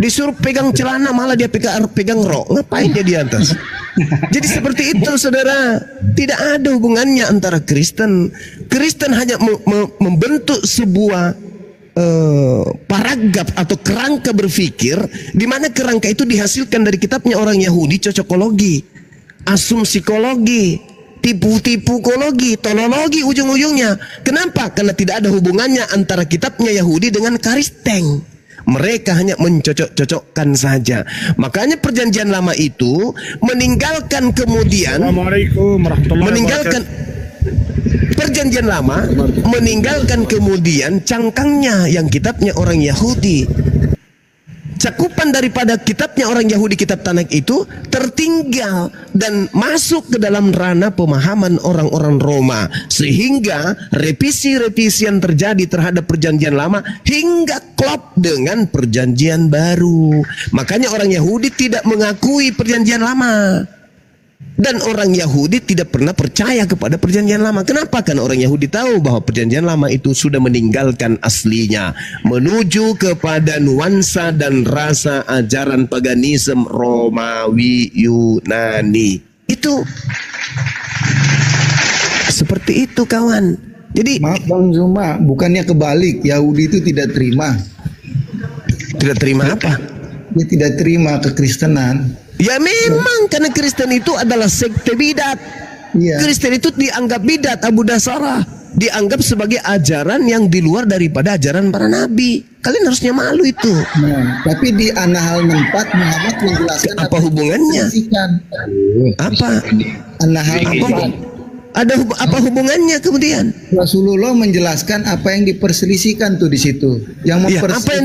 disuruh pegang celana malah dia pegang rok. Ngapain dia di atas? Jadi seperti itu saudara. Tidak ada hubungannya antara Kristen. Kristen hanya membentuk sebuah paragraf atau kerangka berpikir, di mana kerangka itu dihasilkan dari kitabnya orang Yahudi, cocokologi, asumsikologi, tipu-tipukologi, tolologi ujung-ujungnya. Kenapa? Karena tidak ada hubungannya antara kitabnya Yahudi dengan Kristen. Mereka hanya mencocok-cocokkan saja. Makanya perjanjian lama itu meninggalkan kemudian perjanjian lama meninggalkan kemudian cangkangnya yang kitabnya orang Yahudi. Cakupan daripada kitabnya orang Yahudi, kitab Tanakh itu tertinggal dan masuk ke dalam ranah pemahaman orang-orang Roma, sehingga revisi-revisi yang terjadi terhadap perjanjian lama hingga klop dengan perjanjian baru. Makanya orang Yahudi tidak mengakui perjanjian lama. Dan orang Yahudi tidak pernah percaya kepada perjanjian lama. Kenapa? Karena orang Yahudi tahu bahwa perjanjian lama itu sudah meninggalkan aslinya, menuju kepada nuansa dan rasa ajaran paganisme Romawi Yunani. Itu seperti itu kawan. Jadi maaf Bang Zuma, bukannya kebalik, Yahudi itu tidak terima. Tidak terima apa? Dia tidak terima kekristenan. Ya memang karena Kristen itu adalah sekte bidat. Kristen itu dianggap bidat, Abu Dasarah, dianggap sebagai ajaran yang di luar daripada ajaran para nabi. Kalian harusnya malu itu. Nah, tapi di An-Nahl 4 Muhammad menjelaskan apa hubungannya? Apa? An-Nahl 4. Apa hubungannya kemudian? Rasulullah menjelaskan apa yang diperselisihkan tuh di situ. Apa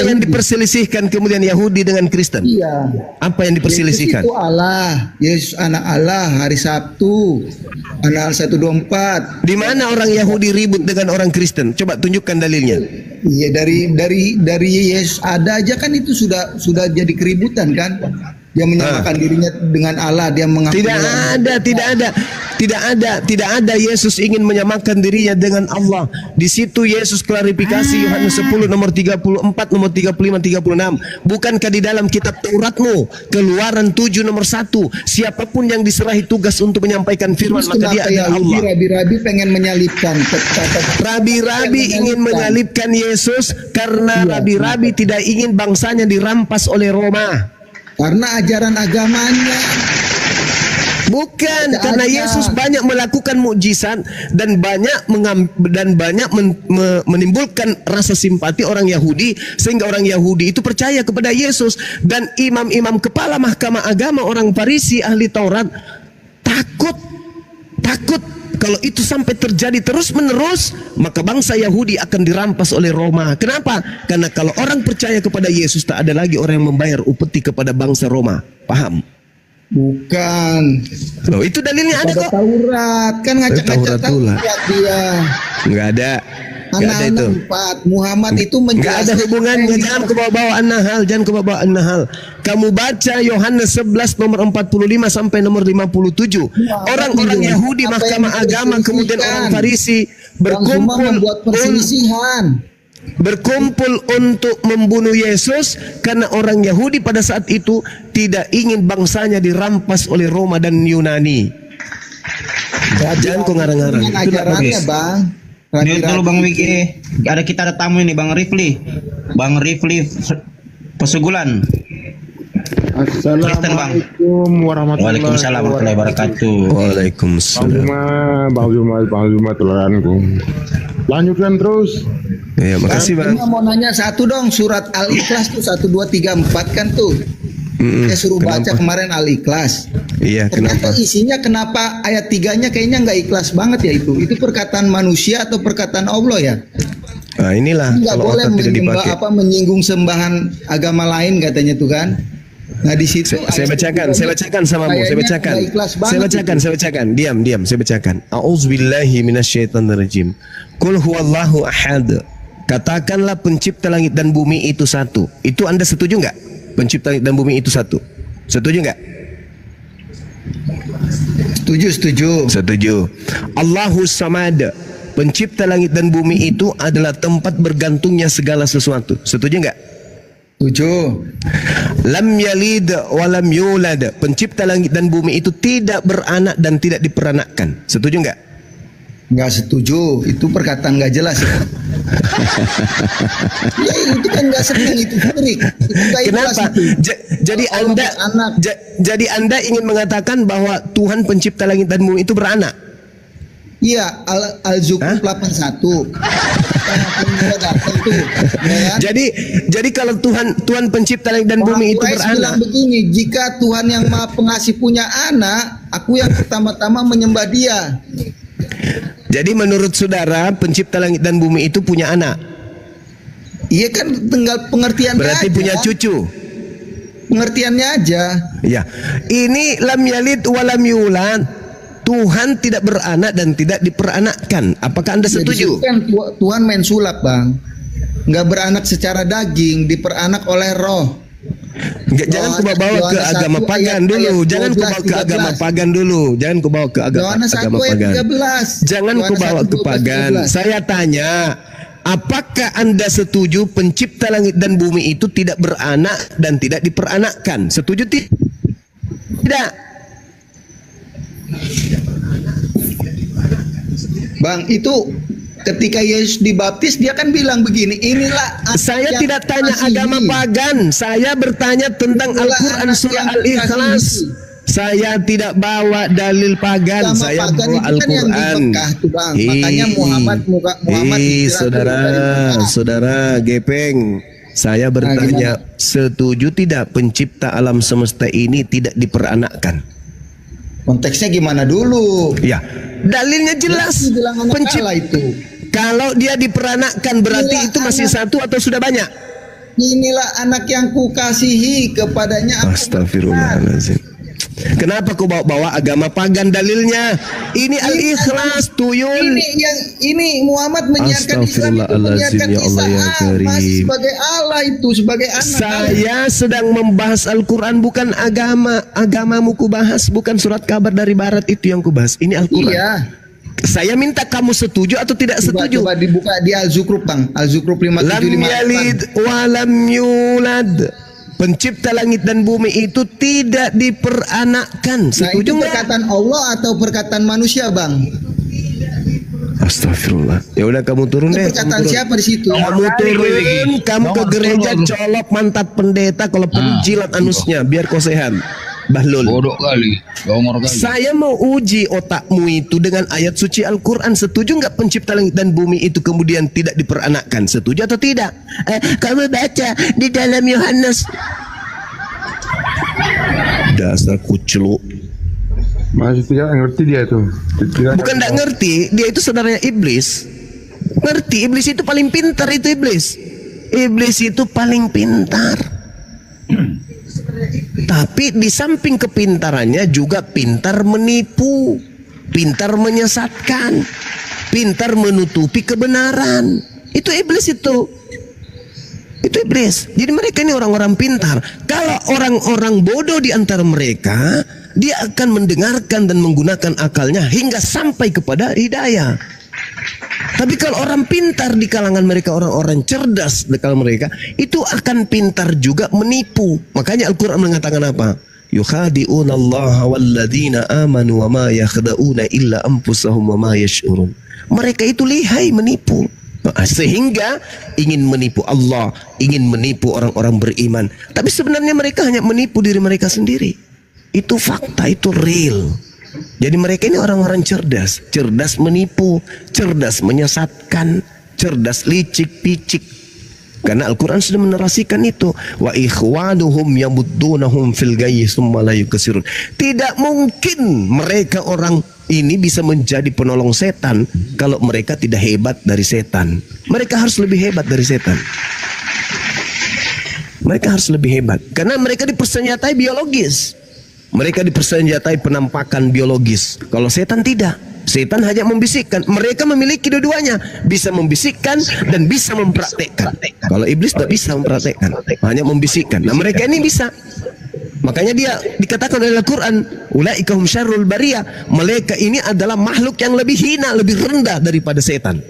yang diperselisihkan kemudian Yahudi dengan Kristen? Iya. Apa yang diperselisihkan? Yesus itu Allah, Yesus anak Allah, hari Sabtu, Anal 124. Di mana orang Yahudi ribut dengan orang Kristen? Coba tunjukkan dalilnya. Iya, dari Yesus ada aja kan itu sudah jadi keributan kan? Dia menyamakan dirinya dengan Allah, dia mengakui. Tidak ada Yesus ingin menyamakan dirinya dengan Allah. Di situ Yesus klarifikasi Yohanes 10 nomor 34, nomor 35, 36. Bukankah di dalam kitab Tauratmu, Keluaran 7 nomor 1, siapapun yang diserahi tugas untuk menyampaikan firman maka dia adalah Allah. Rabi-rabi pengen menyalibkan. Rabi-rabi ingin menyalibkan Yesus karena rabi-rabi tidak ingin bangsanya dirampas oleh Roma. Karena ajaran agamanya. Bukan, karena Yesus banyak melakukan mukjizat dan banyak menimbulkan rasa simpati orang Yahudi sehingga orang Yahudi itu percaya kepada Yesus, dan imam-imam kepala mahkamah agama orang Farisi ahli Taurat takut kalau itu sampai terjadi terus-menerus, maka bangsa Yahudi akan dirampas oleh Roma. Kenapa? Karena kalau orang percaya kepada Yesus, tak ada lagi orang yang membayar upeti kepada bangsa Roma. Paham? Bukan. Loh, itu dalilnya ada kok. Taurat kan ngacak-ngacak Taurat dia. Enggak ada. Enggak ada itu. Muhammad itu menjelaskan. Enggak ada hubungannya. Jangan ke bawah-bawah An-Nahl, jangan ke bawah An-Nahl. Kamu baca Yohanes 11 nomor 45 sampai nomor 57. Orang-orang Yahudi mahkamah agama kemudian orang Farisi berkumpul untuk membunuh Yesus karena orang Yahudi pada saat itu tidak ingin bangsanya dirampas oleh Roma dan Yunani. Jangan kau ngarang-ngarang. Itu ajarannya, Bang. Ini dulu Bang Wiki, kita ada tamu ini, Bang Rifli Pesugulan. Assalamualaikum warahmatullahi wabarakatuh. Waalaikumsalam. Bang Juma toleranku. Lanjutkan terus. Ya, makasih Bang. Mau nanya satu dong, surat Al-Ikhlas tuh 1, 2, 3, 4 kan tuh. Saya suruh baca kemarin Al-Ikhlas. Iya, ternyata isinya kenapa ayat 3-nya kayaknya nggak ikhlas banget ya itu. Itu perkataan manusia atau perkataan Allah ya? Nah, inilah nggak boleh menyinggung sembahan agama lain katanya tuh kan. Nah di situ saya bacakan samamu, saya bacakan. Diam, saya bacakan. A'udzubillahi minasyaitonirrajim. Qul huwallahu ahad. Katakanlah pencipta langit dan bumi itu satu. Itu Anda setuju nggak? Pencipta langit dan bumi itu satu. Setuju nggak? Setuju. Allahus samad. Pencipta langit dan bumi itu adalah tempat bergantungnya segala sesuatu. Setuju nggak? Setuju. Lam yalid wa lam yulad. Pencipta langit dan bumi itu tidak beranak dan tidak diperanakkan. Setuju nggak? Nggak setuju. Itu perkataan nggak jelas ya. Ya itu kan nggak senang itu syirik. Kenapa? Jadi Anda ingin mengatakan bahwa Tuhan pencipta langit dan bumi itu beranak? Iya, Al-Zukhruf 81. Jadi kalau Tuhan pencipta langit dan bumi itu beranak. Bilang begini, jika Tuhan yang Maha Pengasih punya anak, aku yang pertama-tama menyembah Dia. Jadi menurut saudara pencipta langit dan bumi itu punya anak? Iya kan, tinggal pengertian. Berarti aja. Punya cucu. Pengertiannya aja. Ya. Ini lam yalid wa lam yulad. Tuhan tidak beranak dan tidak diperanakkan. Apakah Anda setuju? Kan Tuhan main sulap, Bang. Nggak beranak secara daging, diperanak oleh roh. Jangan kau bawa ke agama pagan dulu. Jangan kau bawa ke agama pagan dulu. Jangan kau bawa ke agama pagan. Jangan kau bawa ke pagan. Saya tanya, apakah Anda setuju pencipta langit dan bumi itu tidak beranak dan tidak diperanakkan? Setuju tidak? Bang, itu ketika Yesus dibaptis dia kan bilang begini, inilah saya tidak tanya agama pagan, saya bertanya tentang Al-Quran surah Al-Ikhlas. Saya tidak bawa dalil pagan, saya bawa Al-Quran. Makanya Muhammad saudara Gepeng, saya bertanya, setuju tidak pencipta alam semesta ini tidak diperanakkan? Konteksnya gimana dulu? Ya, dalilnya jelas. Pencipta itu. Kalau dia diperanakkan berarti Inilah itu masih anak. satu atau sudah banyak? Inilah anak yang kukasihi, kepadanya aku Astagfirullahaladzim. Kenapa kau bawa-bawa agama pagan dalilnya? Ini al-ikhlas tuyul. Ini Muhammad menyiarkan Islam itu, menyiarkan ya Allah ya Isa masih Karim. sebagai Allah itu, sebagai anak. Saya sedang membahas Al-Quran, bukan agama. Agamamu ku bahas, bukan surat kabar dari barat itu yang ku bahas. Ini Al-Quran. Iya. Saya minta kamu setuju atau tidak setuju. Coba dibuka di Al-Zukhruf, Bang. Al-Zukhruf 5758. Lam yalid wa lam yulad. Pencipta langit dan bumi itu tidak diperanakkan. Nah, itu Setuju nggak? perkataan Allah atau perkataan manusia, Bang? Astagfirullah. Ya udah kamu turun deh. Perkataan siapa di situ? Kamu turun, kamu ke gereja colok mantap pendeta kalau penjilat anusnya biar kau sehat. Bahlul. Bodoh kali. Gongor kali. Saya mau uji otakmu itu dengan ayat suci Al-Quran. Setuju nggak pencipta langit dan bumi itu kemudian tidak diperanakkan? Setuju atau tidak? Kamu baca di dalam Yohanes. Dasar kucluk. Masih tidak ngerti dia tuh. Bukan tidak ngerti, dia itu saudaranya iblis. Ngerti, iblis itu paling pintar itu iblis. Iblis itu paling pintar. Tapi di samping kepintarannya juga pintar menipu, pintar menyesatkan, pintar menutupi kebenaran. Itu iblis itu. Itu iblis. Jadi mereka ini orang-orang pintar. Kalau orang-orang bodoh di antara mereka, dia akan mendengarkan dan menggunakan akalnya hingga sampai kepada hidayah. Tapi kalau orang pintar di kalangan mereka, orang-orang cerdas di kalangan mereka, itu akan pintar juga menipu. Makanya Al-Quran mengatakan apa? Yukhadi'una Allah walladzina amanu wa ma yakhda'una illa anfusahum wa ma yash'urun. Mereka itu lihai menipu. Sehingga ingin menipu Allah, ingin menipu orang-orang beriman. Tapi sebenarnya mereka hanya menipu diri mereka sendiri. Itu fakta, itu real. Jadi mereka ini orang-orang cerdas, cerdas menipu, cerdas menyesatkan, cerdas licik-picik. Karena Al-Quran sudah menarasikan itu. Wa ikhwanuhum yamuddunahum fil ghayyi tsumma la yukasirun. Tidak mungkin mereka orang ini bisa menjadi penolong setan kalau mereka tidak hebat dari setan. Mereka harus lebih hebat dari setan. Mereka harus lebih hebat karena mereka dipersenjatai biologis. Mereka dipersenjatai penampakan biologis. Kalau setan tidak. Setan hanya membisikkan. Mereka memiliki dua-duanya. Bisa membisikkan dan bisa mempraktekkan. Kalau iblis tidak bisa mempraktekkan. Hanya membisikkan. Nah mereka ini bisa. Makanya dia dikatakan oleh Al-Quran, ulaika hum syarrul bariyah. Mereka ini adalah makhluk yang lebih hina, lebih rendah daripada setan.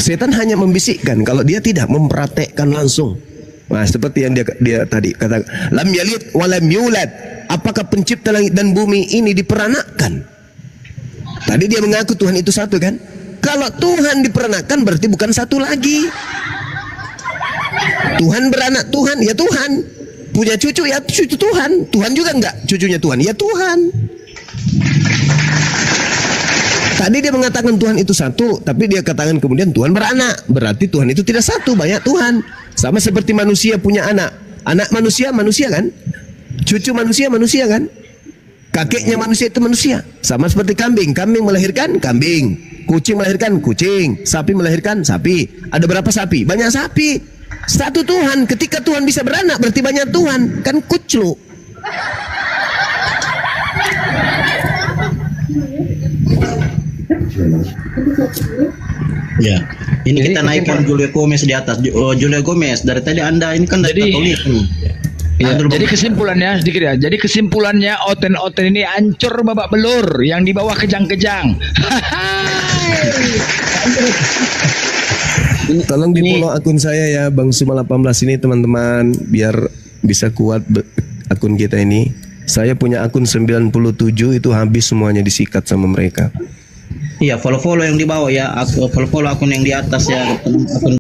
Setan hanya membisikkan. Kalau dia tidak mempraktekkan langsung. Nah, seperti yang dia tadi kata, lam yalid wa lam yulad. Apakah pencipta langit dan bumi ini diperanakkan? Tadi dia mengaku Tuhan itu satu kan? Kalau Tuhan diperanakkan berarti bukan satu lagi. Tuhan beranak, Tuhan ya Tuhan. Punya cucu ya cucu Tuhan. Tuhan juga enggak cucunya Tuhan, ya Tuhan. Tadi dia mengatakan Tuhan itu satu, tapi dia katakan kemudian Tuhan beranak. Berarti Tuhan itu tidak satu, banyak Tuhan. Sama seperti manusia punya anak. Anak manusia, manusia kan? Cucu manusia, manusia kan? Kakeknya manusia itu manusia. Sama seperti kambing. Kambing melahirkan kambing. Kucing melahirkan kucing. Sapi melahirkan sapi. Ada berapa sapi? Banyak sapi. Satu Tuhan. Ketika Tuhan bisa beranak berarti banyak Tuhan. Kan kucluk. Ya, ini jadi, kita naikkan Julio Gomez di atas. Julio Gomez, dari tadi Anda ini kan dari Katolik. Ya, jadi kesimpulannya sedikit ya. Jadi kesimpulannya oten-oten ini hancur babak belur yang di bawah kejang-kejang. Tolong di follow akun saya ya Bang Suma 18 ini teman-teman biar bisa kuat akun kita ini. Saya punya akun 97 itu habis semuanya disikat sama mereka. Iya, follow yang di bawah ya, follow akun yang di atas ya, akun